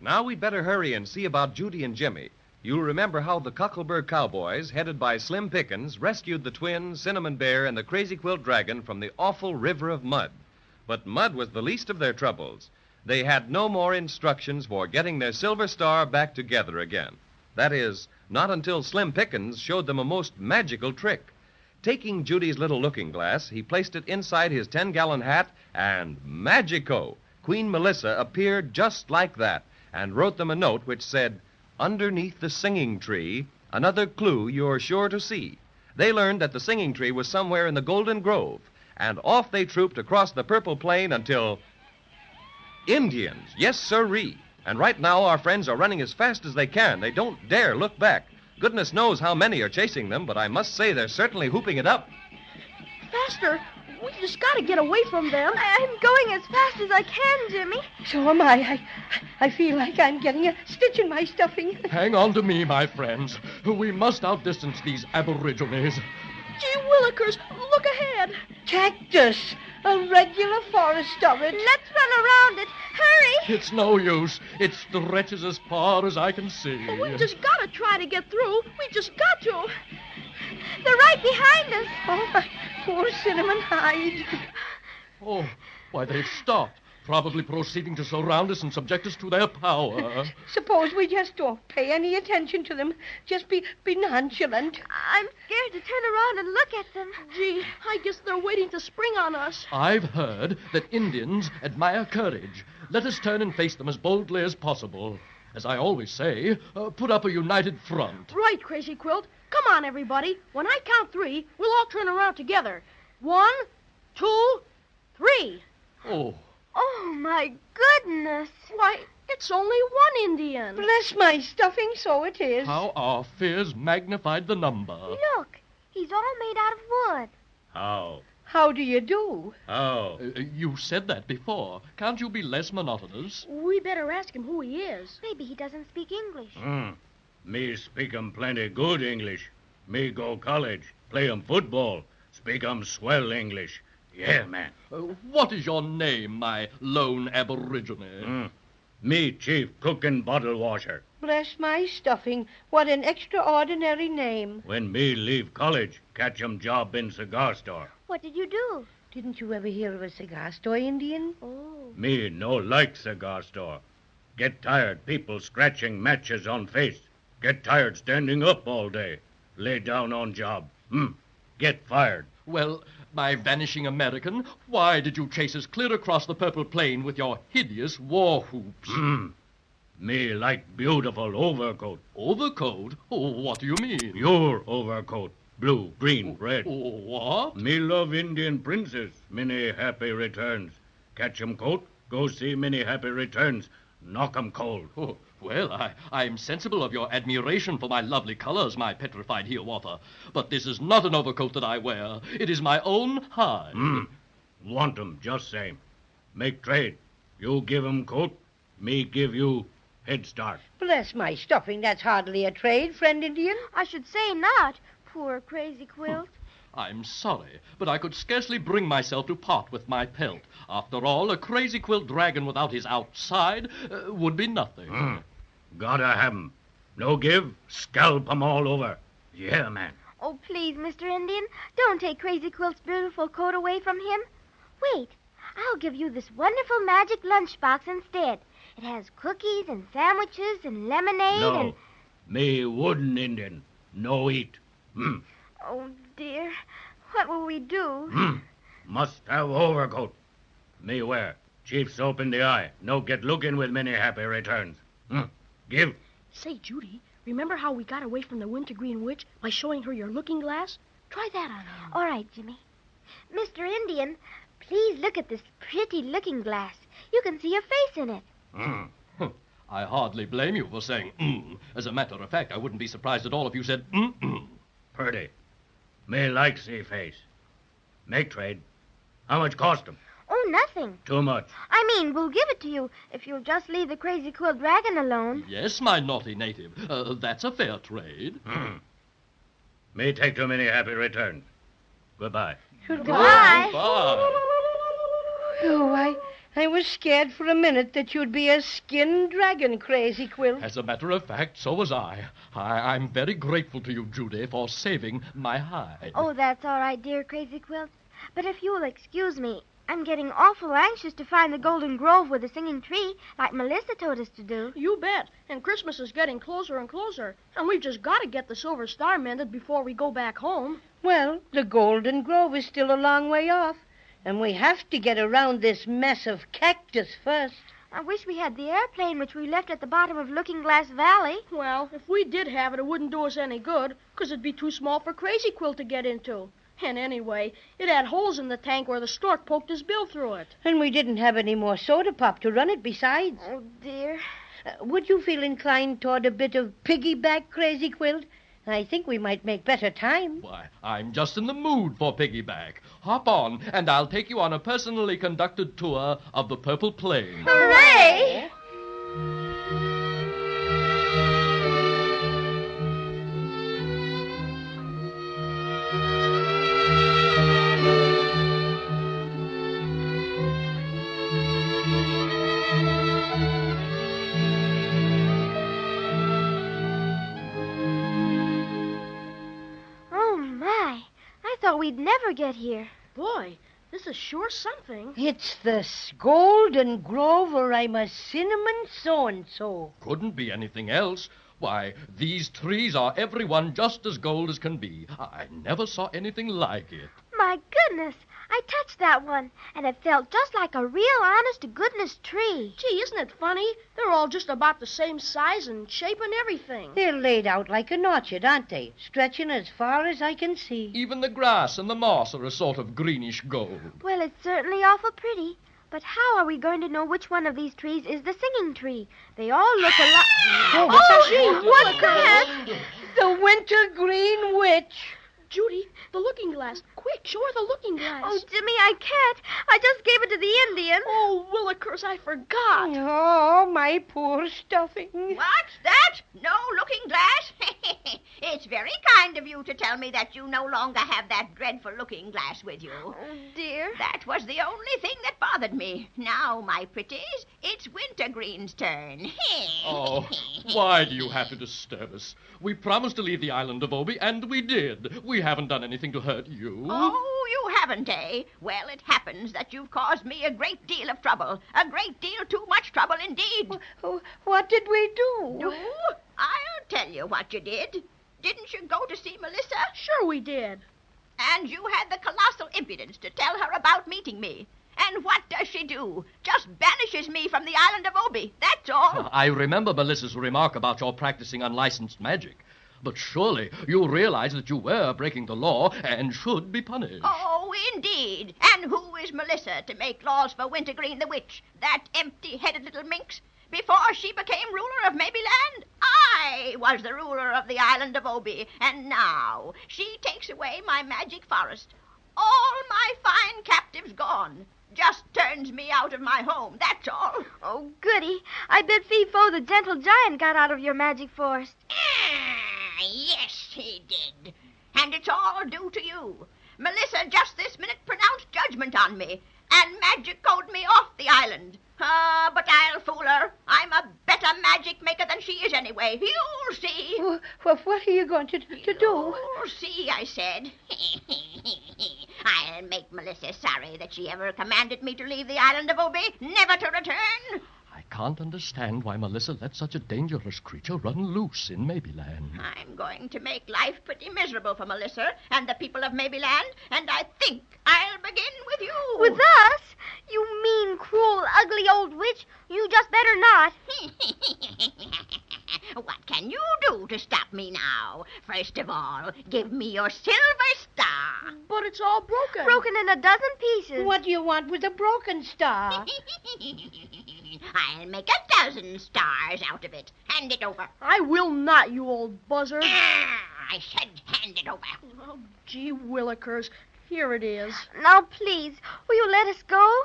S3: Now we'd better hurry and see about Judy and Jimmy. You'll remember how the Cockleburg Cowboys, headed by Slim Pickens, rescued the twins, Cinnamon Bear, and the Crazy Quilt Dragon from the awful river of mud. But mud was the least of their troubles. They had no more instructions for getting their Silver Star back together again. That is, not until Slim Pickens showed them a most magical trick. Taking Judy's little looking glass, he placed it inside his 10-gallon hat, and magico! Queen Melissa appeared just like that, and wrote them a note which said, "Underneath the singing tree, another clue you're sure to see." They learned that the singing tree was somewhere in the Golden Grove, and off they trooped across the Purple Plain until... Indians, yes sirree. And right now our friends are running as fast as they can. They don't dare look back. Goodness knows how many are chasing them, but I must say they're certainly hooping it up.
S4: Faster! We just gotta get away from them.
S6: I'm going as fast as I can, Jimmy.
S7: So am I. I feel like I'm getting a stitch in my stuffing.
S5: Hang on to me, my friends. We must outdistance these aborigines.
S4: Gee willikers, look ahead.
S7: Cactus! A regular forest storage.
S6: Let's run around it. Hurry!
S5: It's no use. It stretches as far as I can see.
S4: Well, we just gotta try to get through. We just got to.
S6: They're right behind us.
S7: Oh, my poor cinnamon hide.
S5: Oh, why, they've stopped. Probably proceeding to surround us and subject us to their power.
S7: Suppose we just don't pay any attention to them. Just be nonchalant.
S6: I'm scared to turn around and look at them.
S4: Gee, I guess they're waiting to spring on us.
S5: I've heard that Indians admire courage. Let us turn and face them as boldly as possible. As I always say, put up a united front.
S4: Right, Crazy Quilt. Come on, everybody. When I count 3, we'll all turn around together. 1, 2, 3.
S6: Oh, my goodness.
S4: Why, it's only one Indian.
S7: Bless my stuffing, so it is.
S5: How our fears magnified the number.
S6: Look, he's all made out of wood.
S5: How?
S7: How do you do?
S5: How? You said that before. Can't you be less monotonous?
S4: We better ask him who he is.
S6: Maybe he doesn't speak English.
S17: Me speak 'em plenty good English. Me go college, play 'em football, speak 'em swell English. Yeah, man.
S5: What is your name, my lone aborigine?
S17: Me chief cook and bottle washer.
S7: Bless my stuffing. What an extraordinary name.
S17: When me leave college, catch 'em job in cigar store.
S6: What did you do?
S7: Didn't you ever hear of a cigar store, Indian?
S6: Oh.
S17: Me no like cigar store. Get tired people scratching matches on face. Get tired standing up all day. Lay down on job. Get fired.
S5: Well, my vanishing American, why did you chase us clear across the Purple Plain with your hideous war whoops?
S17: Me like beautiful overcoat.
S5: Overcoat? Oh, what do you mean?
S17: Your overcoat. Blue, green, red.
S5: What?
S17: Me love Indian princess. Many happy returns. Catch 'em coat, go see many happy returns. Knock 'em cold.
S5: Oh, well, I'm sensible of your admiration for my lovely colors, my petrified Hiawatha. But this is not an overcoat that I wear. It is my own hide.
S17: Want 'em just same. Make trade. You give 'em coat, me give you head start.
S7: Bless my stuffing, that's hardly a trade, friend Indian.
S6: I should say not, poor Crazy Quilt.
S5: I'm sorry, but I could scarcely bring myself to part with my pelt. After all, a Crazy Quilt dragon without his outside would be nothing.
S17: Gotta have 'em. No give, scalp 'em all over. Yeah, man.
S6: Oh, please, Mr. Indian, don't take Crazy Quilt's beautiful coat away from him. Wait, I'll give you this wonderful magic lunchbox instead. It has cookies and sandwiches and lemonade
S17: No,
S6: and...
S17: me wooden Indian. No eat.
S6: Oh, dear. What will we do?
S17: Must have overcoat. Me wear. Chief soap in the eye. No get looking with many happy returns. Give.
S4: Say, Judy, remember how we got away from the Wintergreen Witch by showing her your looking glass? Try that on him.
S6: All right, Jimmy. Mr. Indian, please look at this pretty looking glass. You can see your face in it.
S5: I hardly blame you for saying As a matter of fact, I wouldn't be surprised at all if you said
S17: Purdy. Me like see face. Make trade. How much cost 'em?
S6: Oh, nothing.
S17: Too much.
S6: I mean, we'll give it to you if you'll just leave the Crazy Quilt dragon alone.
S5: Yes, my naughty native. That's a fair trade.
S17: Me take too many happy returns. Goodbye.
S6: Goodbye.
S7: Oh, I was scared for a minute that you'd be a skinned dragon, Crazy Quilt.
S5: As a matter of fact, so was I. I'm very grateful to you, Judy, for saving my hide.
S6: Oh, that's all right, dear Crazy Quilt. But if you will excuse me, I'm getting awful anxious to find the Golden Grove with the singing tree, like Melissa told us to do.
S4: You bet. And Christmas is getting closer and closer. And we've just got to get the Silver Star mended before we go back home.
S7: Well, the Golden Grove is still a long way off, and we have to get around this mess of cactus first.
S6: I wish we had the airplane which we left at the bottom of Looking Glass Valley.
S4: Well, if we did have it, it wouldn't do us any good, 'cause it'd be too small for Crazy Quilt to get into. And anyway, it had holes in the tank where the stork poked his bill through it.
S7: And we didn't have any more soda pop to run it besides.
S6: Oh, dear.
S7: Would you feel inclined toward a bit of piggyback, Crazy Quilt? I think we might make better time.
S5: Why, I'm just in the mood for piggyback. Hop on, and I'll take you on a personally conducted tour of the Purple Plain.
S6: Hooray! We'd never get here.
S4: Boy, this is sure something.
S7: It's the Golden Grove, or I'm a cinnamon so-and-so.
S5: Couldn't be anything else. Why, these trees are every one just as gold as can be. I never saw anything like it.
S6: My goodness, I touched that one, and it felt just like a real honest-to-goodness tree.
S4: Gee, isn't it funny? They're all just about the same size and shape and everything.
S7: They're laid out like an orchard, aren't they? Stretching as far as I can see.
S5: Even the grass and the moss are a sort of greenish gold.
S6: Well, it's certainly awful pretty. But how are we going to know which one of these trees is the singing tree? They all look alike.
S4: Oh,
S6: what's that?
S7: The Wintergreen Witch.
S4: Judy, the looking glass. Quick, show her the looking glass.
S6: Oh, Jimmy, I can't. I just gave it to the Indian.
S4: Oh, Willikers, I forgot.
S7: Oh, my poor stuffing.
S9: What's that? No looking glass? It's very kind of you to tell me that you no longer have that dreadful looking glass with you.
S6: Oh, dear.
S9: That was the only thing that bothered me. Now, my pretties, it's Wintergreen's turn.
S5: Oh, why do you have to disturb us? We promised to leave the island of Obi, and we did. We haven't done anything to hurt you.
S9: Oh, you haven't, eh? Well, it happens that you've caused me a great deal of trouble. A great deal too much trouble indeed.
S7: What did we do?
S9: Do? I'll tell you what you did. Didn't you go to see Melissa?
S4: Sure we did.
S9: And you had the colossal impudence to tell her about meeting me. And what does she do? Just banishes me from the island of Obi. That's all.
S5: I remember Melissa's remark about your practicing unlicensed magic. But surely you realize that you were breaking the law and should be punished.
S9: Oh, indeed. And who is Melissa to make laws for Wintergreen the Witch? That empty-headed little minx? Before she became ruler of Mabyland, I was the ruler of the island of Obi. And now she takes away my magic forest. All my fine captives gone. Just turns me out of my home, that's all.
S6: Oh, goody. I bet Fee-Fo the gentle giant got out of your magic forest.
S9: Yes, he did. And it's all due to you. Melissa just this minute pronounced judgment on me and magic-coded me off the island. But I'll fool her. I'm a better magic maker than she is anyway. You'll see.
S7: Well, what are you going to do?
S9: You'll see, I said. I'll make Melissa sorry that she ever commanded me to leave the island of Obi, never to return.
S5: I can't understand why Melissa let such a dangerous creature run loose in Maybeland.
S9: I'm going to make life pretty miserable for Melissa and the people of Maybeland, and I think I'll begin with you.
S6: With us? You mean, cruel, ugly old witch. You just better not.
S9: What can you do to stop me now? First of all, give me your silver star.
S4: But it's all broken.
S6: Broken in a dozen pieces.
S7: What do you want with a broken star?
S9: I'll make 1,000 stars out of it. Hand it over.
S4: I will not, you old buzzard.
S9: I said hand it over.
S4: Oh, gee willikers. Here it is.
S6: Now, please, will you let us go?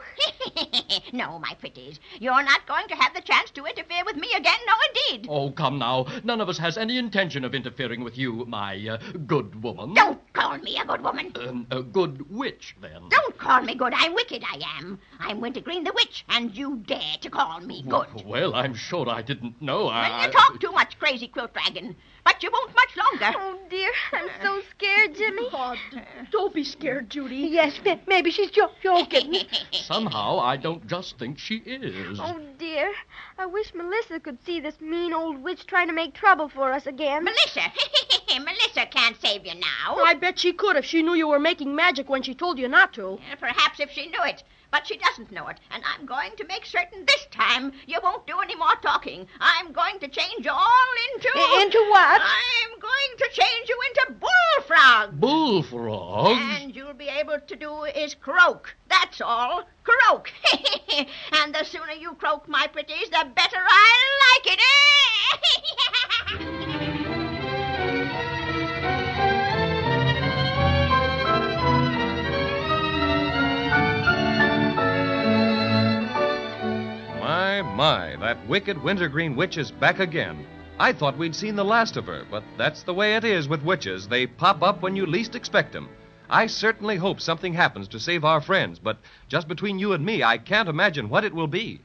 S9: No, my pretties. You're not going to have the chance to interfere with me again, no indeed.
S5: Oh, come now. None of us has any intention of interfering with you, my good woman.
S9: Don't call me a good woman.
S5: A good witch, then.
S9: Don't call me good. I'm wicked, I am. I'm Wintergreen the Witch, and you dare to call me good.
S5: Well, I'm sure I didn't know.
S9: You talk too much, Crazy Quilt Dragon. But you won't much longer.
S6: Oh, dear. I'm so scared, Jimmy.
S4: Oh, don't be scared, Judy.
S7: Yes, maybe she's joking.
S5: Somehow, I don't just think she is.
S6: Oh, dear. I wish Melissa could see this mean old witch trying to make trouble for us again.
S9: Melissa? Melissa can't save you now.
S4: I bet she could if she knew you were making magic when she told you not to.
S9: Perhaps if she knew it. But she doesn't know it, and I'm going to make certain this time you won't do any more talking. I'm going to change you all into...
S7: Into what?
S9: I'm going to change you into bullfrogs.
S5: Bullfrogs?
S9: And you'll be able to do is croak. That's all. Croak. And the sooner you croak, my pretties, the better I like it.
S3: My, that wicked Wintergreen witch is back again. I thought we'd seen the last of her, but that's the way it is with witches. They pop up when you least expect them. I certainly hope something happens to save our friends, but just between you and me, I can't imagine what it will be.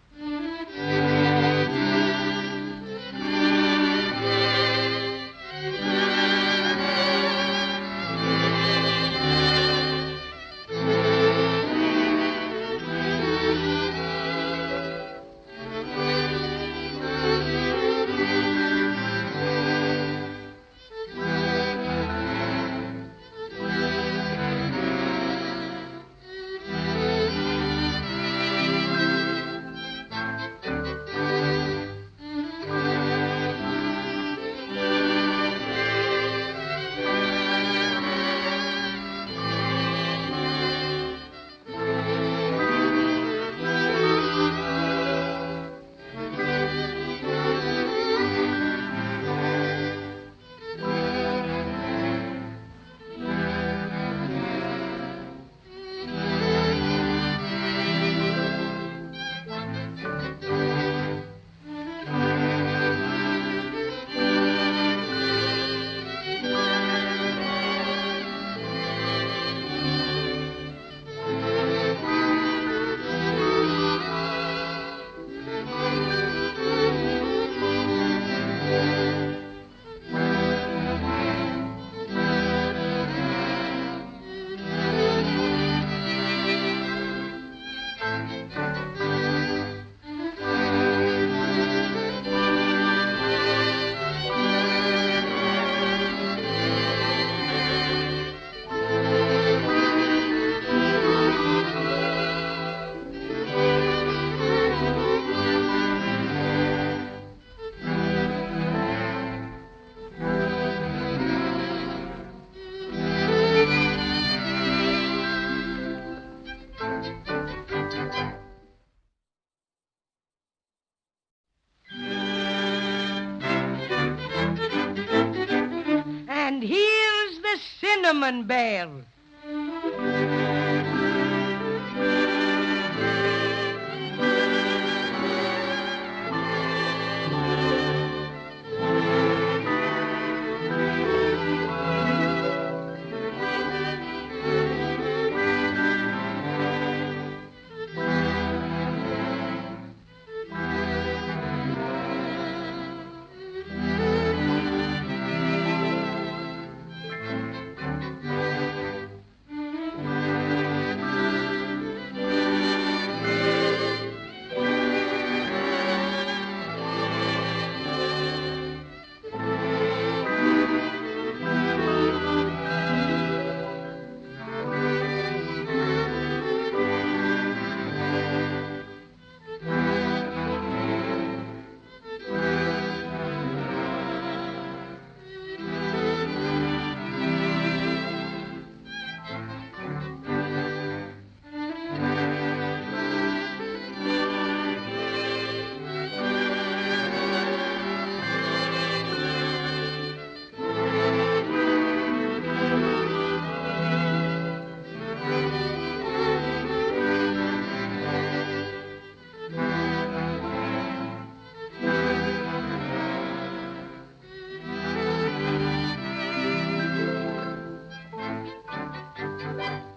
S2: And here's the cinnamon bear.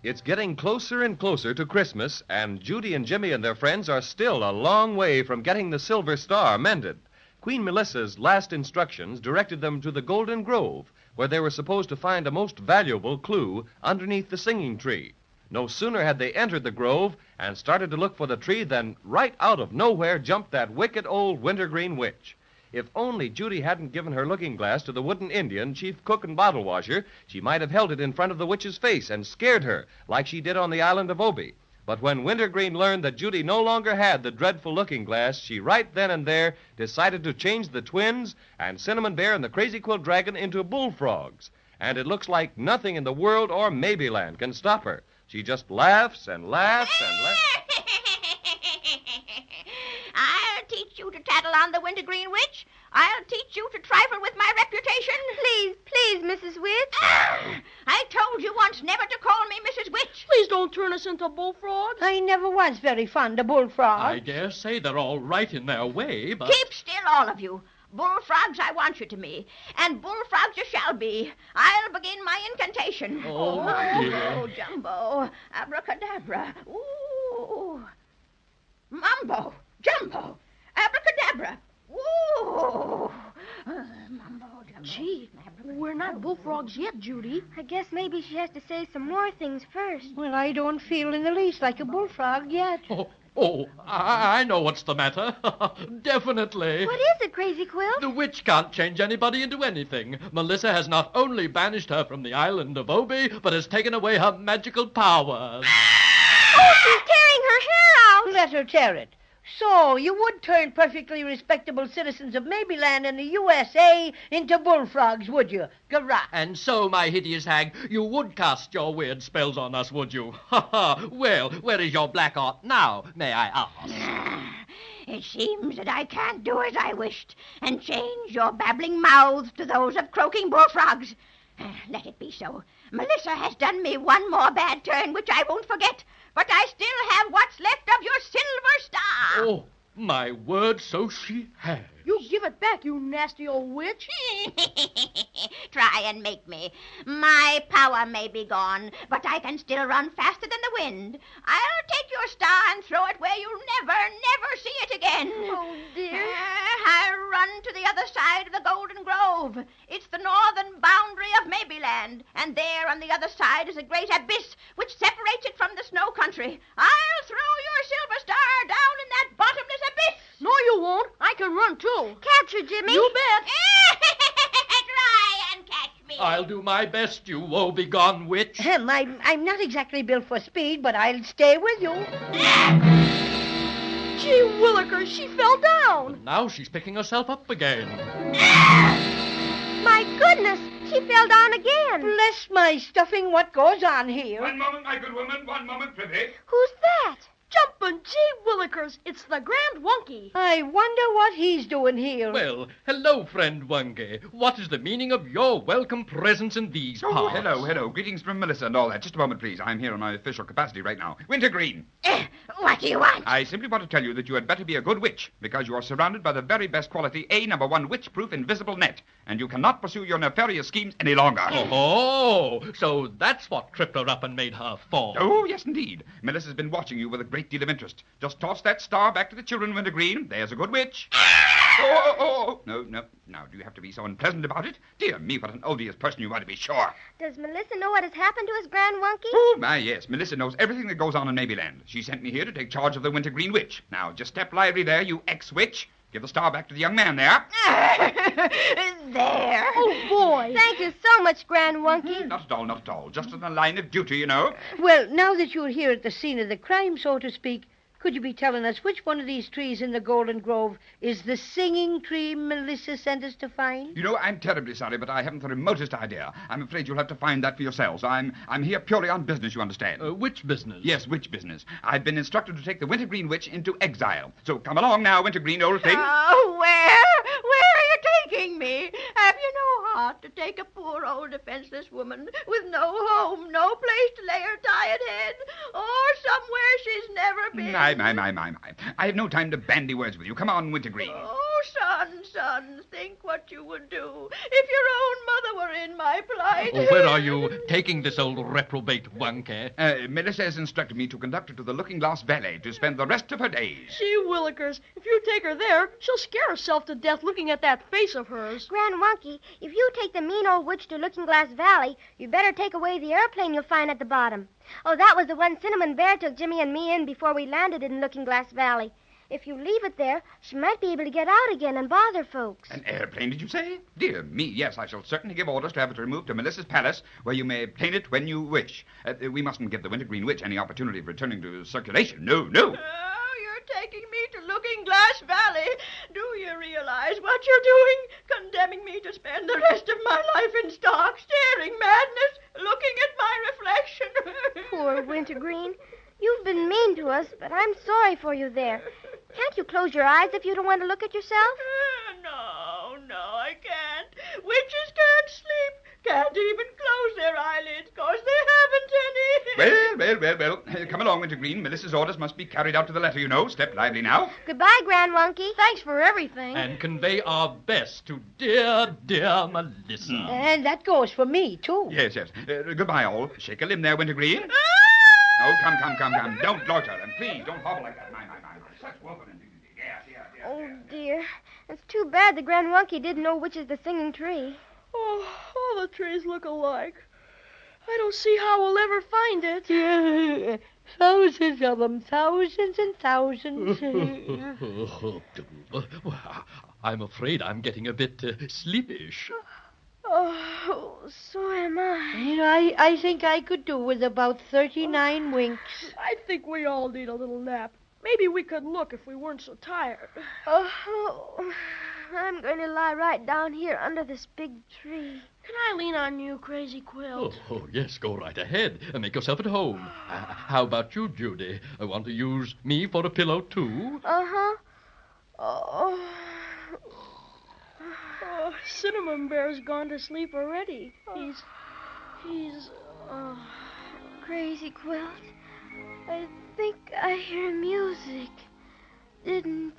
S3: It's getting closer and closer to Christmas, and Judy and Jimmy and their friends are still a long way from getting the Silver Star mended. Queen Melissa's last instructions directed them to the Golden Grove, where they were supposed to find a most valuable clue underneath the singing tree. No sooner had they entered the grove and started to look for the tree than right out of nowhere jumped that wicked old wintergreen witch. If only Judy hadn't given her looking glass to the wooden Indian, chief cook and bottle washer, she might have held it in front of the witch's face and scared her, like she did on the island of Obi. But when Wintergreen learned that Judy no longer had the dreadful looking glass, she right then and there decided to change the twins and Cinnamon Bear and the Crazy Quilt Dragon into bullfrogs. And it looks like nothing in the world or Maybeland can stop her. She just laughs and laughs and laughs.
S9: I'll teach you to tattle on the Wintergreen Witch. I'll teach you to trifle with my reputation.
S6: Please, please, Mrs. Witch.
S9: I told you once never to call me Mrs. Witch.
S4: Please don't turn us into bullfrogs.
S7: I never was very fond of bullfrogs.
S5: I dare say they're all right in their way, but...
S9: Keep still, all of you. Bullfrogs I want you to me, and bullfrogs you shall be. I'll begin my incantation.
S5: Oh, dear.
S9: Oh, Jumbo, abracadabra. Ooh. Mumbo, Jumbo, abracadabra. Ooh. Mumbo, Jumbo.
S4: Gee, we're not bullfrogs yet, Judy.
S6: I guess maybe she has to say some more things first.
S7: Well, I don't feel in the least like a bullfrog yet.
S5: Oh, I know what's the matter. Definitely.
S6: What is it, Crazy Quilt?
S5: The witch can't change anybody into anything. Melissa has not only banished her from the island of Obi, but has taken away her magical powers.
S6: Oh, she's tearing her hair out.
S7: Let her tear it. So, you would turn perfectly respectable citizens of Maybeland and the USA into bullfrogs, would you? Garah.
S5: And so, my hideous hag, you would cast your weird spells on us, would you? Ha ha. Well, where is your black art now, may I ask?
S9: It seems that I can't do as I wished and change your babbling mouths to those of croaking bullfrogs. Let it be so. Melissa has done me one more bad turn, which I won't forget. But I still have what's left of your Silver Star.
S5: Oh, my word, so she has.
S4: You give it back, you nasty old witch.
S9: Try and make me. My power may be gone, but I can still run faster than the wind. I'll take your star and throw it where you'll never see it again.
S6: Oh, dear.
S9: I'll run to the other side of the Golden Grove. It's the northern boundary of Maybeland, and there on the other side is a great abyss which separates it from the snow country. I'll throw your Silver Star down in that bottomless abyss.
S4: No, you won't. I can run, too.
S6: Catch her, Jimmy.
S4: You bet.
S9: Try and catch me.
S5: I'll do my best, you woe-begone witch.
S7: I'm not exactly built for speed, but I'll stay with you.
S4: Gee willikers, she fell down.
S5: Now she's picking herself up again.
S6: My goodness, she fell down again.
S7: Bless my stuffing, what goes on here?
S10: One moment, my good woman. 1 moment, prithee.
S6: Who's that?
S4: Jump But gee willikers, it's the Grand Wunky.
S7: I wonder what he's doing here.
S5: Well, hello, friend Wunky. What is the meaning of your welcome presence in these parts?
S10: Oh, hello. Greetings from Melissa and all that. Just a moment, please. I'm here in my official capacity right now. Wintergreen.
S9: What do you want?
S10: I simply want to tell you that you had better be a good witch, because you are surrounded by the very best quality A#1 witch-proof invisible net, and you cannot pursue your nefarious schemes any longer.
S5: Oh, so that's what tripped her up and made her fall.
S10: Oh, yes, indeed. Melissa's been watching you with a great deal of interest. Just toss that star back to the children, Wintergreen. There's a good witch. Oh. No. Now, do you have to be so unpleasant about it? Dear me, what an odious person you are, to be sure.
S6: Does Melissa know what has happened to us, Grand Wunky?
S10: Oh, my, yes. Melissa knows everything that goes on in Mabyland. She sent me here to take charge of the Wintergreen Witch. Now, just step lively there, you ex-witch. Give the star back to the young man there.
S9: There.
S6: Oh, boy. Thank you so much, Grand Wunky.
S10: Not at all. Just on the line of duty, you know.
S7: Well, now that you're here at the scene of the crime, so to speak, could you be telling us which one of these trees in the Golden Grove is the singing tree Melissa sent us to find?
S10: You know, I'm terribly sorry, but I haven't the remotest idea. I'm afraid you'll have to find that for yourselves. I'm here purely on business, you understand.
S5: Which business?
S10: Yes, which business? I've been instructed to take the Wintergreen Witch into exile. So come along now, Wintergreen, old thing.
S9: Oh, where are you taking me? Have you no heart to take a poor old defenseless woman with no home, no place to lay her tired head, or somewhere she's never been?
S10: My. I have no time to bandy words with you. Come on, Wintergreen.
S9: Oh, son, think what you would do if your own mother were in my plight.
S5: Oh, where are you taking this old reprobate Wunky?
S10: Melissa has instructed me to conduct her to the Looking Glass Valley to spend the rest of her days.
S4: Gee willikers, if you take her there, she'll scare herself to death looking at that face of hers.
S6: Grand Wunky, if you take the mean old witch to Looking Glass Valley, you better take away the airplane you'll find at the bottom. Oh, that was the one Cinnamon Bear took Jimmy and me in before we landed in Looking Glass Valley. If you leave it there, she might be able to get out again and bother folks.
S10: An airplane, did you say? Dear me, yes, I shall certainly give orders to have it removed to Melissa's palace, where you may obtain it when you wish. We mustn't give the Wintergreen Witch any opportunity of returning to circulation. No.
S9: Oh, you're taking me to Looking Glass Valley. Do you realize what you're doing? Condemning me to spend the rest of my life in stark staring madness, looking at my reflection.
S6: Poor Wintergreen. You've been mean to us, but I'm sorry for you there. Can't you close your eyes if you don't want to look at yourself?
S9: No, I can't. Witches can't sleep. Can't even close their eyelids, 'cause they haven't any.
S10: Well. Come along, Wintergreen. Melissa's orders must be carried out to the letter, you know. Step lively now.
S6: Goodbye, Grand Wunky.
S4: Thanks for everything.
S5: And convey our best to dear Melissa.
S7: And that goes for me, too.
S10: Yes. Goodbye, all. Shake a limb there, Wintergreen. Oh, come. Don't loiter, and please don't hobble like that. My. Such wolfing and yeah.
S6: Oh, dear. It's too bad the Grand Wunky didn't know which is the singing tree.
S4: Oh, all the trees look alike. I don't see how we'll ever find it.
S7: Yeah, thousands of them, thousands and thousands.
S5: I'm afraid I'm getting a bit sleepish.
S6: Oh, so am I.
S7: You know, I think I could do with about 39 winks.
S4: I think we all need a little nap. Maybe we could look if we weren't so tired.
S6: Oh, I'm going to lie right down here under this big tree.
S4: Can I lean on you, Crazy Quilt?
S5: Oh, yes, go right ahead. Make yourself at home. How about you, Judy? Want to use me for a pillow, too?
S6: Uh-huh.
S4: Oh, Cinnamon Bear's gone to sleep already. He's
S6: Crazy Quilt, I think I hear music. Didn't.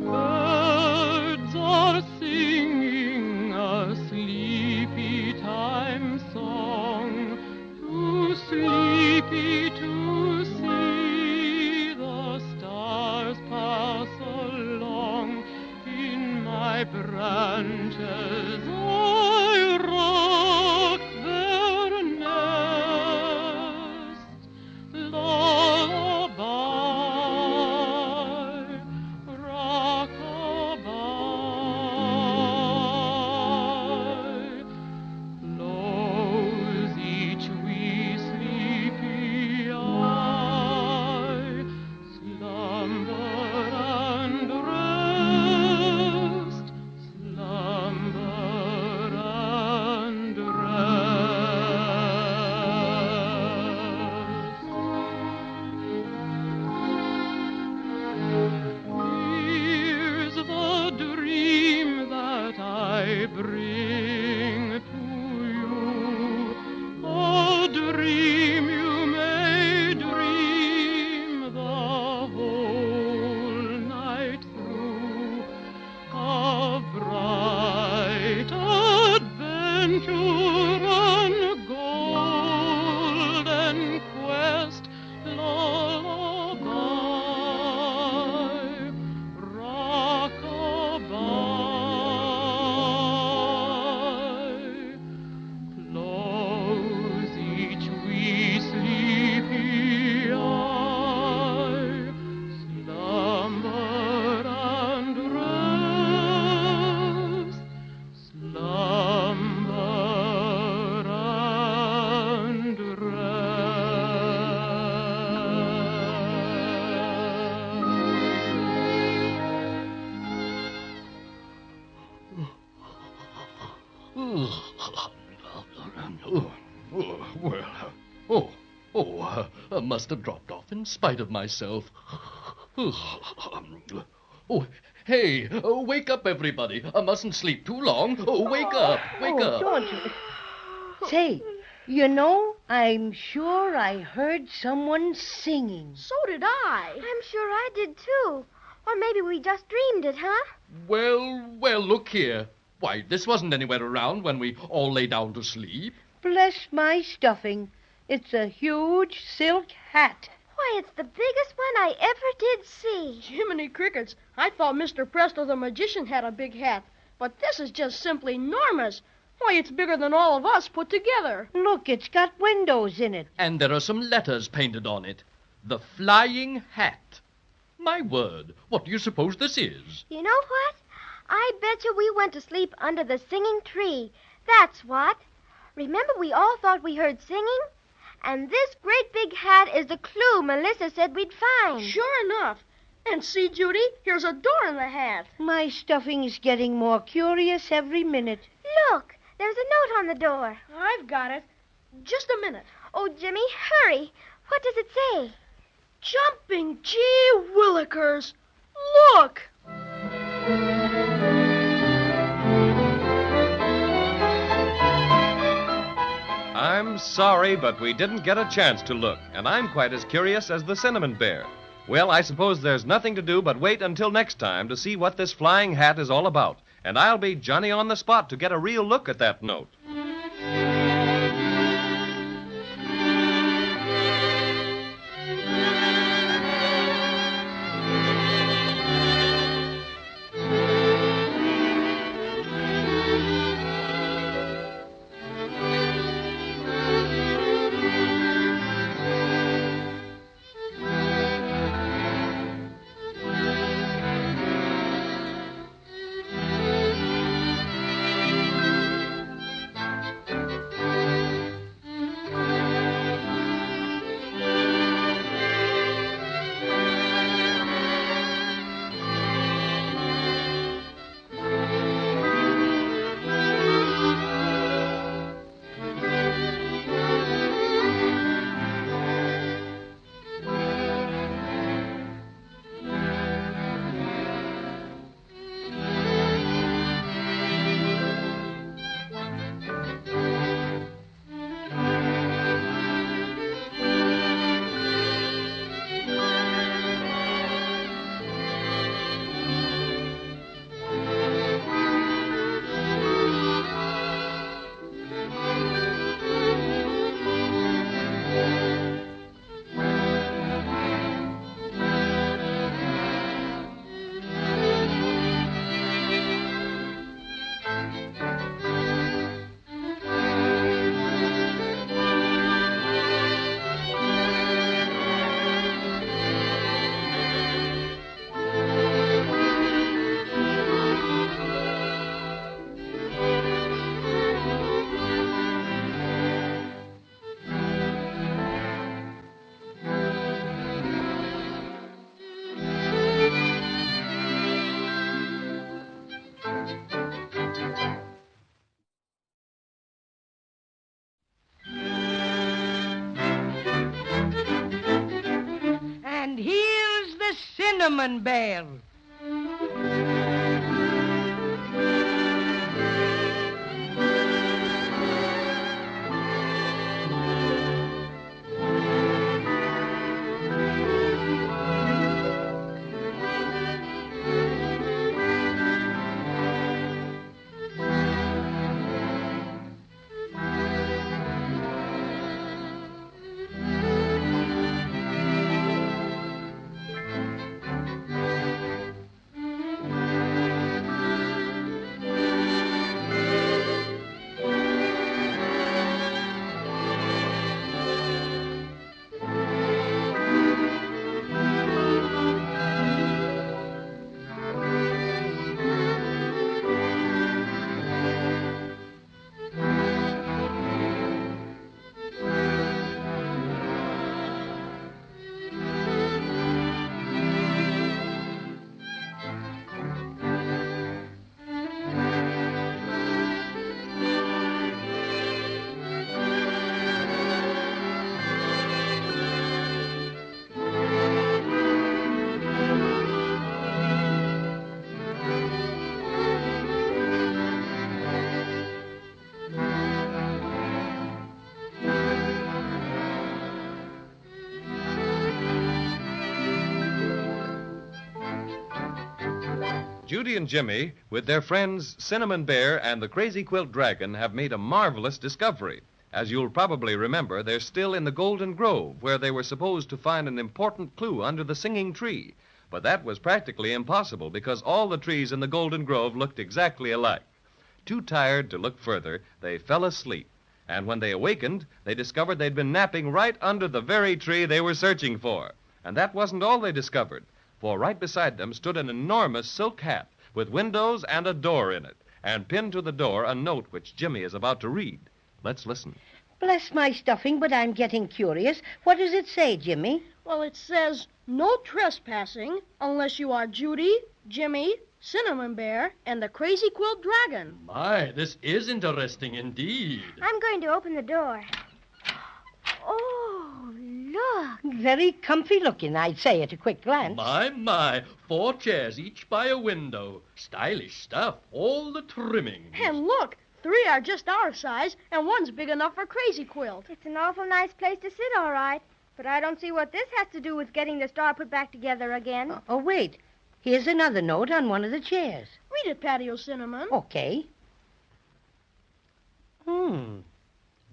S18: Birds are singing a sleepy time song, too sleepy to see the stars pass along. In my branches I rock their nest, lullaby, rock-a-bye. Close each wee sleepy eye, slumber and rest, slumber
S5: Must have dropped off in spite of myself. Oh, hey, wake up, everybody. I mustn't sleep too long. Wake up, wake up.
S7: Don't you? Say, you know, I'm sure I heard someone singing.
S4: So did I.
S6: I'm sure I did, too. Or maybe we just dreamed it, huh?
S5: Well, look here. Why, this wasn't anywhere around when we all lay down to sleep.
S7: Bless my stuffing. It's a huge silk hat.
S6: Why, it's the biggest one I ever did see.
S4: Jiminy crickets. I thought Mr. Presto the magician had a big hat. But this is just simply enormous. Why, it's bigger than all of us put together.
S7: Look, it's got windows in it.
S5: And there are some letters painted on it. The Flying Hat. My word, what do you suppose this is?
S6: You know what? I bet you we went to sleep under the singing tree. That's what. Remember we all thought we heard singing? And this great big hat is the clue Melissa said we'd find.
S4: Sure enough. And see, Judy, here's a door in the hat.
S7: My stuffing's getting more curious every minute.
S6: Look, there's a note on the door.
S4: I've got it. Just a minute.
S6: Oh, Jimmy, hurry. What does it say?
S4: Jumping gee willikers. Look!
S3: I'm sorry, but we didn't get a chance to look, and I'm quite as curious as the Cinnamon Bear. Well, I suppose there's nothing to do but wait until next time to see what this flying hat is all about, and I'll be Johnny on the spot to get a real look at that note.
S2: And here's the Cinnamon Bear.
S3: Judy and Jimmy, with their friends Cinnamon Bear and the Crazy Quilt Dragon, have made a marvelous discovery. As you'll probably remember, they're still in the Golden Grove, where they were supposed to find an important clue under the singing tree. But that was practically impossible because all the trees in the Golden Grove looked exactly alike. Too tired to look further, they fell asleep. And when they awakened, they discovered they'd been napping right under the very tree they were searching for. And that wasn't all they discovered, for right beside them stood an enormous silk hat with windows and a door in it, and pinned to the door a note which Jimmy is about to read. Let's listen.
S7: Bless my stuffing, but I'm getting curious. What does it say, Jimmy?
S4: Well, it says, no trespassing unless you are Judy, Jimmy, Cinnamon Bear, and the Crazy Quilt Dragon.
S5: My, this is interesting indeed.
S6: I'm going to open the door. Oh, look.
S7: Very comfy looking, I'd say at a quick glance.
S5: My, 4 chairs, each by a window. Stylish stuff, all the trimmings.
S4: And look, 3 are just our size, and 1's big enough for Crazy Quilt.
S6: It's an awful nice place to sit, all right. But I don't see what this has to do with getting the star put back together again.
S7: Oh, wait. Here's another note on one of the chairs.
S4: Read it, Patio Cinnamon.
S7: Okay.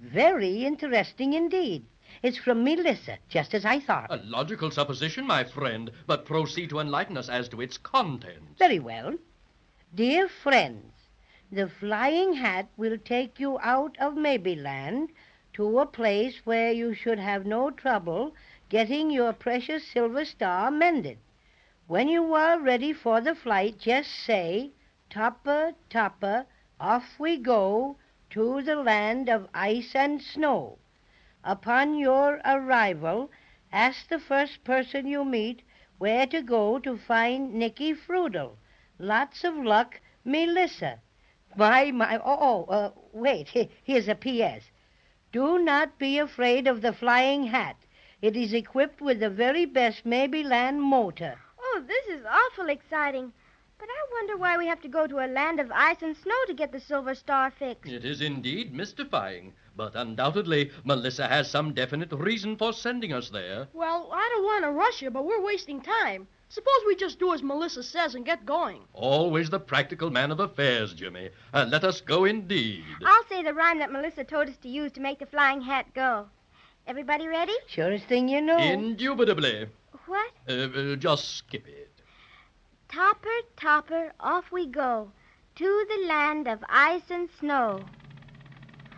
S7: Very interesting indeed. It's from Melissa, just as I thought.
S5: A logical supposition, my friend, but proceed to enlighten us as to its contents.
S7: Very well. Dear friends, the flying hat will take you out of Maybeland to a place where you should have no trouble getting your precious silver star mended. When you are ready for the flight, just say, Topper, Topper, off we go to the land of ice and snow. Upon your arrival, ask the first person you meet where to go to find Nicky Frudel. Lots of luck, Melissa. Wait, here's a P.S. Do not be afraid of the flying hat. It is equipped with the very best Maybeland motor.
S6: Oh, this is awful exciting. But I wonder why we have to go to a land of ice and snow to get the silver star fixed.
S5: It is indeed mystifying, but undoubtedly Melissa has some definite reason for sending us there.
S4: Well, I don't want to rush you, but we're wasting time. Suppose we just do as Melissa says and get going.
S5: Always the practical man of affairs, Jimmy. And let us go indeed.
S6: I'll say the rhyme that Melissa told us to use to make the flying hat go. Everybody ready?
S7: Surest thing you know.
S5: Indubitably.
S6: What?
S5: Just skip it.
S6: Topper, Topper, off we go to the land of ice and snow.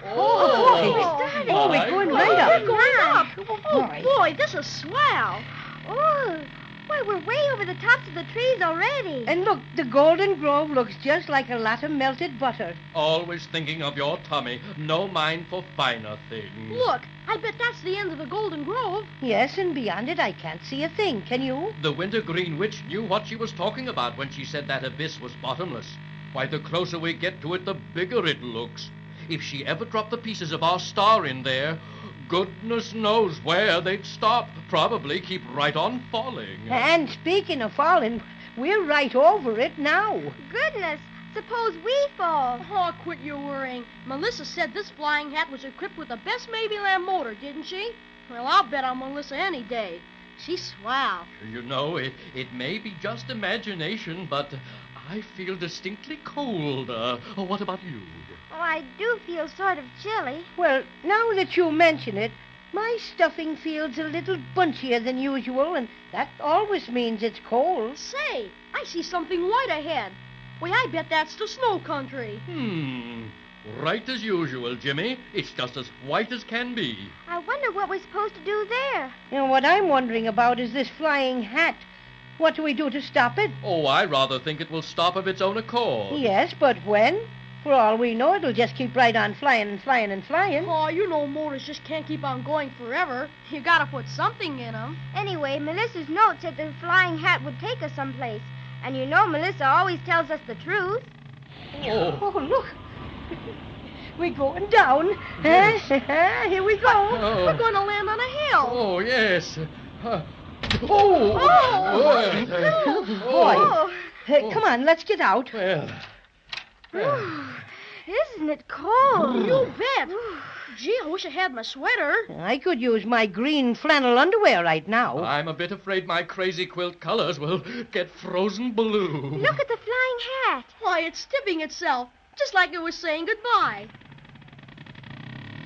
S7: We're going right up.
S4: We're going up. Oh, boy, this is swell.
S6: Oh, why, we're way over the tops of the trees already.
S7: And look, the Golden Grove looks just like a lot of melted butter.
S5: Always thinking of your tummy, no mind for finer things.
S4: Look, I bet that's the end of the Golden Grove.
S7: Yes, and beyond it I can't see a thing, can you?
S5: The Wintergreen Witch knew what she was talking about when she said that abyss was bottomless. Why, the closer we get to it, the bigger it looks. If she ever dropped the pieces of our star in there, goodness knows where they'd stop. Probably keep right on falling.
S7: And speaking of falling, we're right over it now.
S6: Goodness, suppose we fall.
S4: Oh, quit your worrying. Melissa said this flying hat was equipped with the best Maybeland motor, didn't she? Well, I'll bet on Melissa any day. She's swell.
S5: You know, it may be just imagination, but I feel distinctly cold. What about you?
S6: Oh, I do feel sort of chilly.
S7: Well, now that you mention it, my stuffing feels a little bunchier than usual, and that always means it's cold.
S4: Say, I see something white ahead. Why, I bet that's the snow country.
S5: Right as usual, Jimmy. It's just as white as can be.
S6: I wonder what we're supposed to do there.
S7: You know, what I'm wondering about is this flying hat. What do we do to stop it?
S5: Oh, I rather think it will stop of its own accord.
S7: Yes, but when? For all we know, it'll just keep right on flying and flying and flying.
S4: Oh, you know motors just can't keep on going forever. You gotta put something in them.
S6: Anyway, Melissa's note said the flying hat would take us someplace. And you know Melissa always tells us the truth.
S7: Oh, look. We're going down.
S5: Yes.
S7: Here we go.
S5: Oh.
S4: We're going to land on a hill.
S5: Oh, yes.
S7: Boy. Come on, let's get out.
S5: Well.
S6: Isn't it cold?
S4: You bet. Gee, I wish I had my sweater.
S7: I could use my green flannel underwear right now.
S5: I'm a bit afraid my crazy quilt colors will get frozen blue.
S6: Look at the flying hat.
S4: Why, it's tipping itself, just like it was saying goodbye.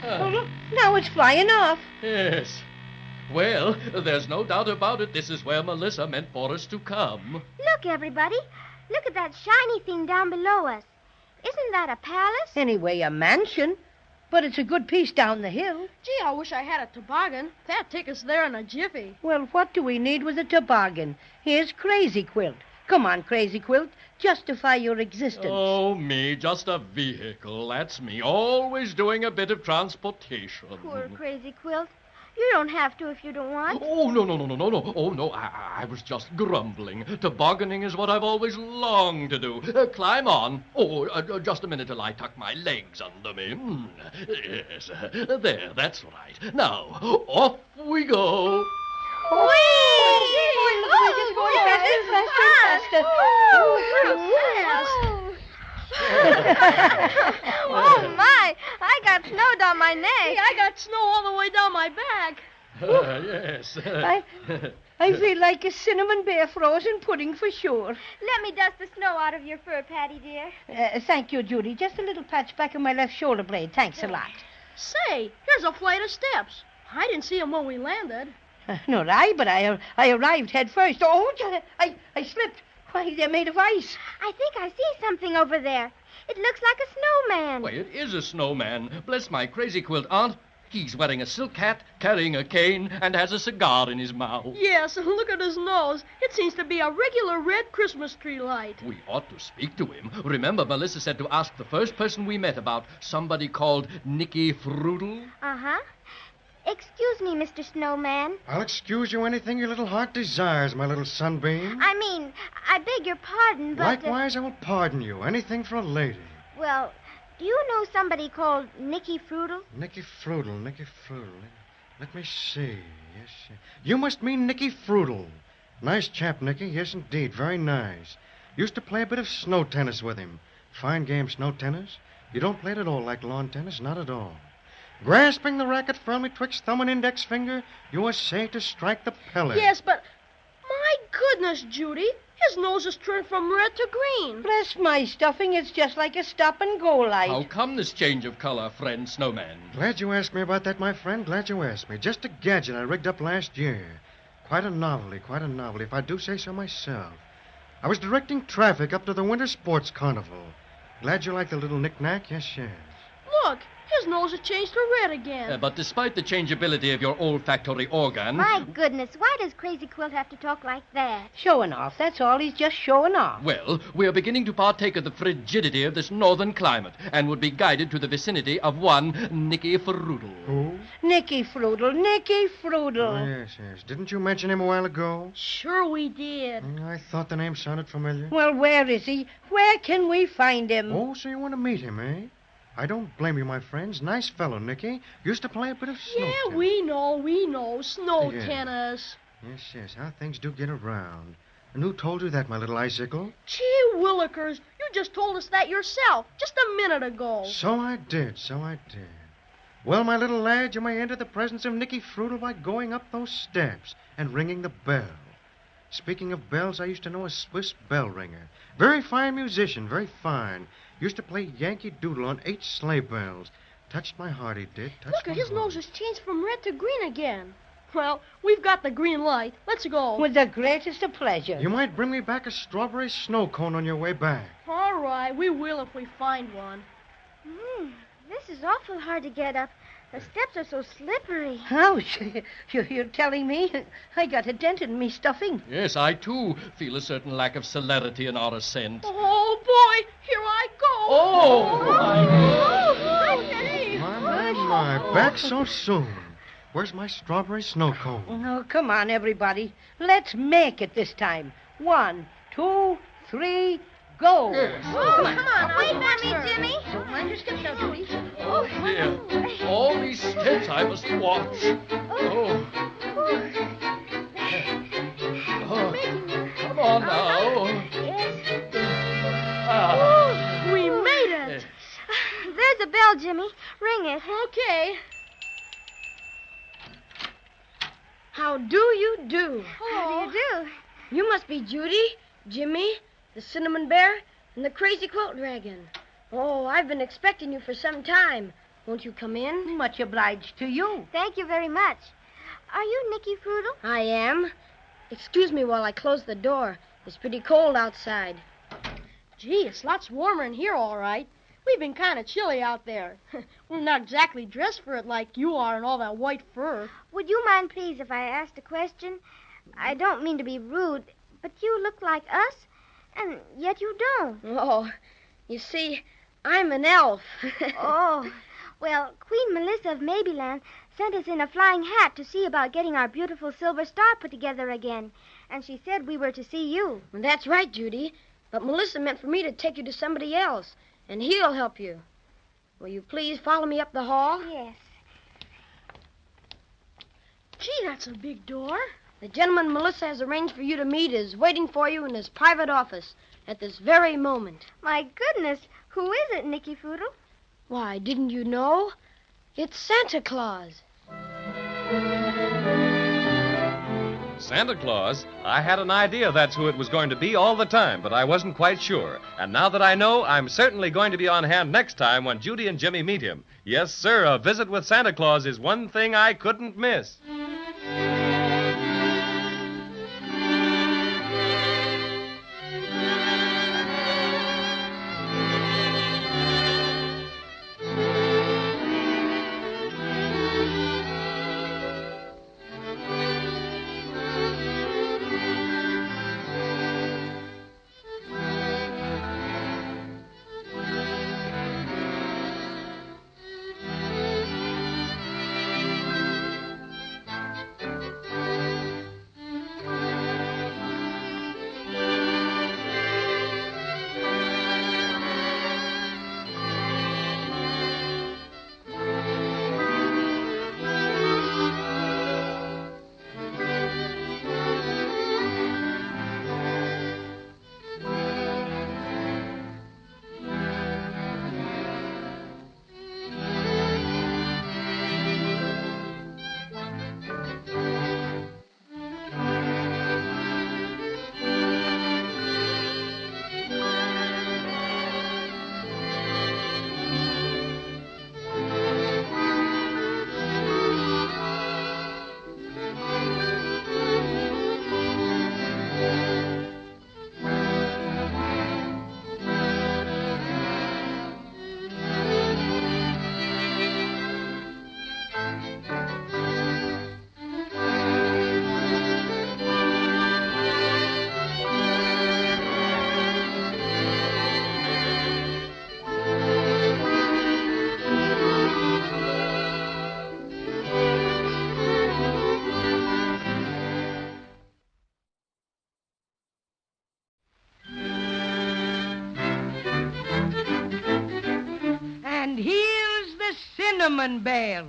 S7: Oh, look, now it's flying off.
S5: Yes. Well, there's no doubt about it. This is where Melissa meant for us to come.
S6: Look, everybody. Look at that shiny thing down below us. Isn't that a palace?
S7: Anyway, a mansion. But it's a good piece down the hill.
S4: Gee, I wish I had a toboggan. That'd take us there in a jiffy.
S7: Well, what do we need with a toboggan? Here's Crazy Quilt. Come on, Crazy Quilt. Justify your existence.
S5: Oh, me, just a vehicle. That's me. Always doing a bit of transportation.
S6: Poor Crazy Quilt. You don't have to if you don't want.
S5: Oh, no. Oh, no, I was just grumbling. Tobogganing is what I've always longed to do. Climb on. Oh, just a minute till I tuck my legs under me. Yes, there, that's right. Now, off we go.
S6: We're just going faster. Oh, my. I got snow down my neck.
S4: Hey, I got snow all the way down my back.
S5: Yes.
S7: I feel like a cinnamon bear frozen pudding for sure.
S6: Let me dust the snow out of your fur, Patty, dear.
S7: Thank you, Judy. Just a little patch back of my left shoulder blade. Thanks a lot.
S4: Say, here's a flight of steps. I didn't see them when we landed.
S7: Nor I, but I arrived head first. Oh, I slipped. Why, they're made of ice.
S6: I think I see something over there. It looks like a snowman.
S5: Why, it is a snowman. Bless my Crazy Quilt aunt. He's wearing a silk hat, carrying a cane, and has a cigar in his mouth.
S4: Yes, and look at his nose. It seems to be a regular red Christmas tree light.
S5: We ought to speak to him. Remember, Melissa said to ask the first person we met about somebody called Nicky Froodle?
S6: Uh-huh. Excuse me, Mr. Snowman.
S16: I'll excuse you anything your little heart desires, my little sunbeam.
S6: I beg your pardon, but...
S16: Likewise, I will pardon you. Anything for a lady.
S6: Well, do you know somebody called Nicky Froodle?
S16: Nicky Froodle. Let me see. Yes. You must mean Nicky Froodle. Nice chap, Nicky. Yes, indeed. Very nice. Used to play a bit of snow tennis with him. Fine game, snow tennis. You don't play it at all like lawn tennis, not at all. Grasping the racket firmly twixt thumb and index finger, you essay to strike the pellet.
S4: Yes, but... My goodness, Judy. His nose is turned from red to green.
S7: Bless my stuffing, it's just like a stop-and-go light.
S5: How come this change of color, friend Snowman?
S16: Glad you asked me about that, my friend. Glad you asked me. Just a gadget I rigged up last year. Quite a novelty, if I do say so myself. I was directing traffic up to the Winter Sports Carnival. Glad you like the little knick-knack? Yes.
S4: Look, his nose has changed to red again.
S5: But despite the changeability of your olfactory organ...
S6: My goodness, why does Crazy Quilt have to talk like that?
S7: Showing off, that's all. He's just showing off.
S5: Well, we're beginning to partake of the frigidity of this northern climate and would be guided to the vicinity of one Nicky Froodle.
S16: Who?
S7: Nicky Froodle.
S16: Oh, yes. Didn't you mention him a while ago?
S4: Sure we did.
S16: I thought the name sounded familiar.
S7: Well, where is he? Where can we find him?
S16: Oh, so you want to meet him, eh? I don't blame you, my friends. Nice fellow, Nicky. Used to play a bit of snow tennis.
S4: Yeah, we know. Snow tennis.
S16: Yes. How things do get around. And who told you that, my little icicle?
S4: Gee willikers, you just told us that yourself just a minute ago.
S16: So I did. Well, my little lad, you may enter the presence of Nicky Froodle by going up those steps and ringing the bell. Speaking of bells, I used to know a Swiss bell ringer. Very fine musician, very fine. Used to play Yankee Doodle on 8 sleigh bells. Touched my heart, he did.
S4: Look, his nose has changed from red to green again. Well, we've got the green light. Let's go.
S7: With the greatest of pleasure.
S16: You might bring me back a strawberry snow cone on your way back.
S4: All right, we will if we find one.
S6: This is awful hard to get up. The steps are so slippery.
S7: Ouch. You're telling me I got a dent in me stuffing?
S5: Yes, I, too, feel a certain lack of celerity in our ascent.
S4: Oh, boy, here I go.
S16: My, back so soon. Where's my strawberry snow cone?
S7: Oh, come on, everybody. Let's make it this time. 1, 2, 3, go.
S5: Yes.
S6: Come on. Wait for me, Jimmy.
S7: Don't mind your steps now, Judy.
S5: Oh, dear. All these steps I must watch. Oh. Come on now.
S6: Yes.
S4: We made it.
S6: Jimmy. Ring it.
S4: Okay. How do you do?
S6: How do you do?
S4: You must be Judy, Jimmy, the Cinnamon Bear, and the Crazy Quilt Dragon. Oh, I've been expecting you for some time. Won't you come in?
S7: Much obliged to you.
S6: Thank you very much. Are you Nicky Frudel?
S4: I am. Excuse me while I close the door. It's pretty cold outside. Gee, it's lots warmer in here, all right. We've been kind of chilly out there. We're not exactly dressed for it like you are in all that white fur.
S6: Would you mind, please, if I asked a question? I don't mean to be rude, but you look like us, and yet you don't.
S4: Oh, you see, I'm an elf.
S6: Oh, well, Queen Melissa of Maybeland sent us in a flying hat to see about getting our beautiful silver star put together again, and she said we were to see you.
S4: Well, that's right, Judy. But Melissa meant for me to take you to somebody else, and he'll help you. Will you please follow me up the hall?
S6: Yes.
S4: Gee, that's a big door. The gentleman Melissa has arranged for you to meet is waiting for you in his private office at this very moment.
S6: My goodness, who is it, Nicky Frudel?
S4: Why, didn't you know? It's Santa Claus.
S3: Santa Claus? I had an idea that's who it was going to be all the time, but I wasn't quite sure. And now that I know, I'm certainly going to be on hand next time when Judy and Jimmy meet him. Yes, sir, a visit with Santa Claus is one thing I couldn't miss.
S2: And here's the Cinnamon Bear.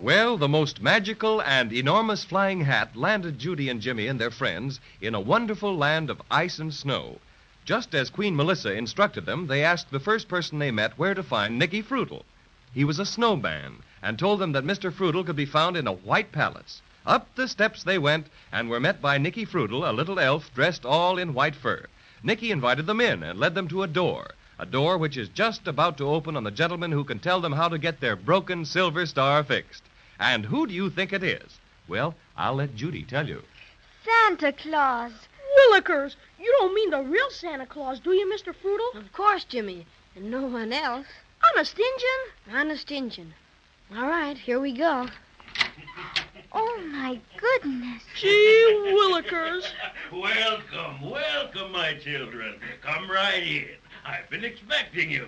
S3: Well, the most magical and enormous flying hat landed Judy and Jimmy and their friends in a wonderful land of ice and snow. Just as Queen Melissa instructed them, they asked the first person they met where to find Nicky Frutal. He was a snowman and told them that Mr. Frutal could be found in a white palace. Up the steps they went and were met by Nicky Frutal, a little elf dressed all in white fur. Nicky invited them in and led them to a door which is just about to open on the gentleman who can tell them how to get their broken silver star fixed. And who do you think it is? Well, I'll let Judy tell you.
S6: Santa Claus.
S4: Willikers, you don't mean the real Santa Claus, do you, Mr. Frutal?
S7: Of course, Jimmy, and no one else.
S4: Honest Injun?
S7: Honest Injun. All right, here we go.
S6: Oh, my goodness.
S4: Gee Willikers.
S17: Welcome, my children. Come right in. I've been expecting you.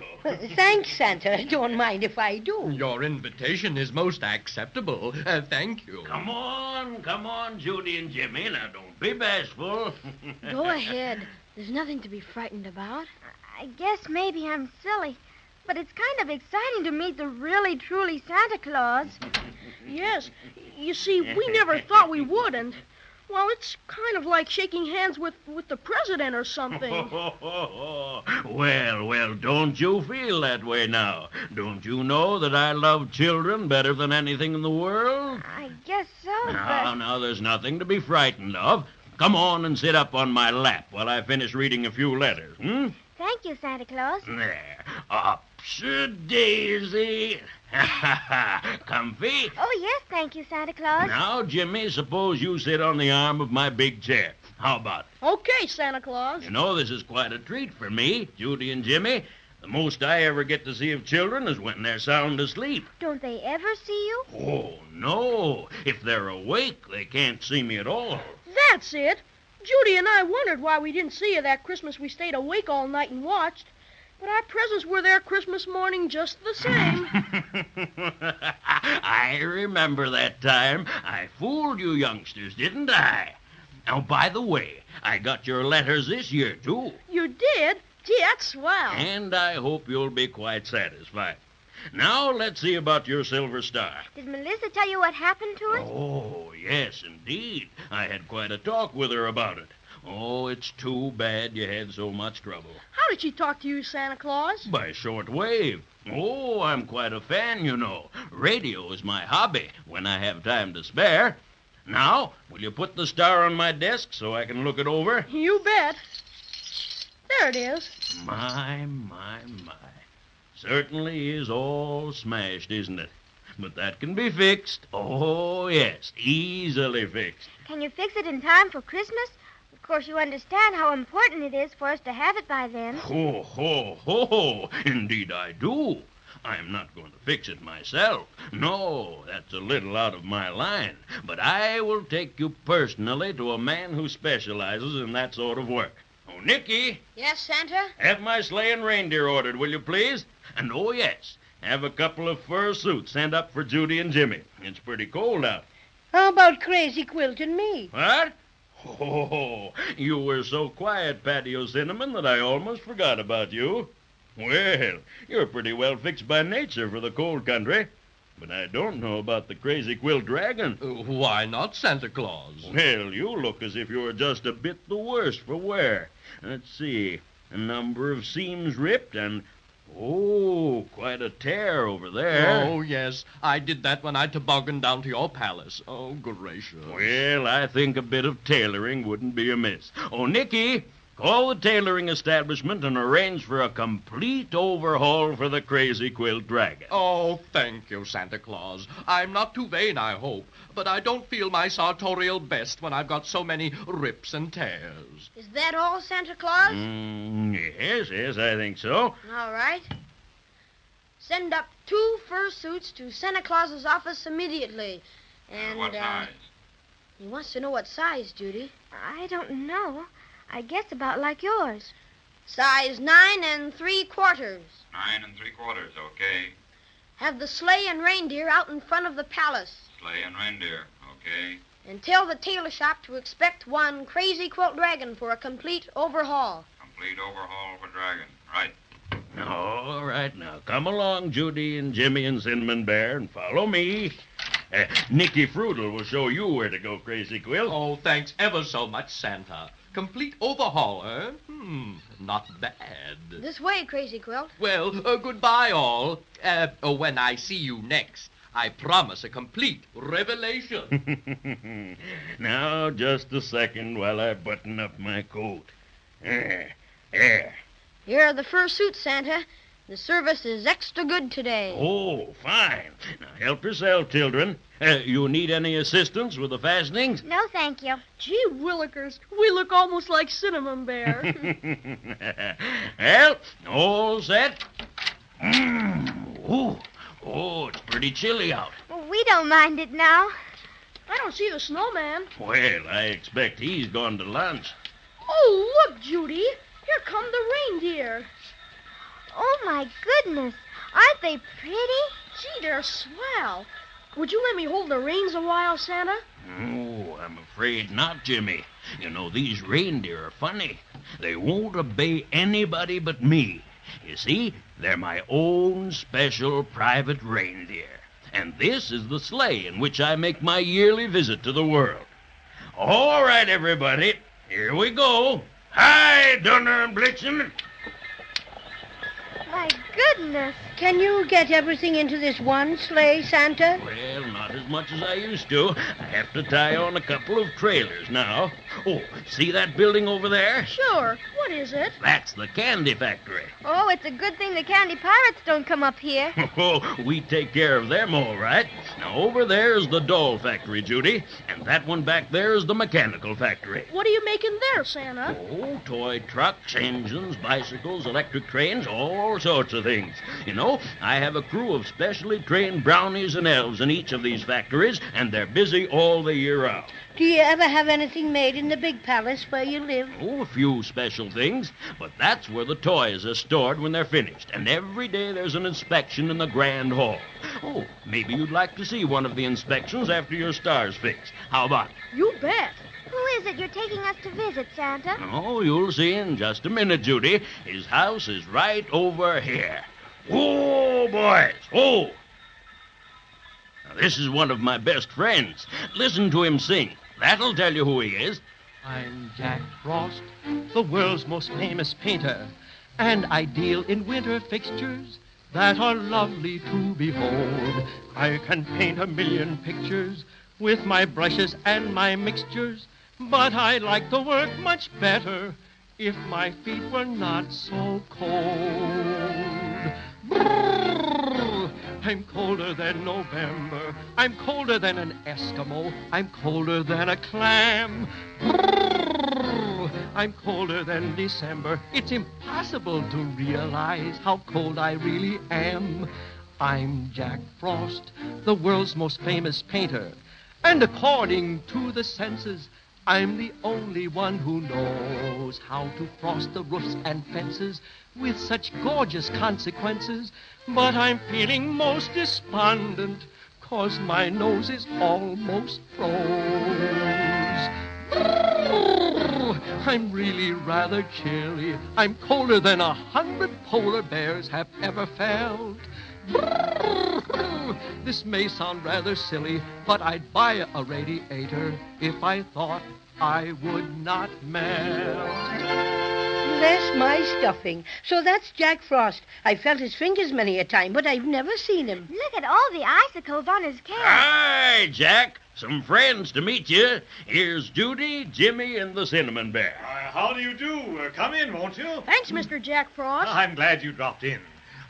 S7: Thanks, Santa. Don't mind if I do.
S5: Your invitation is most acceptable. Thank you.
S17: Come on, Judy and Jimmy. Now, don't be bashful.
S4: Go ahead. There's nothing to be frightened about.
S6: I guess maybe I'm silly, but it's kind of exciting to meet the really, truly Santa Claus.
S4: Yes. You see, we never thought we would, and, well, it's kind of like shaking hands with the president or something.
S17: Well, don't you feel that way now? Don't you know that I love children better than anything in the world?
S6: I guess so,
S17: Now, there's nothing to be frightened of. Come on and sit up on my lap while I finish reading a few letters,
S6: Thank you, Santa Claus.
S17: There. Ups-a-daisy. Comfy?
S6: Oh, yes, thank you, Santa Claus.
S17: Now, Jimmy, suppose you sit on the arm of my big chair. How about it?
S4: Okay, Santa Claus.
S17: You know, this is quite a treat for me, Judy and Jimmy. The most I ever get to see of children is when they're sound asleep.
S6: Don't they ever see you?
S17: Oh, no. If they're awake, they can't see me at all.
S4: That's it. Judy and I wondered why we didn't see you that Christmas we stayed awake all night and watched. But our presents were there Christmas morning just the same.
S17: I remember that time. I fooled you youngsters, didn't I? Now, by the way, I got your letters this year, too.
S4: You did? Gee, that's swell.
S17: And I hope you'll be quite satisfied. Now, let's see about your silver star.
S6: Did Melissa tell you what happened to it?
S17: Oh, yes, indeed. I had quite a talk with her about it. Oh, it's too bad you had so much trouble.
S4: How did she talk to you, Santa Claus?
S17: By short wave. Oh, I'm quite a fan, you know. Radio is my hobby when I have time to spare. Now, will you put the star on my desk so I can look it over?
S4: You bet. There it is.
S17: My. Certainly is all smashed, isn't it? But that can be fixed. Oh, yes, easily fixed.
S6: Can you fix it in time for Christmas? Of course, you understand how important it is for us to have it by then.
S17: Ho. Indeed I do. I'm not going to fix it myself. No, that's a little out of my line. But I will take you personally to a man who specializes in that sort of work. Oh, Nicky.
S4: Yes, Santa?
S17: Have my sleigh and reindeer ordered, will you please? And oh, yes, have a couple of fur suits sent up for Judy and Jimmy. It's pretty cold out.
S7: How about Crazy Quilt and me?
S17: What? Oh, you were so quiet, Patio Cinnamon, that I almost forgot about you. Well, you're pretty well fixed by nature for the cold country. But I don't know about the Crazy Quilt Dragon.
S5: Why not, Santa Claus?
S17: Well, you look as if you were just a bit the worse for wear. Let's see. A number of seams ripped and... Oh, quite a tear over there.
S5: Oh, yes. I did that when I tobogganed down to your palace. Oh, gracious.
S17: Well, I think a bit of tailoring wouldn't be amiss. Oh, Nicky, call the tailoring establishment and arrange for a complete overhaul for the Crazy Quilt Dragon.
S5: Oh, thank you, Santa Claus. I'm not too vain, I hope, but I don't feel my sartorial best when I've got so many rips and tears.
S4: Is that all, Santa Claus?
S17: Yes, I think so.
S4: All right. Send up 2 fur suits to Santa Claus's office immediately. And,
S10: what size?
S4: He wants to know what size, Judy.
S6: I don't know. I guess about like yours.
S4: Size 9 3/4.
S10: 9 3/4, okay.
S4: Have the sleigh and reindeer out in front of the palace.
S10: Sleigh and reindeer, okay.
S4: And tell the tailor shop to expect one Crazy Quilt Dragon for a complete overhaul.
S10: Complete overhaul for Dragon, right.
S17: All right, now come along, Judy and Jimmy and Cinnamon Bear, and follow me. Nicky Fruidle will show you where to go, Crazy Quill.
S5: Oh, thanks ever so much, Santa. Complete overhaul, eh? Not bad.
S4: This way, Crazy Quilt.
S5: Well, goodbye, all. When I see you next, I promise a complete revelation.
S17: Now, just a second while I button up my coat. There.
S4: Here are the fur suits, Santa. The service is extra good today.
S17: Oh, fine. Now, help yourself, children. You need any assistance with the fastenings?
S6: No, thank you.
S4: Gee willikers, we look almost like Cinnamon Bear.
S17: Well, all set? Oh, it's pretty chilly out.
S6: Well, we don't mind it now.
S4: I don't see the snowman.
S17: Well, I expect he's gone to lunch.
S4: Oh, look, Judy. Here come the reindeer.
S6: Oh, my goodness. Aren't they pretty?
S4: Gee, they're swell. Would you let me hold the reins a while, Santa?
S17: Oh, I'm afraid not, Jimmy. You know, these reindeer are funny. They won't obey anybody but me. You see, they're my own special private reindeer. And this is the sleigh in which I make my yearly visit to the world. All right, everybody. Here we go. Hi, Donner and Blitzen.
S6: My goodness.
S7: Can you get everything into this one sleigh, Santa?
S17: Well, not as much as I used to. I have to tie on a couple of trailers now. Oh, see that building over there?
S4: Sure. What is it?
S17: That's the candy factory.
S6: Oh, it's a good thing the candy pirates don't come up here.
S17: Oh, we take care of them all right. Now, over there is the doll factory, Judy, and that one back there is the mechanical factory.
S4: What are you making there, Santa?
S17: Oh, toy trucks, engines, bicycles, electric trains, all sorts of things. You know, I have a crew of specially trained brownies and elves in each of these factories, and they're busy all the year round.
S7: Do you ever have anything made in the big palace where you live?
S17: Oh, a few special things, but that's where the toys are stored when they're finished, and every day there's an inspection in the grand hall. Oh, maybe you'd like to see one of the inspections after your star's fixed. How about it?
S4: You bet.
S6: Who is it you're taking us to visit, Santa?
S17: Oh, you'll see in just a minute, Judy. His house is right over here. Oh, boys. Oh! Now, this is one of my best friends. Listen to him sing. That'll tell you who he is.
S18: I'm Jack Frost, the world's most famous painter, and I deal in winter fixtures that are lovely to behold. I can paint 1,000,000 pictures with my brushes and my mixtures, but I like the work much better if my feet were not so cold. Brrr, I'm colder than November. I'm colder than an Eskimo. I'm colder than a clam. Brrr, I'm colder than December. It's impossible to realize how cold I really am. I'm Jack Frost, the world's most famous painter. And according to the census, I'm the only one who knows how to frost the roofs and fences with such gorgeous consequences. But I'm feeling most despondent, 'cause my nose is almost froze. I'm really rather chilly. I'm colder than 100 polar bears have ever felt. This may sound rather silly, but I'd buy a radiator if I thought I would not melt.
S7: Bless my stuffing. So that's Jack Frost. I felt his fingers many a time, but I've never seen him.
S6: Look at all the icicles on his cap.
S17: Hi, Jack. Some friends to meet you. Here's Judy, Jimmy, and the Cinnamon Bear.
S19: How do you do? Come in, won't you?
S4: Thanks, Mr. Jack Frost.
S19: I'm glad you dropped in.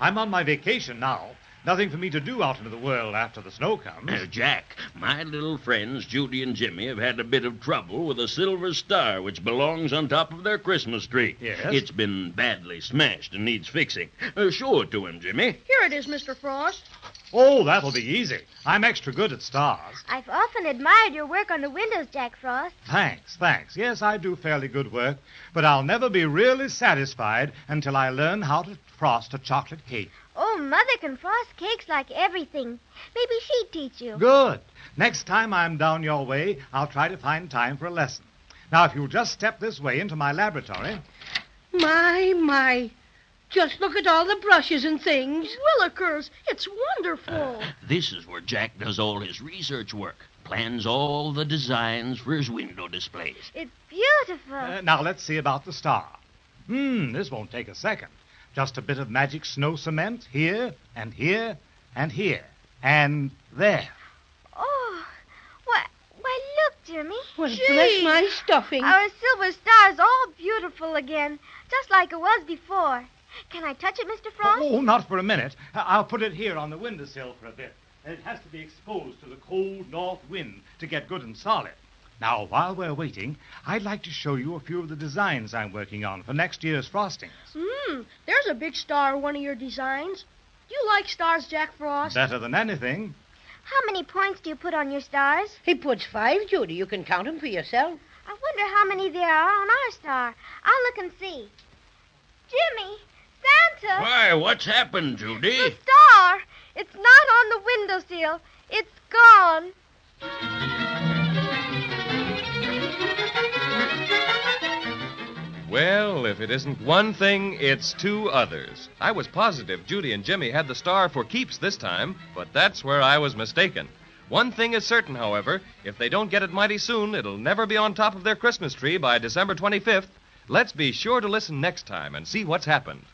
S19: I'm on my vacation now. Nothing for me to do out into the world after the snow comes.
S17: Jack, my little friends, Judy and Jimmy, have had a bit of trouble with a silver star which belongs on top of their Christmas tree.
S19: Yes?
S17: It's been badly smashed and needs fixing. Show it to him, Jimmy.
S4: Here it is, Mr. Frost.
S19: Oh, that'll be easy. I'm extra good at stars.
S6: I've often admired your work on the windows, Jack Frost.
S19: Thanks. Yes, I do fairly good work, but I'll never be really satisfied until I learn how to frost a chocolate cake.
S6: Oh, Mother can frost cakes like everything. Maybe she'd teach you.
S19: Good. Next time I'm down your way, I'll try to find time for a lesson. Now, if you'll just step this way into my laboratory.
S7: My. Just look at all the brushes and things.
S4: Willikers, it's wonderful.
S17: This is where Jack does all his research work. Plans all the designs for his window displays.
S6: It's beautiful.
S19: Now let's see about the star. This won't take a second. Just a bit of magic snow cement here, and here, and here, and there.
S6: Oh, why look, Jimmy.
S7: Well, bless my stuffing.
S6: Our silver star's all beautiful again, just like it was before. Can I touch it, Mr. Frost?
S19: Oh, not for a minute. I'll put it here on the windowsill for a bit. And it has to be exposed to the cold north wind to get good and solid. Now, while we're waiting, I'd like to show you a few of the designs I'm working on for next year's frostings.
S4: There's a big star in one of your designs. Do you like stars, Jack Frost?
S19: Better than anything.
S6: How many points do you put on your stars?
S7: He puts 5, Judy. You can count them for yourself.
S6: I wonder how many there are on our star. I'll look and see. Jimmy, Santa.
S17: Why, what's happened, Judy?
S6: The star. It's not on the windowsill. It's gone.
S3: Well, if it isn't one thing, it's 2 others. I was positive Judy and Jimmy had the star for keeps this time, but that's where I was mistaken. One thing is certain, however, if they don't get it mighty soon, it'll never be on top of their Christmas tree by December 25th. Let's be sure to listen next time and see what's happened.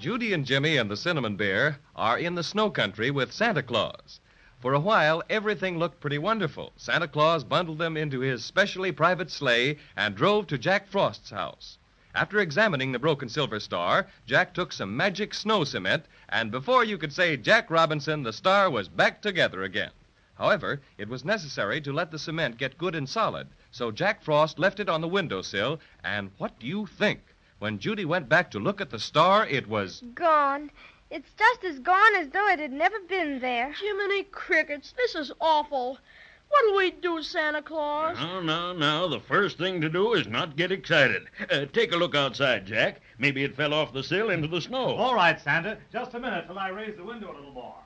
S3: Judy and Jimmy and the Cinnamon Bear are in the snow country with Santa Claus. For a while, everything looked pretty wonderful. Santa Claus bundled them into his specially private sleigh and drove to Jack Frost's house. After examining the broken silver star, Jack took some magic snow cement, and before you could say Jack Robinson, the star was back together again. However, it was necessary to let the cement get good and solid, so Jack Frost left it on the windowsill, and what do you think? When Judy went back to look at the star, it was
S6: gone. It's just as gone as though it had never been there.
S4: Jiminy Crickets, this is awful. What'll we do, Santa Claus?
S17: Now, the first thing to do is not get excited. Take a look outside, Jack. Maybe it fell off the sill into the snow.
S19: All right, Santa. Just a minute till I raise the window a little more.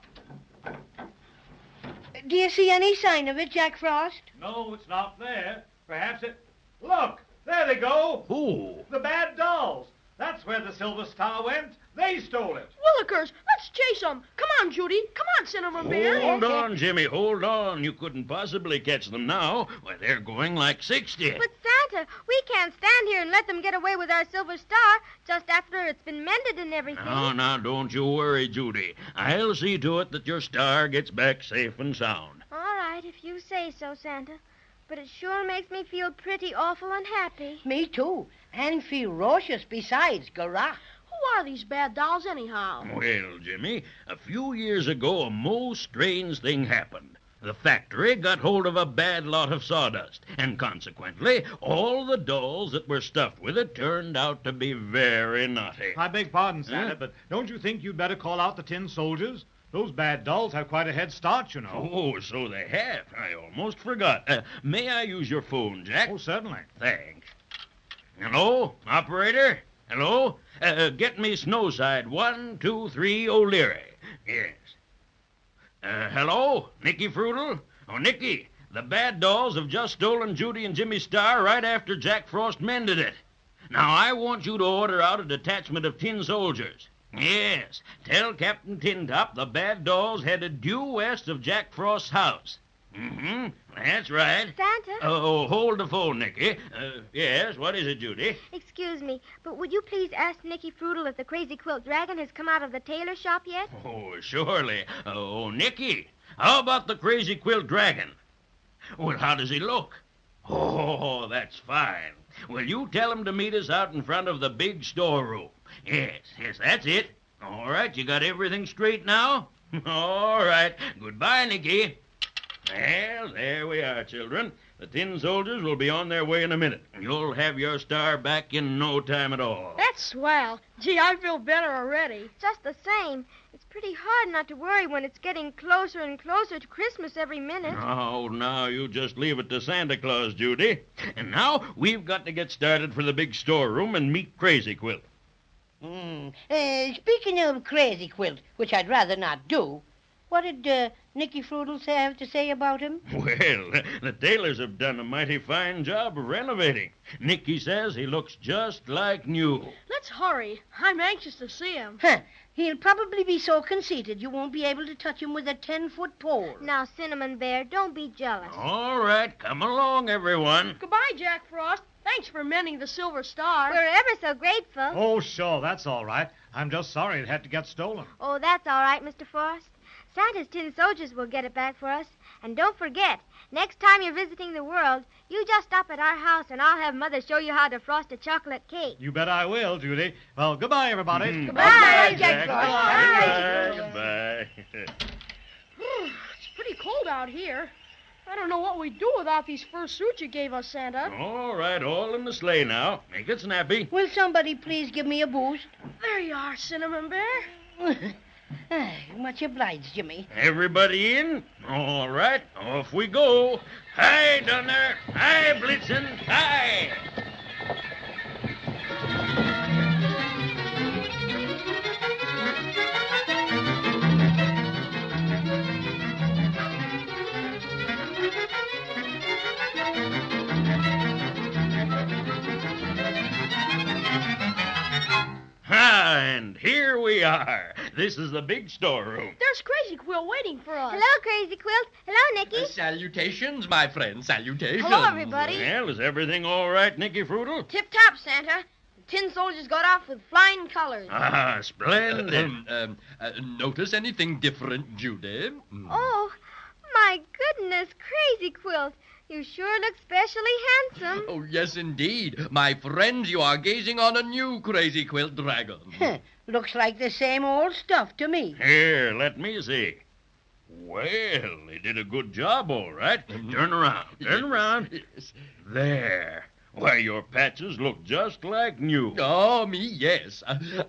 S7: Do you see any sign of it, Jack Frost?
S19: No, it's not there. Perhaps it... Look! There they go!
S17: Who?
S19: The bad dolls. That's where the silver star went. They stole it.
S4: Willikers, let's chase them. Come on, Judy. Come on, Cinnamon Bear.
S17: Hold on, Jimmy, hold on. You couldn't possibly catch them now. Why, they're going like 60.
S6: But, Santa, we can't stand here and let them get away with our silver star just after it's been mended and everything.
S17: Now, don't you worry, Judy. I'll see to it that your star gets back safe and sound.
S6: All right, if you say so, Santa. But it sure makes me feel pretty awful unhappy.
S7: Me too. And ferocious besides, Garah.
S4: Who are these bad dolls, anyhow?
S17: Well, Jimmy, a few years ago, a most strange thing happened. The factory got hold of a bad lot of sawdust, and consequently, all the dolls that were stuffed with it turned out to be very naughty.
S19: I beg pardon, Santa, but don't you think you'd better call out the tin soldiers? Those bad dolls have quite a head start, you know.
S17: Oh, so they have. I almost forgot. May I use your phone, Jack?
S19: Oh, certainly.
S17: Thanks. Hello, operator? Hello? Get me Snowside 123 O'Leary. Yes. Hello? Nicky Frutal? Oh, Nicky, the bad dolls have just stolen Judy and Jimmy's star right after Jack Frost mended it. Now, I want you to order out a detachment of tin soldiers. Yes, tell Captain Tintop the bad dolls headed due west of Jack Frost's house. Mm-hmm, that's right.
S6: Santa?
S17: Oh, hold the phone, Nicky. Yes, what is it, Judy?
S6: Excuse me, but would you please ask Nicky Frutal if the Crazy Quilt Dragon has come out of the tailor shop yet?
S17: Oh, surely. Oh, Nicky, how about the Crazy Quilt Dragon? Well, how does he look? Oh, that's fine. Well, you tell him to meet us out in front of the big storeroom. Yes, that's it. All right, you got everything straight now? All right. Goodbye, Nicky. Well, there we are, children. The tin soldiers will be on their way in a minute. You'll have your star back in no time at all.
S4: That's swell. Gee, I feel better already.
S6: Just the same. It's pretty hard not to worry when it's getting closer and closer to Christmas every minute.
S17: Oh, now you just leave it to Santa Claus, Judy. And now we've got to get started for the big storeroom and meet Crazy Quilt.
S7: Speaking of Crazy Quilt, which I'd rather not do, what did Nicky Frutal have to say about him?
S17: Well, the tailors have done a mighty fine job of renovating. Nicky says he looks just like new.
S4: Let's hurry. I'm anxious to see him.
S7: He'll probably be so conceited you won't be able to touch him with a 10-foot pole.
S6: Now, Cinnamon Bear, don't be jealous.
S17: All right, come along, everyone.
S4: Goodbye, Jack Frost. Thanks for mending the silver star.
S6: We're ever so grateful.
S19: Oh, sure, that's all right. I'm just sorry it had to get stolen.
S6: Oh, that's all right, Mr. Frost. Santa's tin soldiers will get it back for us. And don't forget, next time you're visiting the world, you just stop at our house and I'll have Mother show you how to frost a chocolate cake.
S19: You bet I will, Judy. Well, goodbye, everybody.
S6: Goodbye,
S4: Jack
S6: Frost.
S17: Goodbye.
S4: It's pretty cold out here. I don't know what we'd do without these fur suits you gave us, Santa.
S17: All right, all in the sleigh now. Make it snappy.
S7: Will somebody please give me a boost?
S4: There you are, Cinnamon Bear.
S7: Much obliged, Jimmy.
S17: Everybody in? All right, off we go. Hi, Dunner. Hi, Blitzen. Hi. And here we are. This is the big storeroom.
S4: There's Crazy Quilt waiting for us.
S6: Hello, Crazy Quilt. Hello, Nicky.
S5: Salutations, my friend. Salutations.
S6: Hello, everybody.
S17: Well, is everything all right, Nicky Frutal?
S4: Tip-top, Santa. tin soldiers got off with flying colors.
S17: Ah, splendid.
S5: Notice anything different, Judy?
S6: Oh, my goodness, Crazy Quilt. You sure look specially handsome.
S5: Oh, yes, indeed. My friends, you are gazing on a new Crazy Quilt Dragon.
S7: Looks like the same old stuff to me.
S17: Here, let me see. Well, they did a good job, all right. Turn around. Turn around. There. Why, your patches look just like new.
S5: Oh, me, yes.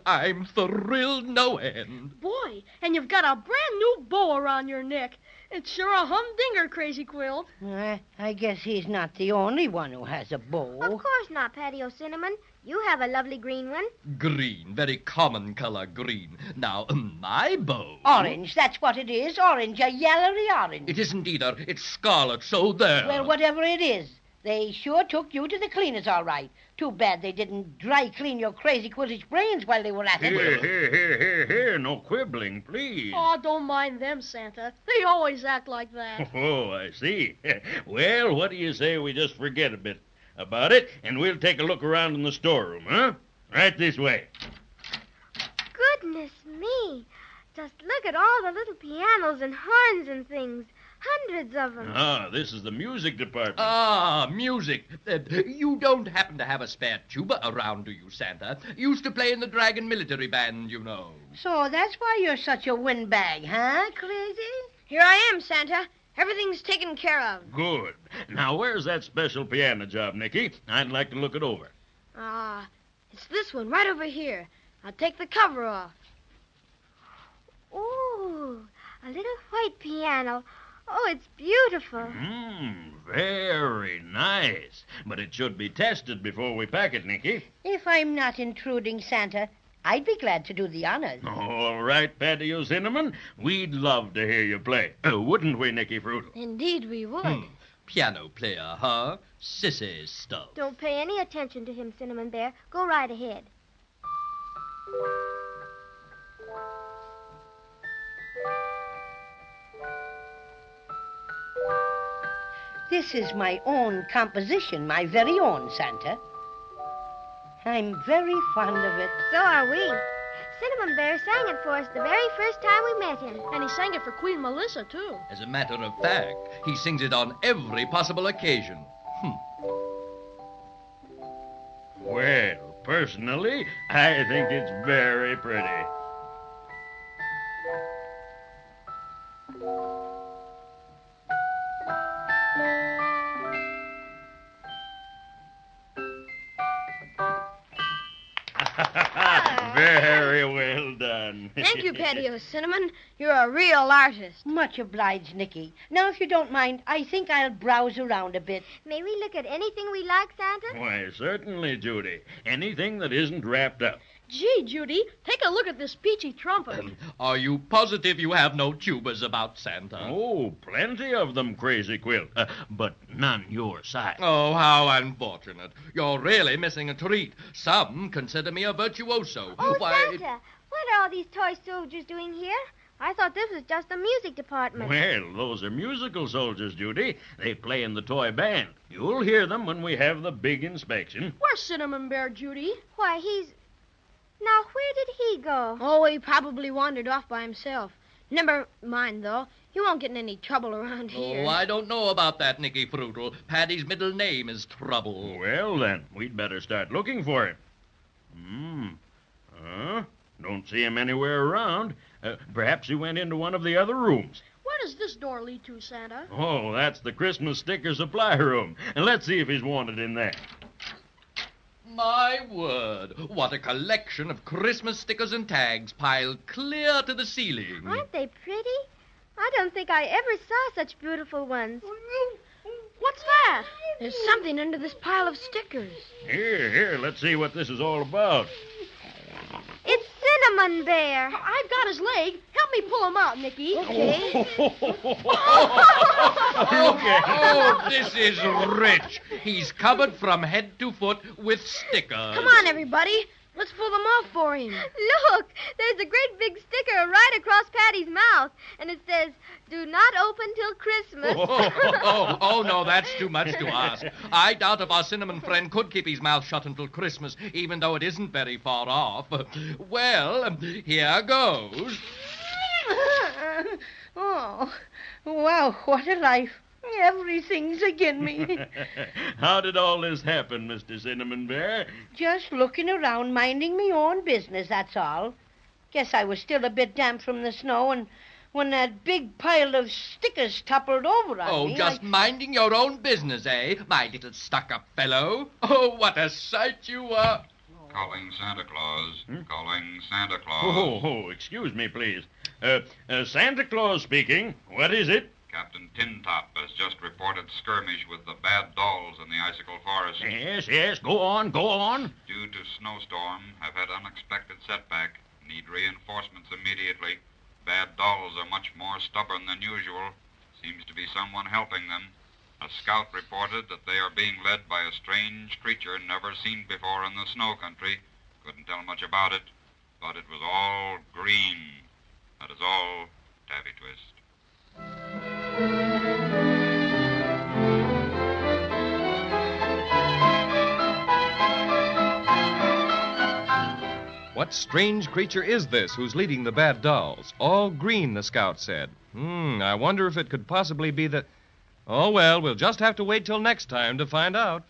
S5: I'm thrilled no end.
S4: Boy, and you've got a brand new bow around your neck. It's sure a humdinger, Crazy Quilt.
S7: I guess he's not the only one who has a bow.
S6: Of course not, Patty O'Cinnamon. You have a lovely green one.
S5: Green, very common color green. Now, my bow...
S7: Orange, that's what it is. Orange, a yellowy orange.
S5: It isn't either. It's scarlet, so there.
S7: Well, whatever it is, they sure took you to the cleaners, all right. Too bad they didn't dry clean your crazy quiltish brains while they were at it.
S17: Here. No quibbling, please.
S4: Oh, don't mind them, Santa. They always act like that.
S17: Oh, I see. Well, what do you say we just forget a bit about it, and we'll take a look around in the storeroom, huh? Right this way.
S6: Goodness me. Just look at all the little pianos and horns and things. Hundreds of them.
S17: Ah, this is the music department.
S5: Ah, music. You don't happen to have a spare tuba around, do you, Santa? Used to play in the Dragon Military Band, you know.
S7: So that's why you're such a windbag, huh, Crazy?
S4: Here I am, Santa. Everything's taken care of.
S17: Good. Now, where's that special piano job, Nicky? I'd like to look it over.
S4: It's this one right over here. I'll take the cover off.
S6: Ooh, a little white piano. Oh, it's beautiful.
S17: Very nice. But it should be tested before we pack it, Nicky.
S7: If I'm not intruding, Santa, I'd be glad to do the honors.
S17: All right, Patty O'Cinnamon. We'd love to hear you play. Wouldn't we, Nicky Fruit?
S4: Indeed we would.
S5: Piano player, huh? Sissy stuff.
S6: Don't pay any attention to him, Cinnamon Bear. Go right ahead.
S7: This is my own composition, my very own, Santa. I'm very fond of it.
S6: So are we. Cinnamon Bear sang it for us the very first time we met him.
S4: And he sang it for Queen Melissa, too.
S5: As a matter of fact, he sings it on every possible occasion.
S17: Well, personally, I think it's very pretty. Very well done.
S4: Thank you, Patty O'Cinnamon. You're a real artist.
S7: Much obliged, Nicky. Now, if you don't mind, I think I'll browse around a bit.
S6: May we look at anything we like, Santa?
S17: Why, certainly, Judy. Anything that isn't wrapped up.
S4: Gee, Judy, take a look at this peachy trumpet.
S5: Are you positive you have no tubas about, Santa?
S17: Oh, plenty of them, Crazy Quilt, but none your size.
S5: Oh, how unfortunate. You're really missing a treat. Some consider me a virtuoso.
S6: Oh, Santa, what are all these toy soldiers doing here? I thought this was just the music department.
S17: Well, those are musical soldiers, Judy. They play in the toy band. You'll hear them when we have the big inspection.
S4: Where's Cinnamon Bear, Judy?
S6: Why, Now, where did he go?
S4: Oh, he probably wandered off by himself. Never mind, though. He won't get in any trouble around here.
S5: Oh, I don't know about that, Nicky Fruitle. Paddy's middle name is Trouble.
S17: Well, then, we'd better start looking for him. Don't see him anywhere around. Perhaps he went into one of the other rooms.
S4: Where does this door lead to, Santa?
S17: Oh, that's the Christmas sticker supply room. And let's see if he's wanted in there.
S5: My word, what a collection of Christmas stickers and tags piled clear to the ceiling.
S6: Aren't they pretty? I don't think I ever saw such beautiful ones.
S4: What's that? There's something under this pile of stickers.
S17: Here, let's see what this is all about.
S6: It's Cinnamon Bear.
S4: I've got his leg. Help me pull him out, Nicky.
S6: Okay.
S5: Oh, this is rich. He's covered from head to foot with stickers.
S4: Come on, everybody. Let's pull them off for him.
S6: Look, there's a great big sticker right across Patty's mouth, and it says, do not open till Christmas.
S5: No, that's too much to ask. I doubt if our cinnamon friend could keep his mouth shut until Christmas, even though it isn't very far off. Well, here goes.
S7: Oh, wow, what a life. Everything's agin me.
S17: How did all this happen, Mr. Cinnamon Bear?
S7: Just looking around, minding me own business, that's all. Guess I was still a bit damp from the snow, and when that big pile of stickers toppled over on me...
S5: Just minding your own business, eh, my little stuck-up fellow? Oh, what a sight you are.
S20: Calling Santa Claus. Calling Santa Claus.
S17: Excuse me, please. Santa Claus speaking. What is it?
S20: Captain Tintop has just reported skirmish with the bad dolls in the icicle forest.
S17: Yes, go on.
S20: Due to snowstorm, have had unexpected setback. Need reinforcements immediately. Bad dolls are much more stubborn than usual. Seems to be someone helping them. A scout reported that they are being led by a strange creature never seen before in the snow country. Couldn't tell much about it, but it was all green. That is all, Taffy Twist.
S3: What strange creature is this who's leading the bad dolls? All green, the scout said. I wonder if it could possibly be the... Oh, well, we'll just have to wait till next time to find out.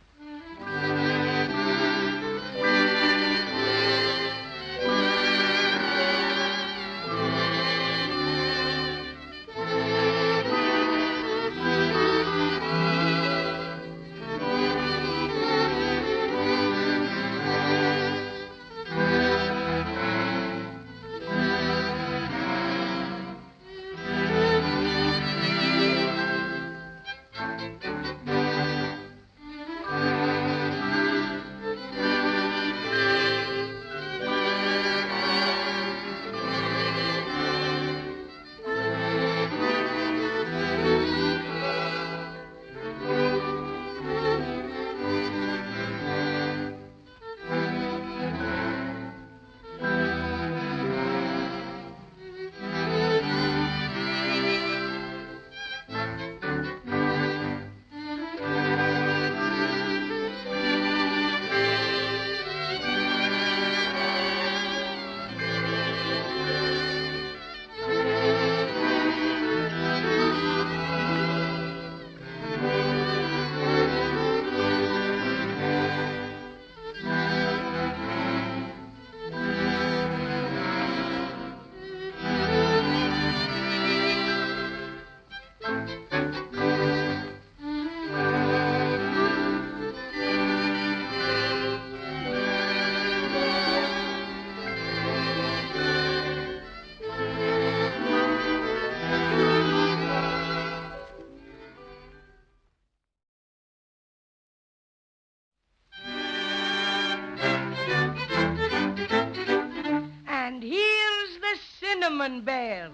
S2: Cinnamon Bear.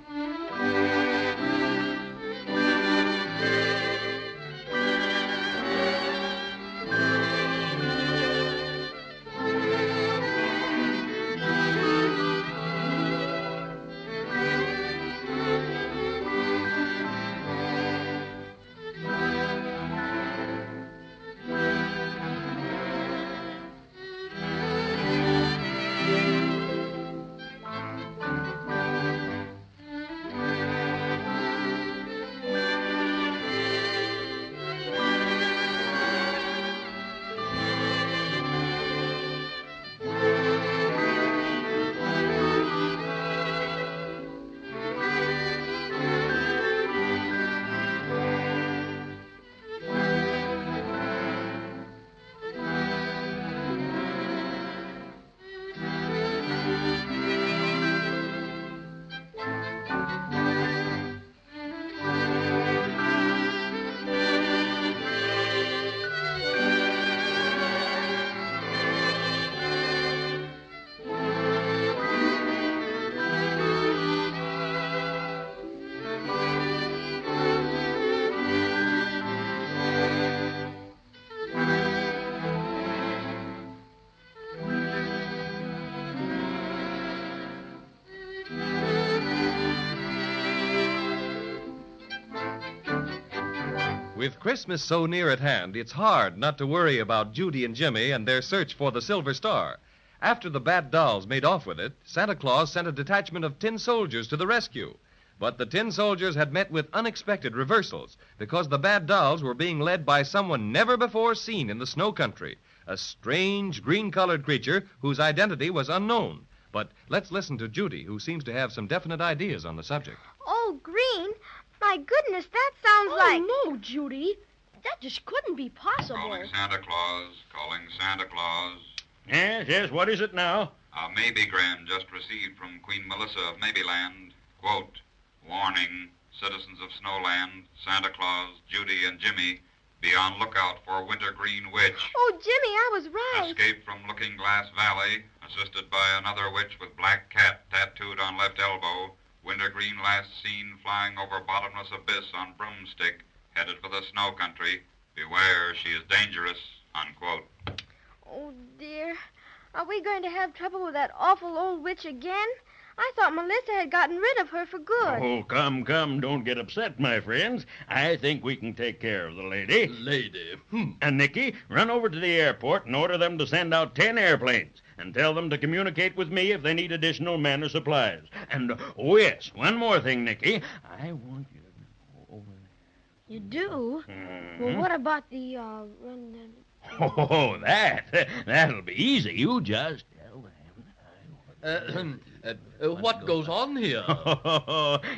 S3: With Christmas so near at hand, it's hard not to worry about Judy and Jimmy and their search for the Silver Star. After the bad dolls made off with it, Santa Claus sent a detachment of tin soldiers to the rescue. But the tin soldiers had met with unexpected reversals because the bad dolls were being led by someone never before seen in the snow country, a strange green-colored creature whose identity was unknown. But let's listen to Judy, who seems to have some definite ideas on the subject.
S6: Oh, green? My goodness, that sounds like...
S4: Oh, no, Judy. That just couldn't be possible.
S20: Calling Santa Claus. Calling Santa Claus.
S17: Yes, what is it now?
S20: A Maybe-gram just received from Queen Melissa of Maybeland. Quote, warning, citizens of Snowland, Santa Claus, Judy, and Jimmy, be on lookout for Wintergreen Witch.
S6: Oh, Jimmy, I was right.
S20: Escaped from Looking Glass Valley, assisted by another witch with black cat tattooed on left elbow. Wintergreen last seen flying over bottomless abyss on broomstick, headed for the snow country. Beware, she is dangerous, unquote.
S6: Oh, dear. Are we going to have trouble with that awful old witch again? I thought Melissa had gotten rid of her for good.
S17: Oh, come, don't get upset, my friends. I think we can take care of the lady.
S5: Lady?
S17: And Nicky, run over to the airport and order them to send out 10 airplanes. And tell them to communicate with me if they need additional men or supplies. And, oh yes, one more thing, Nicky. I want you to go over there.
S4: You do?
S17: Mhm.
S4: Well, what about the,
S17: Oh, that'll be easy. You just tell them.
S5: What goes on here?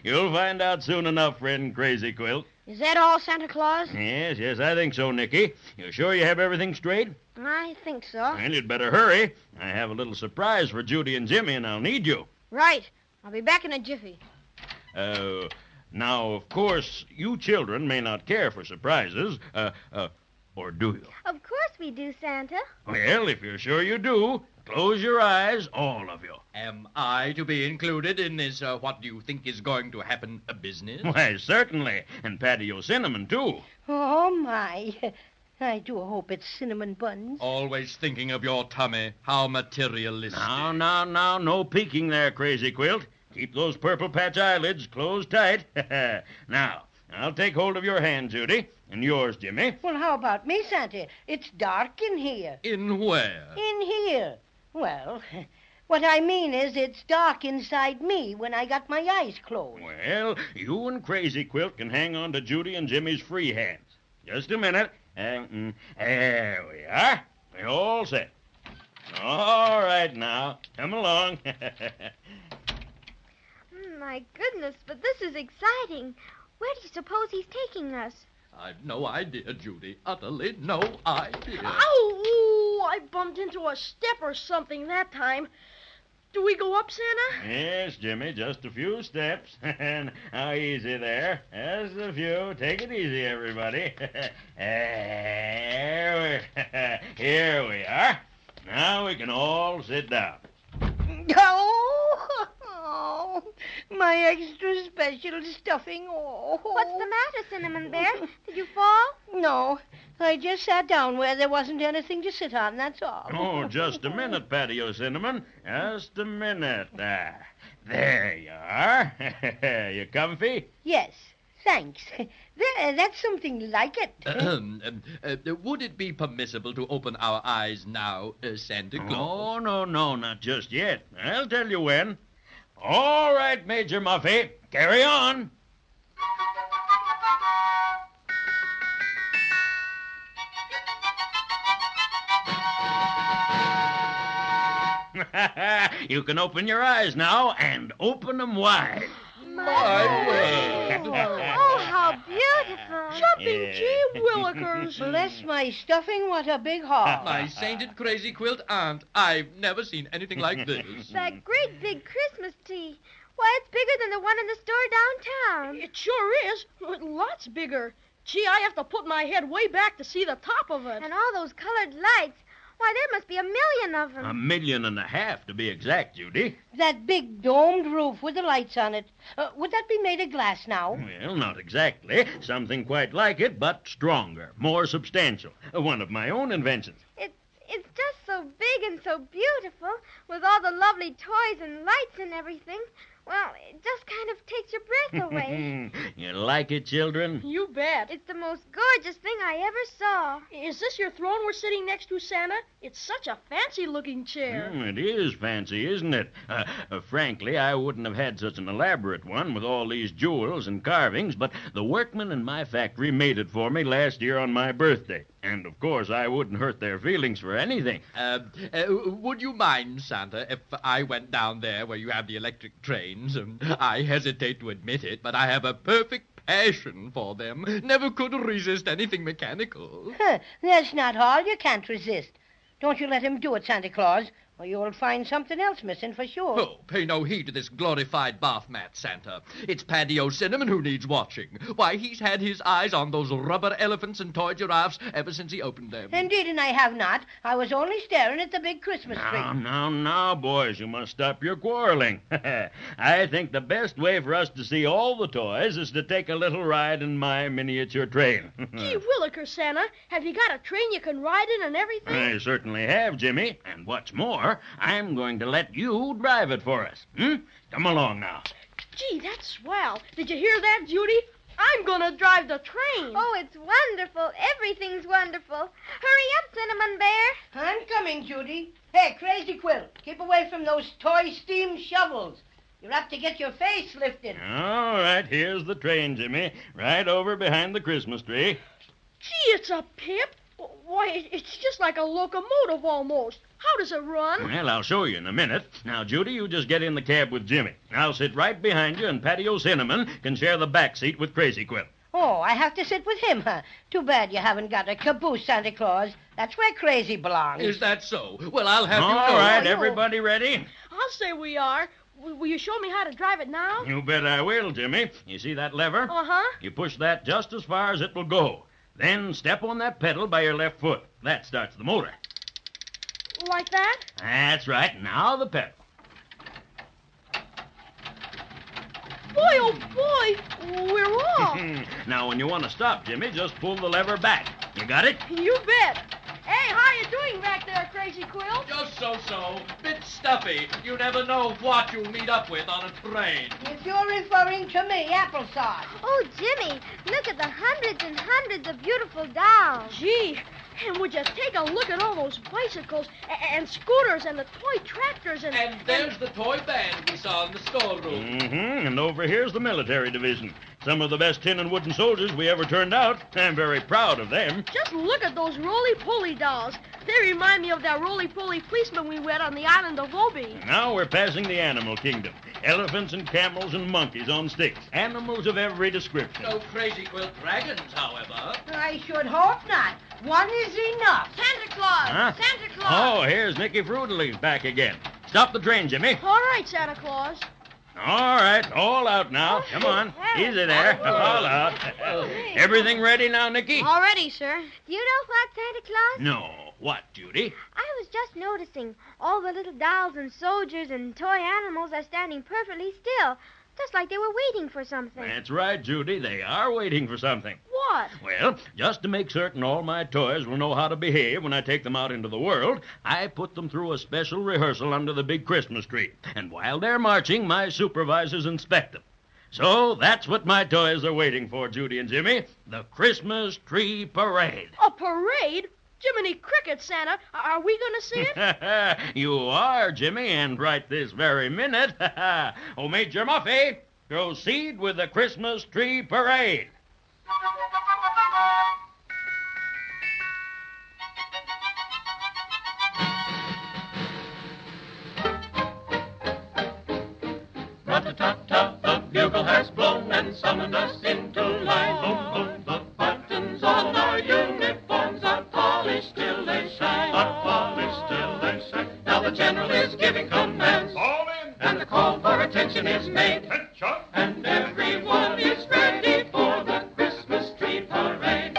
S17: You'll find out soon enough, friend Crazy Quilt.
S4: Is that all, Santa Claus?
S17: Yes, I think so, Nicky. You sure you have everything straight?
S6: I think so.
S17: Well, you'd better hurry. I have a little surprise for Judy and Jimmy, and I'll need you.
S4: Right. I'll be back in a jiffy.
S17: Now, of course, you children may not care for surprises, or do you?
S6: Of course we do, Santa.
S17: Well, if you're sure you do, close your eyes, all of you.
S5: Am I to be included in this, what do you think is going to happen, business?
S17: Why, certainly. And Patio Cinnamon, too.
S7: Oh, my. I do hope it's cinnamon buns.
S5: Always thinking of your tummy. How materialistic.
S17: Now, no peeking there, Crazy Quilt. Keep those purple patch eyelids closed tight. Now, I'll take hold of your hand, Judy, and yours, Jimmy.
S7: Well, how about me, Santa? It's dark in here.
S5: In where?
S7: In here. Well, what I mean is it's dark inside me when I got my eyes closed.
S17: Well, you and Crazy Quilt can hang on to Judy and Jimmy's free hands. Just a minute. There we are. We're all set. All right, now. Come along.
S6: My goodness, but this is exciting. Where do you suppose he's taking us?
S5: I've no idea, Judy. Utterly no idea.
S4: Ow! I bumped into a step or something that time. Do we go up, Santa?
S17: Yes, Jimmy, just a few steps. Now, easy there. Just a few. Take it easy, everybody. Here we are. Now we can all sit down.
S7: Oh, my extra special stuffing. Oh.
S6: What's the matter, Cinnamon Bear? Did you fall?
S7: No, I just sat down where there wasn't anything to sit on, that's all.
S17: Oh, just a minute, Patio Cinnamon. Just a minute. There you are. You comfy?
S7: Yes, thanks. That's something like it.
S5: Would it be permissible to open our eyes now, Santa Claus?
S17: Oh, no, not just yet. I'll tell you when. All right, Major Muffy, carry on. You can open your eyes now, and open them wide.
S5: My word.
S6: Oh, how beautiful.
S4: Jumping gee willikers.
S7: Bless my stuffing, what a big heart.
S5: My sainted Crazy Quilt aunt, I've never seen anything like this.
S6: That great big Christmas tree. Why, it's bigger than the one in the store downtown.
S4: It sure is. Lots bigger. Gee, I have to put my head way back to see the top of it.
S6: And all those colored lights. Why, there must be 1 million of them.
S17: 1.5 million, to be exact, Judy.
S7: That big domed roof with the lights on it. Would that be made of glass now?
S17: Well, not exactly. Something quite like it, but stronger, more substantial. One of my own inventions.
S6: It's just so big and so beautiful, with all the lovely toys and lights and everything, well, it just kind of takes your breath away.
S17: You like it, children?
S4: You bet.
S6: It's the most gorgeous thing I ever saw.
S4: Is this your throne we're sitting next to, Santa? It's such a fancy-looking chair.
S17: It is fancy, isn't it? Frankly, I wouldn't have had such an elaborate one with all these jewels and carvings, but the workmen in my factory made it for me last year on my birthday. And, of course, I wouldn't hurt their feelings for anything.
S5: Would you mind, Santa, if I went down there where you have the electric trains? I hesitate to admit it, but I have a perfect passion for them. Never could resist anything mechanical.
S7: That's not all you can't resist. Don't you let him do it, Santa Claus, or you'll find something else missing for sure.
S5: Oh, pay no heed to this glorified bath mat, Santa. It's Paddy O'Cinnamon who needs watching. Why, he's had his eyes on those rubber elephants and toy giraffes ever since he opened them.
S7: Indeed, and I have not. I was only staring at the big Christmas tree.
S17: Now, boys, you must stop your quarreling. I think the best way for us to see all the toys is to take a little ride in my miniature train.
S4: Gee williker, Santa. Have you got a train you can ride in and everything?
S17: I certainly have, Jimmy. And what's more, I'm going to let you drive it for us. Come along now.
S4: Gee, that's swell. Did you hear that, Judy? I'm going to drive the train.
S6: Oh, it's wonderful. Everything's wonderful. Hurry up, Cinnamon Bear.
S7: I'm coming, Judy. Hey, Crazy Quill, keep away from those toy steam shovels. You're apt to get your face lifted.
S17: All right, here's the train, Jimmy. Right over behind the Christmas tree.
S4: Gee, it's a pip. Why, it's just like a locomotive almost. How does it run?
S17: Well, I'll show you in a minute. Now, Judy, you just get in the cab with Jimmy. I'll sit right behind you, and Paddy O'Cinnamon can share the back seat with Crazy Quill.
S7: Oh, I have to sit with him, huh? Too bad you haven't got a caboose, Santa Claus. That's where Crazy belongs.
S5: Is that so? Well, I'll have you know.
S17: All right, everybody ready?
S4: I'll say we are. Will you show me how to drive it now?
S17: You bet I will, Jimmy. You see that lever?
S4: Uh-huh.
S17: You push that just as far as it will go. Then step on that pedal by your left foot. That starts the motor.
S4: Like that?
S17: That's right. Now the pedal.
S4: Boy, oh boy, we're off.
S17: Now, when you want to stop, Jimmy, just pull the lever back. You got it?
S4: You bet. Hey, how you doing back there, Crazy Quill?
S5: Just so-so. Bit stuffy. You never know what you'll meet up with on a train.
S7: If you're referring to me, applesauce.
S6: Oh, Jimmy, look at the hundreds and hundreds of beautiful dolls.
S4: Gee, and would you take a look at all those bicycles and scooters and the toy tractors and...
S5: And there's the toy band we saw in the storeroom.
S17: And over here's the military division. Some of the best tin and wooden soldiers we ever turned out. I'm very proud of them.
S4: Just look at those roly-poly dolls. They remind me of that roly-poly policeman we met on the island of Obi.
S17: Now we're passing the animal kingdom. Elephants and camels and monkeys on sticks. Animals of every description.
S5: No Crazy Quill dragons, however.
S7: I should hope not. One is enough.
S4: Santa Claus!
S17: Huh?
S4: Santa Claus!
S17: Oh, here's Nicky Fruitily back again. Stop the train, Jimmy.
S4: All right, Santa Claus.
S17: All right, all out now. Come on. Easy there. All out. Everything ready now, Nicky?
S6: All ready, sir. Do you know what, Santa Claus?
S17: No. What, Judy?
S6: I was just noticing all the little dolls and soldiers and toy animals are standing perfectly still, just like they were waiting for something.
S17: That's right, Judy. They are waiting for something.
S4: What?
S17: Well, just to make certain all my toys will know how to behave when I take them out into the world, I put them through a special rehearsal under the big Christmas tree. And while they're marching, my supervisors inspect them. So that's what my toys are waiting for, Judy and Jimmy. The Christmas Tree Parade.
S4: A parade? Jiminy Cricket, Santa. Are we going to see it?
S17: You are, Jimmy, and right this very minute. Oh, Major Muffy, proceed with the Christmas Tree Parade.
S18: Rat-a-tat-tat, the bugle has blown and summoned us into line. Boom, boom, the buttons on our uniforms are polished till they shine. Are polished till they shine. Now the general is giving commands. All in. And the call for attention is made. Attention. And everyone is ready for the Christmas tree parade.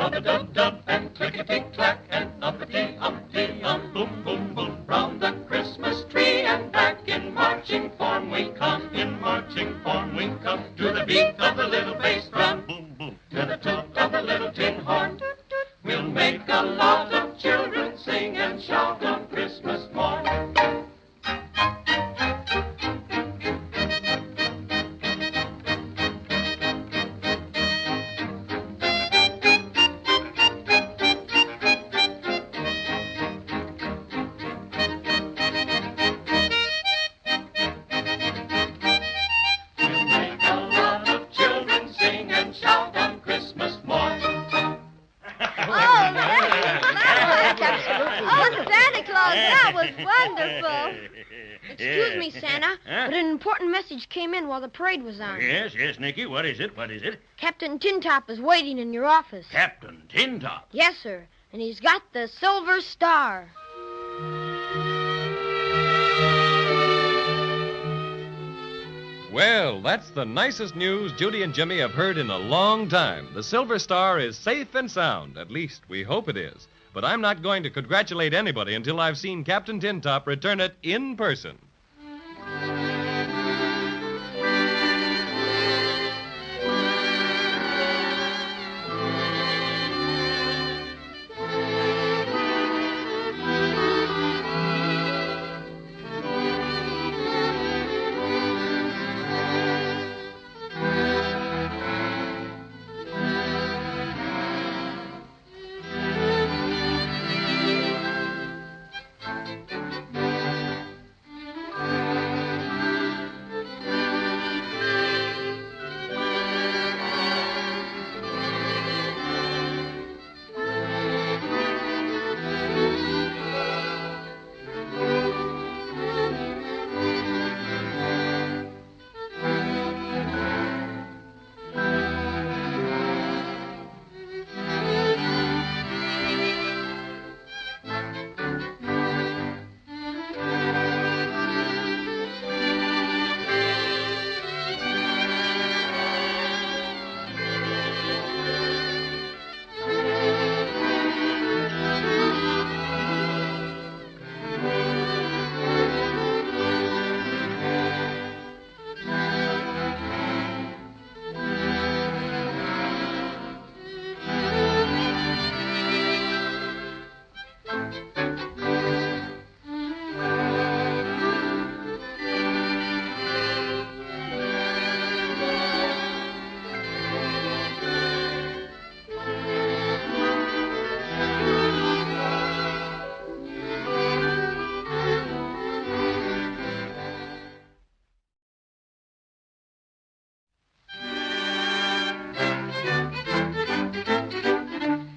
S18: Rub-a-dub-dub and clickety-clack and uppity-uppity-um, boom, boom, boom. Round the Christmas tree and back in marching form we come. In marching form we come to the beat of the little bass drum. Boom, boom. To the toot of the little tin horn. We'll make a lot of children sing and shout on Christmas morn.
S4: Excuse me, Santa, but an important message came in while the parade was on.
S17: Yes, Nicky. What is it? What is it?
S4: Captain Tintop is waiting in your office.
S17: Captain Tintop?
S4: Yes, sir. And he's got the Silver Star.
S3: Well, that's the nicest news Judy and Jimmy have heard in a long time. The Silver Star is safe and sound. At least, we hope it is. But I'm not going to congratulate anybody until I've seen Captain Tintop return it in person.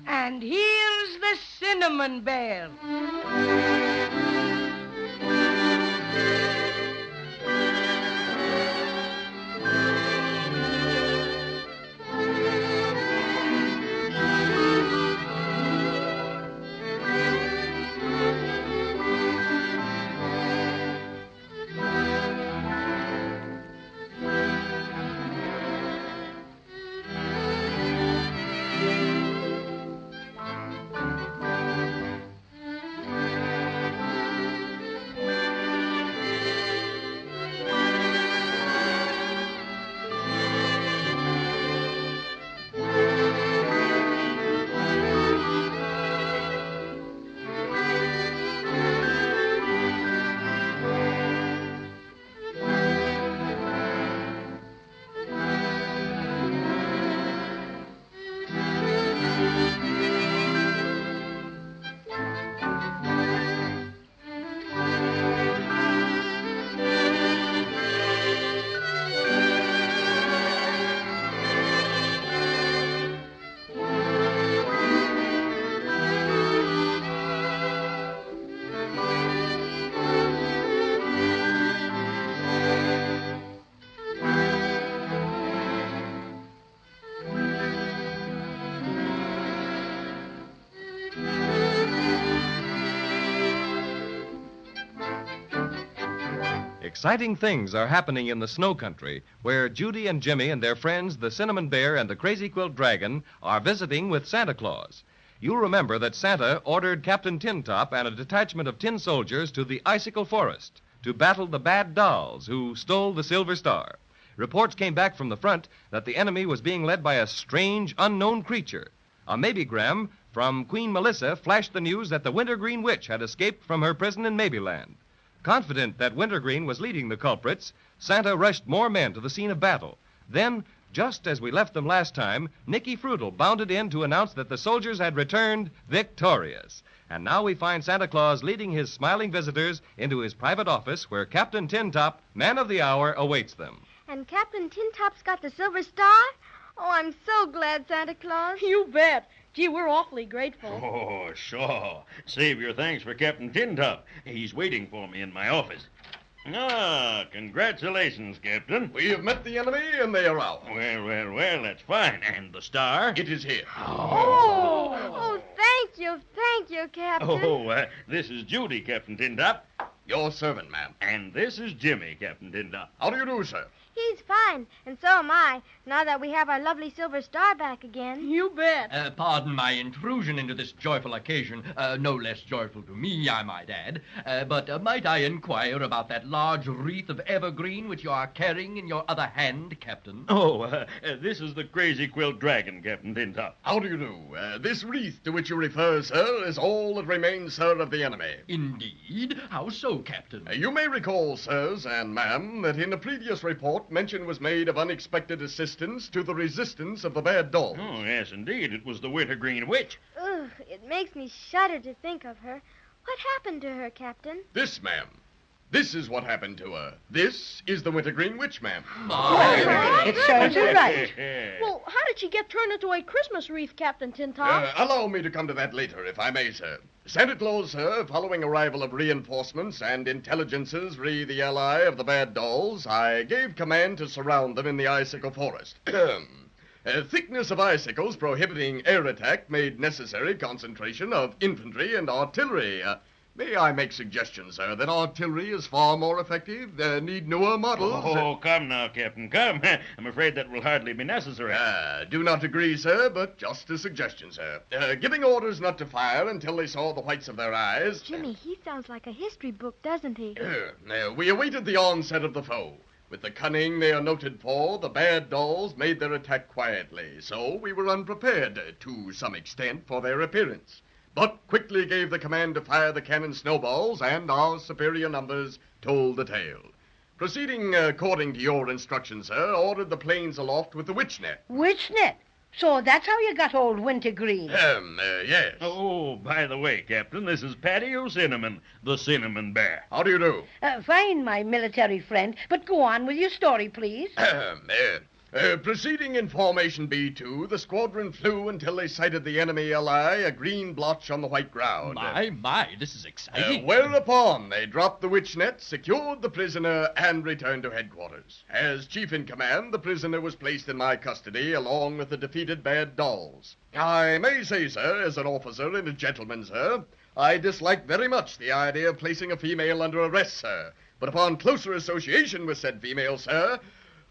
S2: And here's the cinnamon bell.
S3: Exciting things are happening in the snow country, where Judy and Jimmy and their friends, the Cinnamon Bear and the Crazy Quilt Dragon, are visiting with Santa Claus. You'll remember that Santa ordered Captain Tin Top and a detachment of tin soldiers to the Icicle Forest to battle the bad dolls who stole the Silver Star. Reports came back from the front that the enemy was being led by a strange, unknown creature. A Maybegram from Queen Melissa flashed the news that the Wintergreen Witch had escaped from her prison in Maybeland. Confident that Wintergreen was leading the culprits, Santa rushed more men to the scene of battle. Then, just as we left them last time, Nicky Frutal bounded in to announce that the soldiers had returned victorious. And now we find Santa Claus leading his smiling visitors into his private office where Captain Tin Top, man of the hour, awaits them.
S6: And Captain Tin Top's got the Silver Star? Oh, I'm so glad, Santa Claus.
S4: You bet. Gee, we're awfully grateful.
S17: Oh, sure. Save your thanks for Captain Tin Top. He's waiting for me in my office. Ah, congratulations, Captain.
S21: We have met the enemy, and they are out.
S17: Well, that's fine. And the star?
S21: It is here.
S6: Oh, thank you, Captain.
S17: This is Judy, Captain Tin Top.
S21: Your servant, ma'am.
S17: And this is Jimmy, Captain Tin Top.
S21: How do you do, sir?
S6: He's fine, and so am I, now that we have our lovely Silver Star back again.
S4: You bet.
S5: Pardon my intrusion into this joyful occasion, no less joyful to me, I might add. But might I inquire about that large wreath of evergreen which you are carrying in your other hand, Captain?
S17: This is the Crazy Quilt Dragon, Captain Tin Top.
S21: How do you do? This wreath to which you refer, sir, is all that remains, sir, of the enemy.
S5: Indeed? How so, Captain?
S21: You may recall, sirs and ma'am, that in a previous report mention was made of unexpected assistance to the resistance of the bad dolls.
S17: Oh, yes, indeed. It was the Wintergreen Witch.
S6: Ugh, it makes me shudder to think of her. What happened to her, Captain?
S21: This, ma'am. This is what happened to her. This is the Wintergreen Witch, ma'am.
S7: It serves her right.
S4: Well, how did she get turned into a Christmas wreath, Captain Tin Top?
S21: Allow me to come to that later, if I may, sir. Santa Claus, sir, following arrival of reinforcements and intelligences re the ally of the bad dolls, I gave command to surround them in the Icicle Forest. Thickness of icicles prohibiting air attack made necessary concentration of infantry and artillery. May I make suggestions, sir, that artillery is far more effective, need newer models?
S17: Oh, come now, Captain, come. I'm afraid that will hardly be necessary.
S21: Do not agree, sir, but just a suggestion, sir. Giving orders not to fire until they saw the whites of their eyes.
S6: Jimmy, he sounds like a history book, doesn't he?
S21: We awaited the onset of the foe. With the cunning they are noted for, the bad dolls made their attack quietly, so we were unprepared, to some extent, for their appearance. But quickly gave the command to fire the cannon snowballs, and our superior numbers told the tale. Proceeding according to your instructions, sir, ordered the planes aloft with the witch net.
S7: Witch net? So that's how you got old Wintergreen?
S21: Yes.
S17: Oh, by the way, Captain, this is Patty O'Cinnamon, the Cinnamon Bear.
S21: How do you do?
S7: Fine, my military friend, but go on with your story, please.
S21: Proceeding in formation B2, the squadron flew until they sighted the enemy ally, a green blotch on the white ground.
S5: My, this is exciting.
S21: Whereupon they dropped the witch net, secured the prisoner, and returned to headquarters. As chief in command, the prisoner was placed in my custody, along with the defeated bad dolls. I may say, sir, as an officer and a gentleman, sir, I dislike very much the idea of placing a female under arrest, sir. But upon closer association with said female, sir,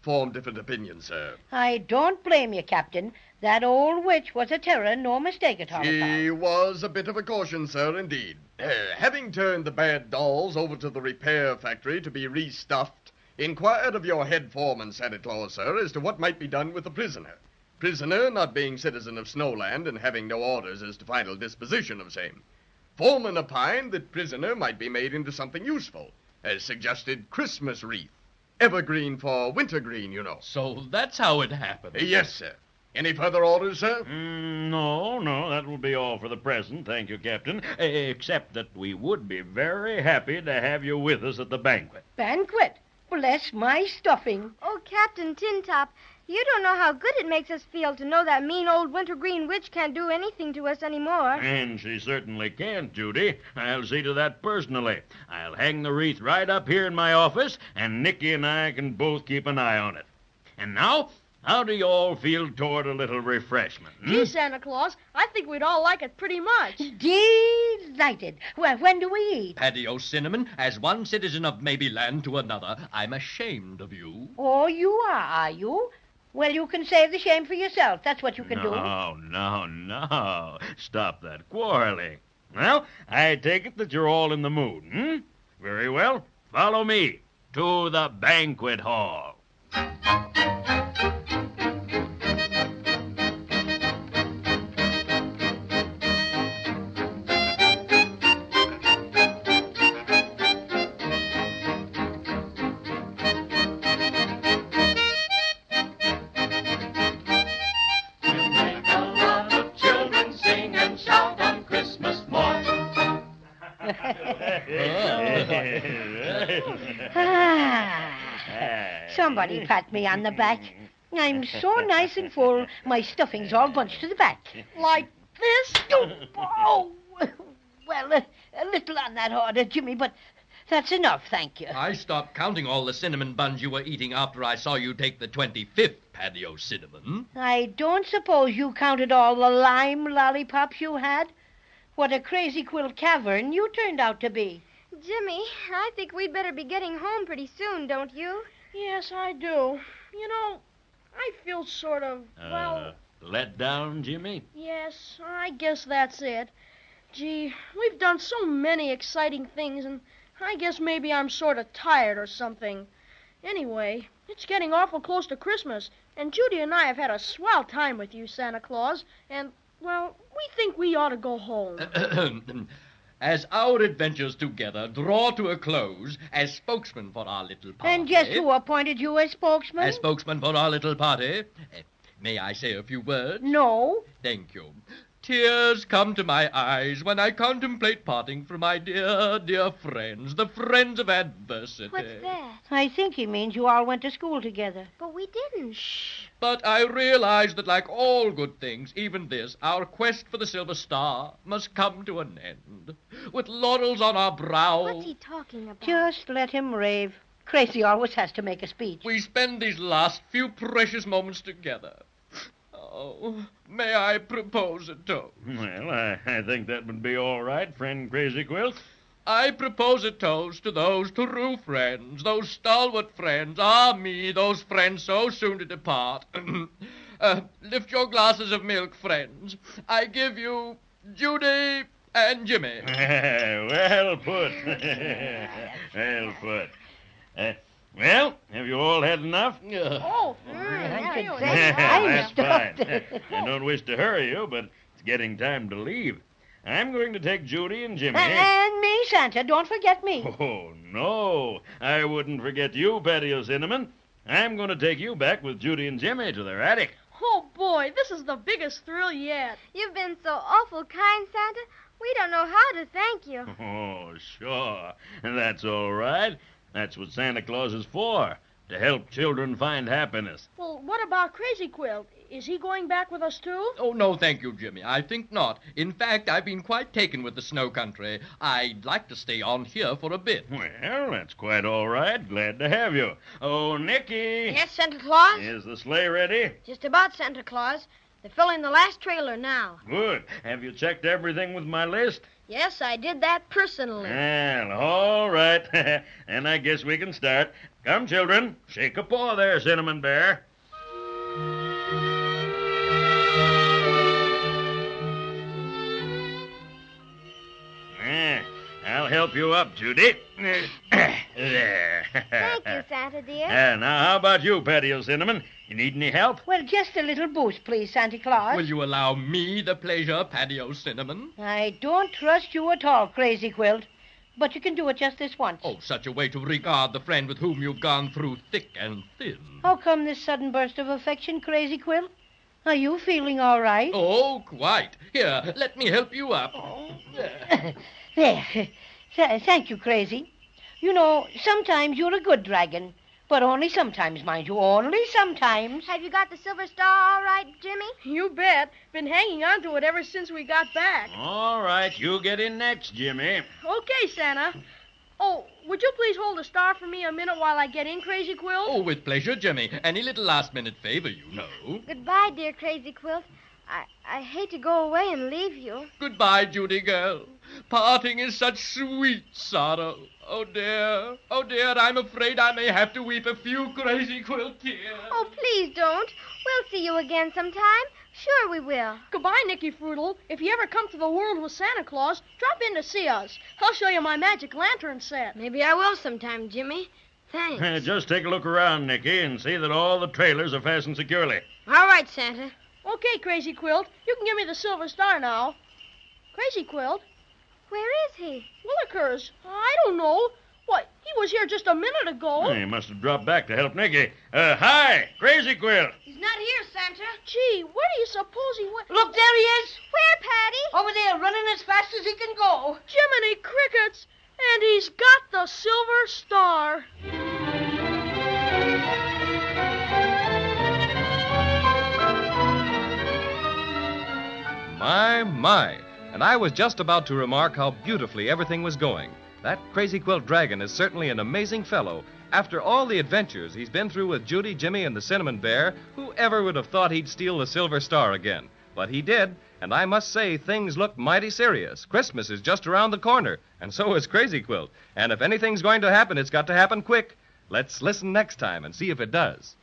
S21: form different opinions, sir.
S7: I don't blame you, Captain. That old witch was a terror, no mistake at all.
S21: She was a bit of a caution, sir, indeed. Having turned the bad dolls over to the repair factory to be restuffed, inquired of your head foreman, Santa Claus, sir, as to what might be done with the prisoner. Prisoner not being citizen of Snowland and having no orders as to final disposition of same. Foreman opined that prisoner might be made into something useful, as suggested Christmas wreath. Evergreen for wintergreen, you know.
S5: So that's how it happened.
S21: Yes, sir. Any further orders, sir?
S17: No, that will be all for the present, thank you, Captain. Except that we would be very happy to have you with us at the banquet.
S7: Banquet? Bless my stuffing.
S6: Oh, Captain Tin Top, you don't know how good it makes us feel to know that mean old Wintergreen Witch can't do anything to us anymore.
S17: And she certainly can't, Judy. I'll see to that personally. I'll hang the wreath right up here in my office, and Nicky and I can both keep an eye on it. And now, How do you all feel toward a little refreshment?
S4: Gee, Santa Claus, I think we'd all like it pretty much.
S7: Delighted. Well, when do we eat?
S5: Paddy O'Cinnamon, as one citizen of Maybeland to another, I'm ashamed of you.
S7: Oh, you are you? Well, you can save the shame for yourself. That's what you can do.
S17: No. Stop that quarreling. Well, I take it that you're all in the mood, Very well. Follow me to the banquet hall.
S7: Somebody pat me on the back. I'm so nice and full, my stuffing's all bunched to the back.
S4: Like this?
S7: Oh, well, a little on that order, Jimmy, but that's enough, thank you.
S5: I stopped counting all the cinnamon buns you were eating after I saw you take the 25th Paddy O'Cinnamon.
S7: I don't suppose you counted all the lime lollipops you had? What a crazy quilt cavern you turned out to be.
S6: Jimmy, I think we'd better be getting home pretty soon, don't you?
S4: Yes, I do. You know, I feel sort of,
S17: Let down, Jimmy?
S4: Yes, I guess that's it. Gee, we've done so many exciting things, and I guess maybe I'm sort of tired or something. Anyway, it's getting awful close to Christmas, and Judy and I have had a swell time with you, Santa Claus, and, well, we think we ought to go home.
S5: As our adventures together draw to a close, as spokesman for our little party...
S7: And just who appointed you as spokesman?
S5: As spokesman for our little party, may I say a few words?
S7: No.
S5: Thank you. Tears come to my eyes when I contemplate parting from my dear, dear friends, the friends of adversity.
S6: What's that?
S7: I think he means you all went to school together.
S6: But we didn't.
S5: Shh. But I realize that like all good things, even this, our quest for the Silver Star, must come to an end. With laurels on our brow...
S6: What's he talking about?
S7: Just let him rave. Crazy always has to make a speech.
S5: We spend these last few precious moments together. Oh, may I propose a toast?
S17: Well, I think that would be all right, friend Crazy Quilt.
S5: I propose a toast to those true friends, those stalwart friends, me, those friends so soon to depart. Lift your glasses of milk, friends. I give you Judy and Jimmy.
S17: Well put. Well put. Well, have you all had enough? That's fine. I don't wish to hurry you, but it's getting time to leave. I'm going to take Judy and Jimmy.
S7: And me, Santa. Don't forget me.
S17: Oh, no. I wouldn't forget you, Paddy O'Cinnamon. I'm going to take you back with Judy and Jimmy to their attic.
S4: Oh, boy, this is the biggest thrill yet.
S6: You've been so awful kind, Santa. We don't know how to thank you.
S17: Oh, sure. That's all right. That's what Santa Claus is for, to help children find happiness.
S4: Well, what about Crazy Quilt? Is he going back with us, too?
S5: Oh, no, thank you, Jimmy. I think not. In fact, I've been quite taken with the snow country. I'd like to stay on here for a bit.
S17: Well, that's quite all right. Glad to have you. Oh, Nicky.
S4: Yes, Santa Claus?
S17: Is the sleigh ready?
S4: Just about, Santa Claus. They're filling the last trailer now.
S17: Good. Have you checked everything with my list?
S4: Yes, I did that personally.
S17: Well, all right. And I guess we can start. Come, children. Shake a paw there, Cinnamon Bear. I'll help you up, Judy. There.
S6: Thank you, Santa dear.
S17: Now, how about you, Paddy O'Cinnamon? You need any help?
S7: Well, just a little boost, please, Santa Claus.
S5: Will you allow me the pleasure, Paddy O'Cinnamon?
S7: I don't trust you at all, Crazy Quilt. But you can do it just this once.
S5: Oh, such a way to regard the friend with whom you've gone through thick and thin.
S7: How come this sudden burst of affection, Crazy Quilt? Are you feeling all right?
S5: Oh, quite. Here, let me help you up.
S7: There. Thank you, Crazy. You know, sometimes you're a good dragon. But only sometimes, mind you. Only sometimes.
S6: Have you got the Silver Star all right, Jimmy?
S4: You bet. Been hanging on to it ever since we got back.
S17: All right, you get in next, Jimmy.
S4: Okay, Santa. Oh, would you please hold the star for me a minute while I get in, Crazy Quilt?
S5: Oh, with pleasure, Jimmy. Any little last-minute favor, you know.
S6: Goodbye, dear Crazy Quilt. I hate to go away and leave you.
S5: Goodbye, Judy girl. Parting is such sweet sorrow. Oh, dear, I'm afraid I may have to weep a few Crazy Quilt tears.
S6: Oh, please don't. We'll see you again sometime. Sure we will.
S4: Goodbye, Nicky Fruitle. If you ever come to the world with Santa Claus, drop in to see us. I'll show you my magic lantern set. Maybe I will sometime, Jimmy. Thanks.
S17: Just take a look around, Nicky, and see that all the trailers are fastened securely.
S4: All right, Santa. Okay, Crazy Quilt. You can give me the silver star now. Crazy Quilt?
S6: Where is he?
S4: Willikers. I don't know. What? He was here just a minute ago.
S17: He must have dropped back to help Nicky. Hi, Crazy Quilt.
S2: He's not here, Santa.
S4: Gee, where do you suppose he went?
S2: Look, there he is.
S6: Where, Patty?
S2: Over there, running as fast as he can go.
S4: Jiminy Crickets. And he's got the silver star.
S3: My. And I was just about to remark how beautifully everything was going. That Crazy Quilt Dragon is certainly an amazing fellow. After all the adventures he's been through with Judy, Jimmy, and the Cinnamon Bear, who ever would have thought he'd steal the silver star again? But he did, and I must say things look mighty serious. Christmas is just around the corner, and so is Crazy Quilt. And if anything's going to happen, it's got to happen quick. Let's listen next time and see if it does.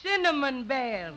S2: Cinnamon Bear.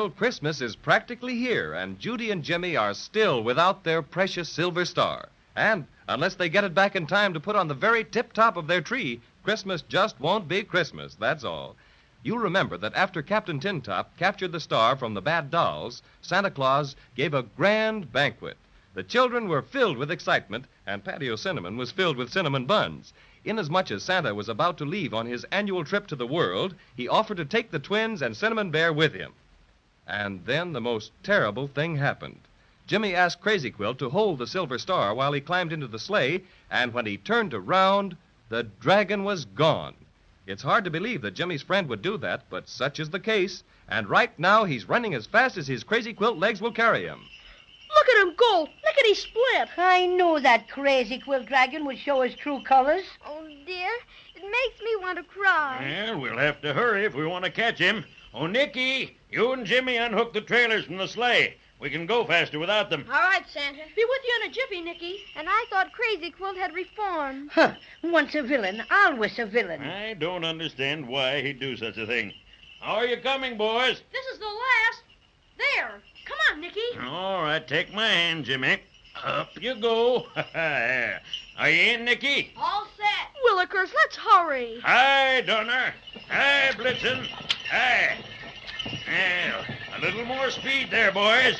S3: Well, Christmas is practically here, and Judy and Jimmy are still without their precious silver star. And unless they get it back in time to put on the very tip-top of their tree, Christmas just won't be Christmas, that's all. You'll remember that after Captain Tintop captured the star from the bad dolls, Santa Claus gave a grand banquet. The children were filled with excitement, and Patio Cinnamon was filled with cinnamon buns. Inasmuch as Santa was about to leave on his annual trip to the world, he offered to take the twins and Cinnamon Bear with him. And then the most terrible thing happened. Jimmy asked Crazy Quilt to hold the silver star while he climbed into the sleigh, and when he turned around, the dragon was gone. It's hard to believe that Jimmy's friend would do that, but such is the case, and right now he's running as fast as his Crazy Quilt legs will carry him.
S4: Look at him go! Lickety split!
S7: I knew that Crazy Quilt Dragon would show his true colors.
S6: Oh, dear. It makes me want to cry.
S17: Well, we'll have to hurry if we want to catch him. Oh, Nicky, you and Jimmy unhook the trailers from the sleigh. We can go faster without them.
S4: All right, Santa. Be with you in a jiffy, Nicky.
S6: And I thought Crazy Quilt had reformed.
S7: Huh. Once a villain, always a villain.
S17: I don't understand why he'd do such a thing. How are you coming, boys?
S4: This is the last. There. Come on, Nicky.
S17: All right, take my hand, Jimmy. Up you go. Are you in, Nicky?
S4: All set. Willikers, let's hurry.
S17: Hi, Donner. Hi, Blitzen. Hi. Well, a little more speed there, boys.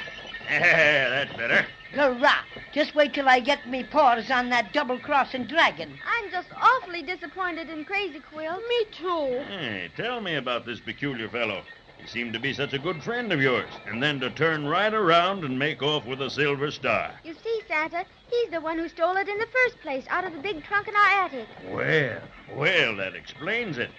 S17: That's better.
S7: Hurrah! Just wait till I get me paws on that double-crossing dragon.
S6: I'm just awfully disappointed in Crazy Quilt.
S4: Me too.
S17: Hey, tell me about this peculiar fellow. He seemed to be such a good friend of yours, and then to turn right around and make off with a silver star.
S6: You see, Santa, he's the one who stole it in the first place out of the big trunk in our attic.
S17: Well, that explains it.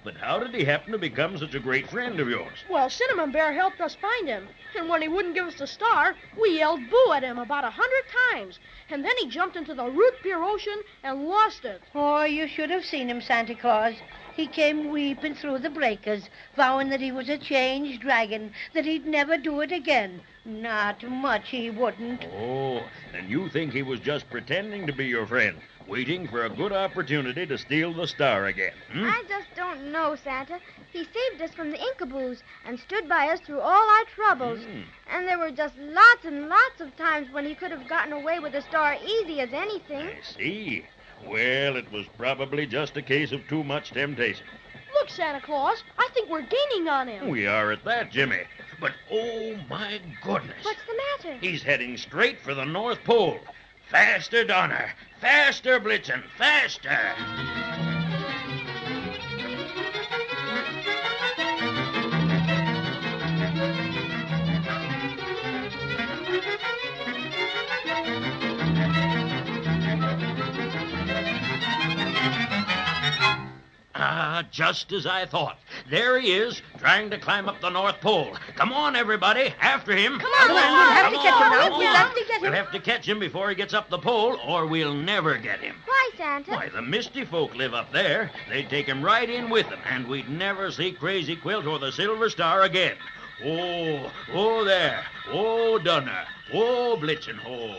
S17: But how did he happen to become such a great friend of yours?
S4: Well, Cinnamon Bear helped us find him. And when he wouldn't give us the star, we yelled boo at him about 100 times. And then he jumped into the root beer ocean and lost it.
S7: Oh, you should have seen him, Santa Claus. He came weeping through the breakers, vowing that he was a changed dragon, that he'd never do it again. Not much he wouldn't.
S17: Oh, and you think he was just pretending to be your friend, waiting for a good opportunity to steal the star again, hmm?
S6: I just don't know, Santa. He saved us from the Inkaboos and stood by us through all our troubles. And there were just lots and lots of times when he could have gotten away with the star easy as anything.
S17: I see. Well, it was probably just a case of too much temptation.
S4: Look, Santa Claus, I think we're gaining on him.
S17: We are at that, Jimmy. But, oh, my goodness.
S6: What's the matter?
S17: He's heading straight for the North Pole. Faster, Donner. Faster, Blitzen. Faster. Just as I thought. There he is, trying to climb up the North Pole. Come on, everybody, after him.
S7: Come on, we'll have to catch him now. We'll have to get him.
S17: We'll have to catch him before he gets up the pole, or we'll never get him.
S6: Why, Santa?
S17: Why, the Misty folk live up there. They'd take him right in with them, and we'd never see Crazy Quilt or the Silver Star again. Oh, there. Oh, Donner. Oh, Blitzen. Oh.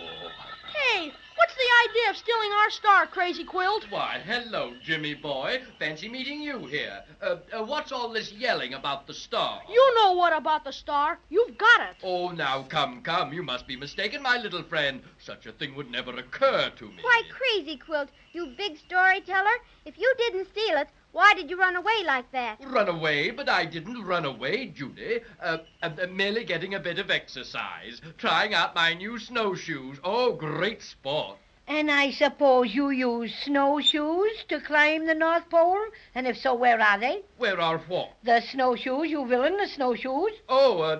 S4: Hey, what's the idea of stealing our star, Crazy Quilt?
S5: Why, hello, Jimmy boy. Fancy meeting you here. What's all this yelling about the star?
S4: You know what about the star. You've got it.
S5: Oh, now, come. You must be mistaken, my little friend. Such a thing would never occur to me.
S6: Why, Crazy Quilt, you big storyteller. If you didn't steal it, why did you run away like that?
S5: Run away? But I didn't run away, Judy. Merely getting a bit of exercise. Trying out my new snowshoes. Oh, great sport.
S7: And I suppose you use snowshoes to climb the North Pole? And if so, where are they?
S5: Where are what?
S7: The snowshoes, you villain, the snowshoes.
S5: Oh, I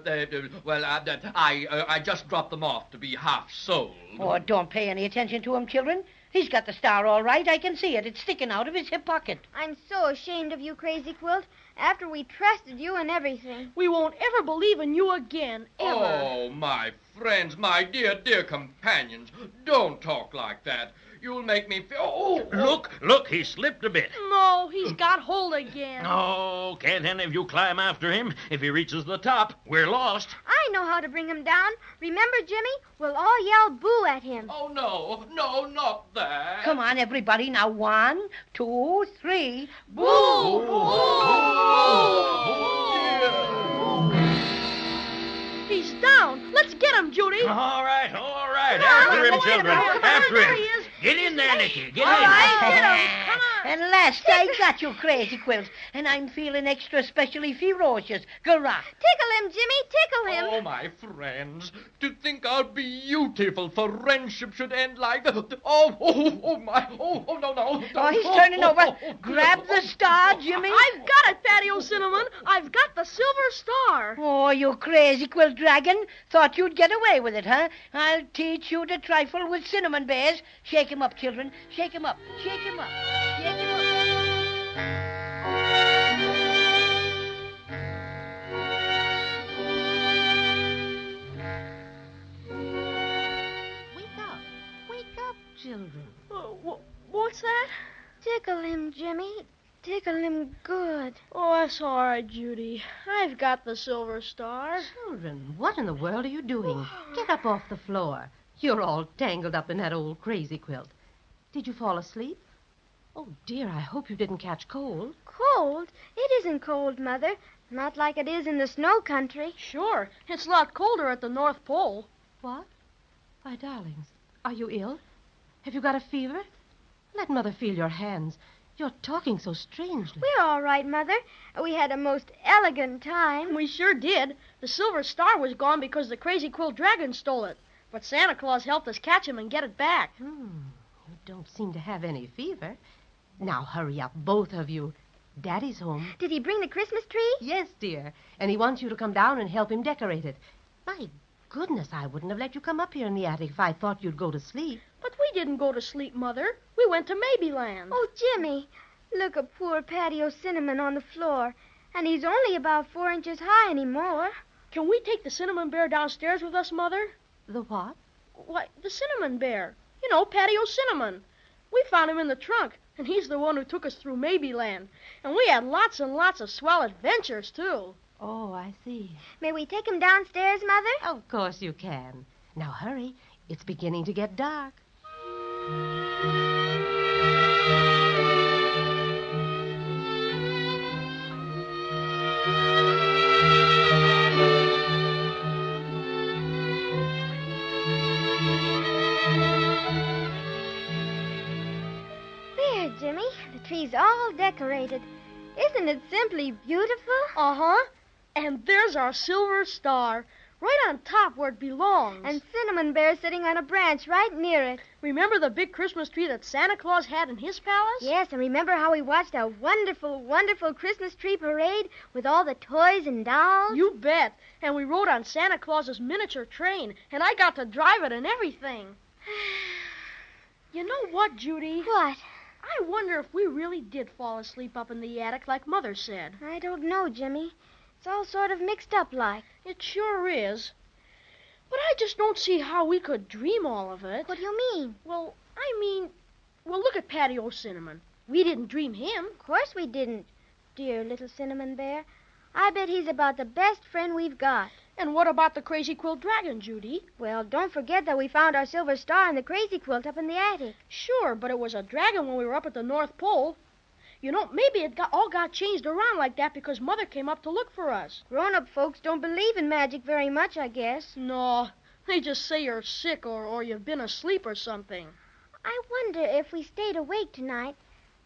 S5: just dropped them off to be half soled.
S7: Oh, don't pay any attention to him, children. He's got the star all right. I can see it. It's sticking out of his hip pocket.
S6: I'm so ashamed of you, Crazy Quilt. After we trusted you and everything.
S4: We won't ever believe in you again, ever.
S5: Oh, my friends, my dear companions, don't talk like that. You'll make me feel... Oh,
S17: Look, he slipped a bit.
S4: No, he's got hold again.
S17: Oh, can't any of you climb after him? If he reaches the top, we're lost.
S6: I know how to bring him down. Remember, Jimmy? We'll all yell boo at him.
S5: Oh, no, not that.
S7: Come on, everybody. Now, 1, 2, 3. Boo!
S5: Boo!
S4: down. Let's get him, Judy.
S17: All right.
S4: Come
S17: After
S4: on,
S17: him,
S4: wait a
S17: children.
S4: minute.
S17: After
S4: There
S17: him.
S4: he is.
S17: Get in there, Nicky. Get
S7: All
S17: in.
S7: right,
S4: get him. Come on.
S7: And last, I got you, Crazy Quilt, and I'm feeling extra specially ferocious. Garrot.
S6: Tickle him, Jimmy, tickle him.
S5: Oh, my friends, to think how beautiful friendship should end like that. Oh, no.
S7: Oh, he's turning over. Grab the star, Jimmy.
S4: I've got it, Patio Cinnamon. I've got the silver star.
S7: Oh, you crazy quilt dragon. Thought you'd get away with it, huh? I'll teach you to trifle with cinnamon bears. Shake him up, children. Shake him up. Shake him up. Shake him up.
S9: Wake up, children.
S4: What's that?
S6: Tickle him, Jimmy. Tickle him good.
S4: Oh, that's all right, Judy. I've got the silver star.
S9: Children, what in the world are you doing? Get up off the floor. You're all tangled up in that old crazy quilt. Did you fall asleep? Oh, dear, I hope you didn't catch cold.
S6: Cold? It isn't cold, Mother. Not like it is in the snow country.
S4: Sure. It's a lot colder at the North Pole.
S9: What? My darlings, are you ill? Have you got a fever? Let Mother feel your hands. You're talking so strangely.
S6: We're all right, Mother. We had a most elegant time.
S4: We sure did. The silver star was gone because the crazy quilt dragon stole it. But Santa Claus helped us catch him and get it back.
S9: You don't seem to have any fever. Now hurry up, both of you. Daddy's home.
S6: Did he bring the Christmas tree?
S9: Yes, dear. And he wants you to come down and help him decorate it. My goodness, I wouldn't have let you come up here in the attic if I thought you'd go to sleep.
S4: But we didn't go to sleep, Mother. We went to Maybeland.
S6: Oh, Jimmy, look at poor Patio Cinnamon on the floor. And he's only about 4 inches high anymore.
S4: Can we take the cinnamon bear downstairs with us, Mother?
S9: The what?
S4: Why, the cinnamon bear. You know, Patio Cinnamon. We found him in the trunk, and he's the one who took us through Maybeland. And we had lots and lots of swell adventures, too.
S9: Oh, I see.
S6: May we take him downstairs, Mother?
S9: Of course you can. Now hurry. It's beginning to get dark.
S6: There, Jimmy. The tree's all decorated. Isn't it simply beautiful?
S4: Uh-huh. And there's our silver star, right on top where it belongs.
S6: And Cinnamon Bear sitting on a branch right near it.
S4: Remember the big Christmas tree that Santa Claus had in his palace?
S6: Yes, and remember how we watched a wonderful, wonderful Christmas tree parade with all the toys and dolls?
S4: You bet. And we rode on Santa Claus's miniature train, and I got to drive it and everything. You know what, Judy?
S6: What?
S4: I wonder if we really did fall asleep up in the attic like Mother said.
S6: I don't know, Jimmy. It's all sort of mixed up like.
S4: It sure is. But I just don't see how we could dream all of it.
S6: What do you mean?
S4: Well, look at Patio Cinnamon. We didn't dream him.
S6: Of course we didn't, dear little Cinnamon Bear. I bet he's about the best friend we've got.
S4: And what about the Crazy Quilt Dragon, Judy?
S6: Well, don't forget that we found our silver star in the Crazy Quilt up in the attic.
S4: Sure, but it was a dragon when we were up at the North Pole. You know, maybe it all got changed around like that because Mother came up to look for us.
S6: Grown-up folks don't believe in magic very much, I guess.
S4: No, they just say you're sick or you've been asleep or something.
S6: I wonder if we stayed awake tonight,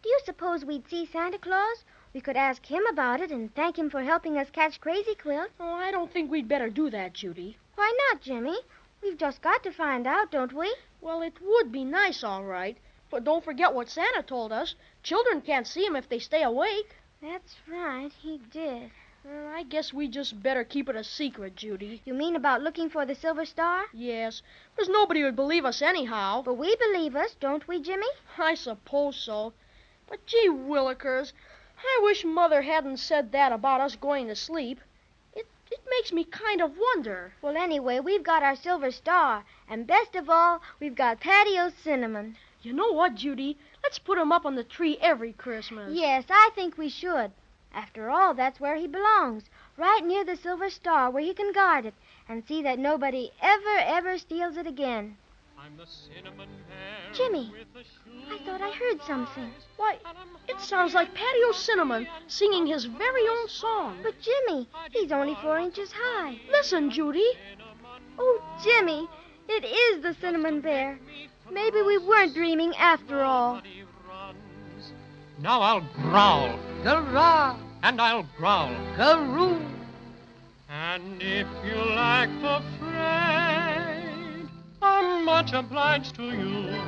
S6: do you suppose we'd see Santa Claus? We could ask him about it and thank him for helping us catch Crazy Quilt.
S4: Oh, I don't think we'd better do that, Judy.
S6: Why not, Jimmy? We've just got to find out, don't we?
S4: Well, it would be nice, all right. But don't forget what Santa told us. Children can't see him if they stay awake.
S6: That's right, he did.
S4: Well, I guess we just better keep it a secret, Judy.
S6: You mean about looking for the silver star?
S4: Yes, because nobody would believe us anyhow.
S6: But we believe us, don't we, Jimmy?
S4: I suppose so. But gee willikers, I wish Mother hadn't said that about us going to sleep. It makes me kind of wonder.
S6: Well, anyway, we've got our silver star. And best of all, we've got Patio Cinnamon.
S4: You know what, Judy? Let's put him up on the tree every Christmas.
S6: Yes, I think we should. After all, that's where he belongs. Right near the silver star where he can guard it and see that nobody ever steals it again.
S18: I'm the cinnamon bear.
S6: Jimmy, I thought I heard something.
S4: Why, it sounds like Patio Cinnamon singing his very own song.
S6: But Jimmy, he's only 4 inches high.
S4: Listen, Judy.
S6: Jimmy, it is the Cinnamon Bear. Maybe we weren't dreaming after all.
S18: Now I'll growl,
S7: Hurrah!
S18: and I'll growl.
S7: Karoo!
S18: And if you like the fray, I'm much obliged to you.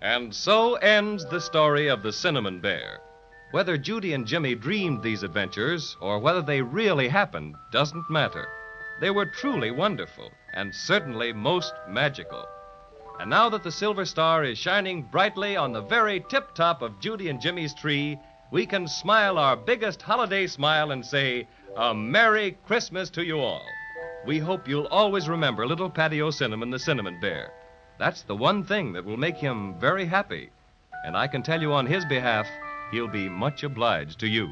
S3: And so ends the story of the Cinnamon Bear. Whether Judy and Jimmy dreamed these adventures or whether they really happened doesn't matter. They were truly wonderful and certainly most magical. And now that the silver star is shining brightly on the very tip-top of Judy and Jimmy's tree, we can smile our biggest holiday smile and say, a Merry Christmas to you all. We hope you'll always remember little Paddy O'Cinnamon, the Cinnamon Bear. That's the one thing that will make him very happy. And I can tell you on his behalf, he'll be much obliged to you.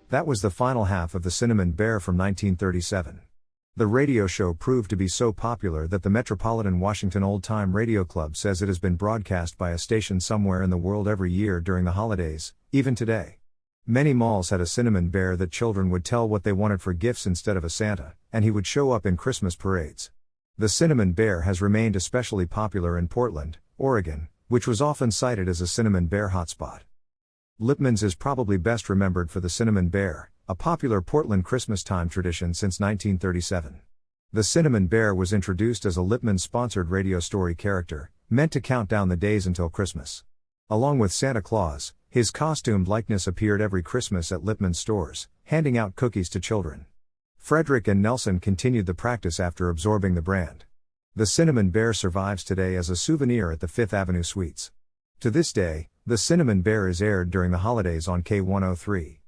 S1: That was the final half of The Cinnamon Bear from 1937. The radio show proved to be so popular that the Metropolitan Washington Old Time Radio Club says it has been broadcast by a station somewhere in the world every year during the holidays, even today. Many malls had a Cinnamon Bear that children would tell what they wanted for gifts instead of a Santa, and he would show up in Christmas parades. The Cinnamon Bear has remained especially popular in Portland, Oregon, which was often cited as a Cinnamon Bear hotspot. Lipman's is probably best remembered for the Cinnamon Bear, a popular Portland Christmas time tradition since 1937. The Cinnamon Bear was introduced as a Lipman-sponsored radio story character, meant to count down the days until Christmas. Along with Santa Claus, his costumed likeness appeared every Christmas at Lipman stores, handing out cookies to children. Frederick and Nelson continued the practice after absorbing the brand. The Cinnamon Bear survives today as a souvenir at the Fifth Avenue Suites. To this day, The Cinnamon Bear is aired during the holidays on K103.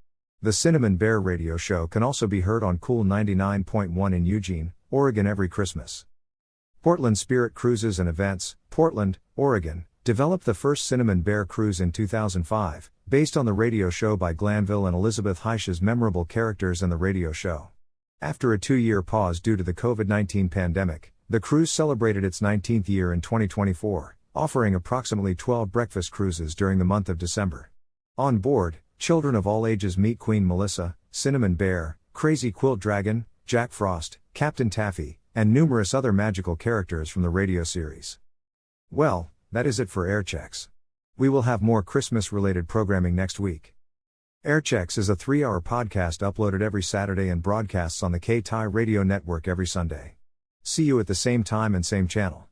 S1: The Cinnamon Bear radio show can also be heard on Cool 99.1 in Eugene, Oregon every Christmas. Portland Spirit Cruises and Events, Portland, Oregon, developed the first Cinnamon Bear cruise in 2005, based on the radio show by Glanville and Elizabeth Heisch's memorable characters in the radio show. After a 2-year pause due to the COVID-19 pandemic, the cruise celebrated its 19th year in 2024. Offering approximately 12 breakfast cruises during the month of December. On board, children of all ages meet Queen Melissa, Cinnamon Bear, Crazy Quilt Dragon, Jack Frost, Captain Taffy, and numerous other magical characters from the radio series. Well, that is it for Airchecks. We will have more Christmas-related programming next week. Airchecks is a 3-hour podcast uploaded every Saturday and broadcasts on the K-TIE radio network every Sunday. See you at the same time and same channel.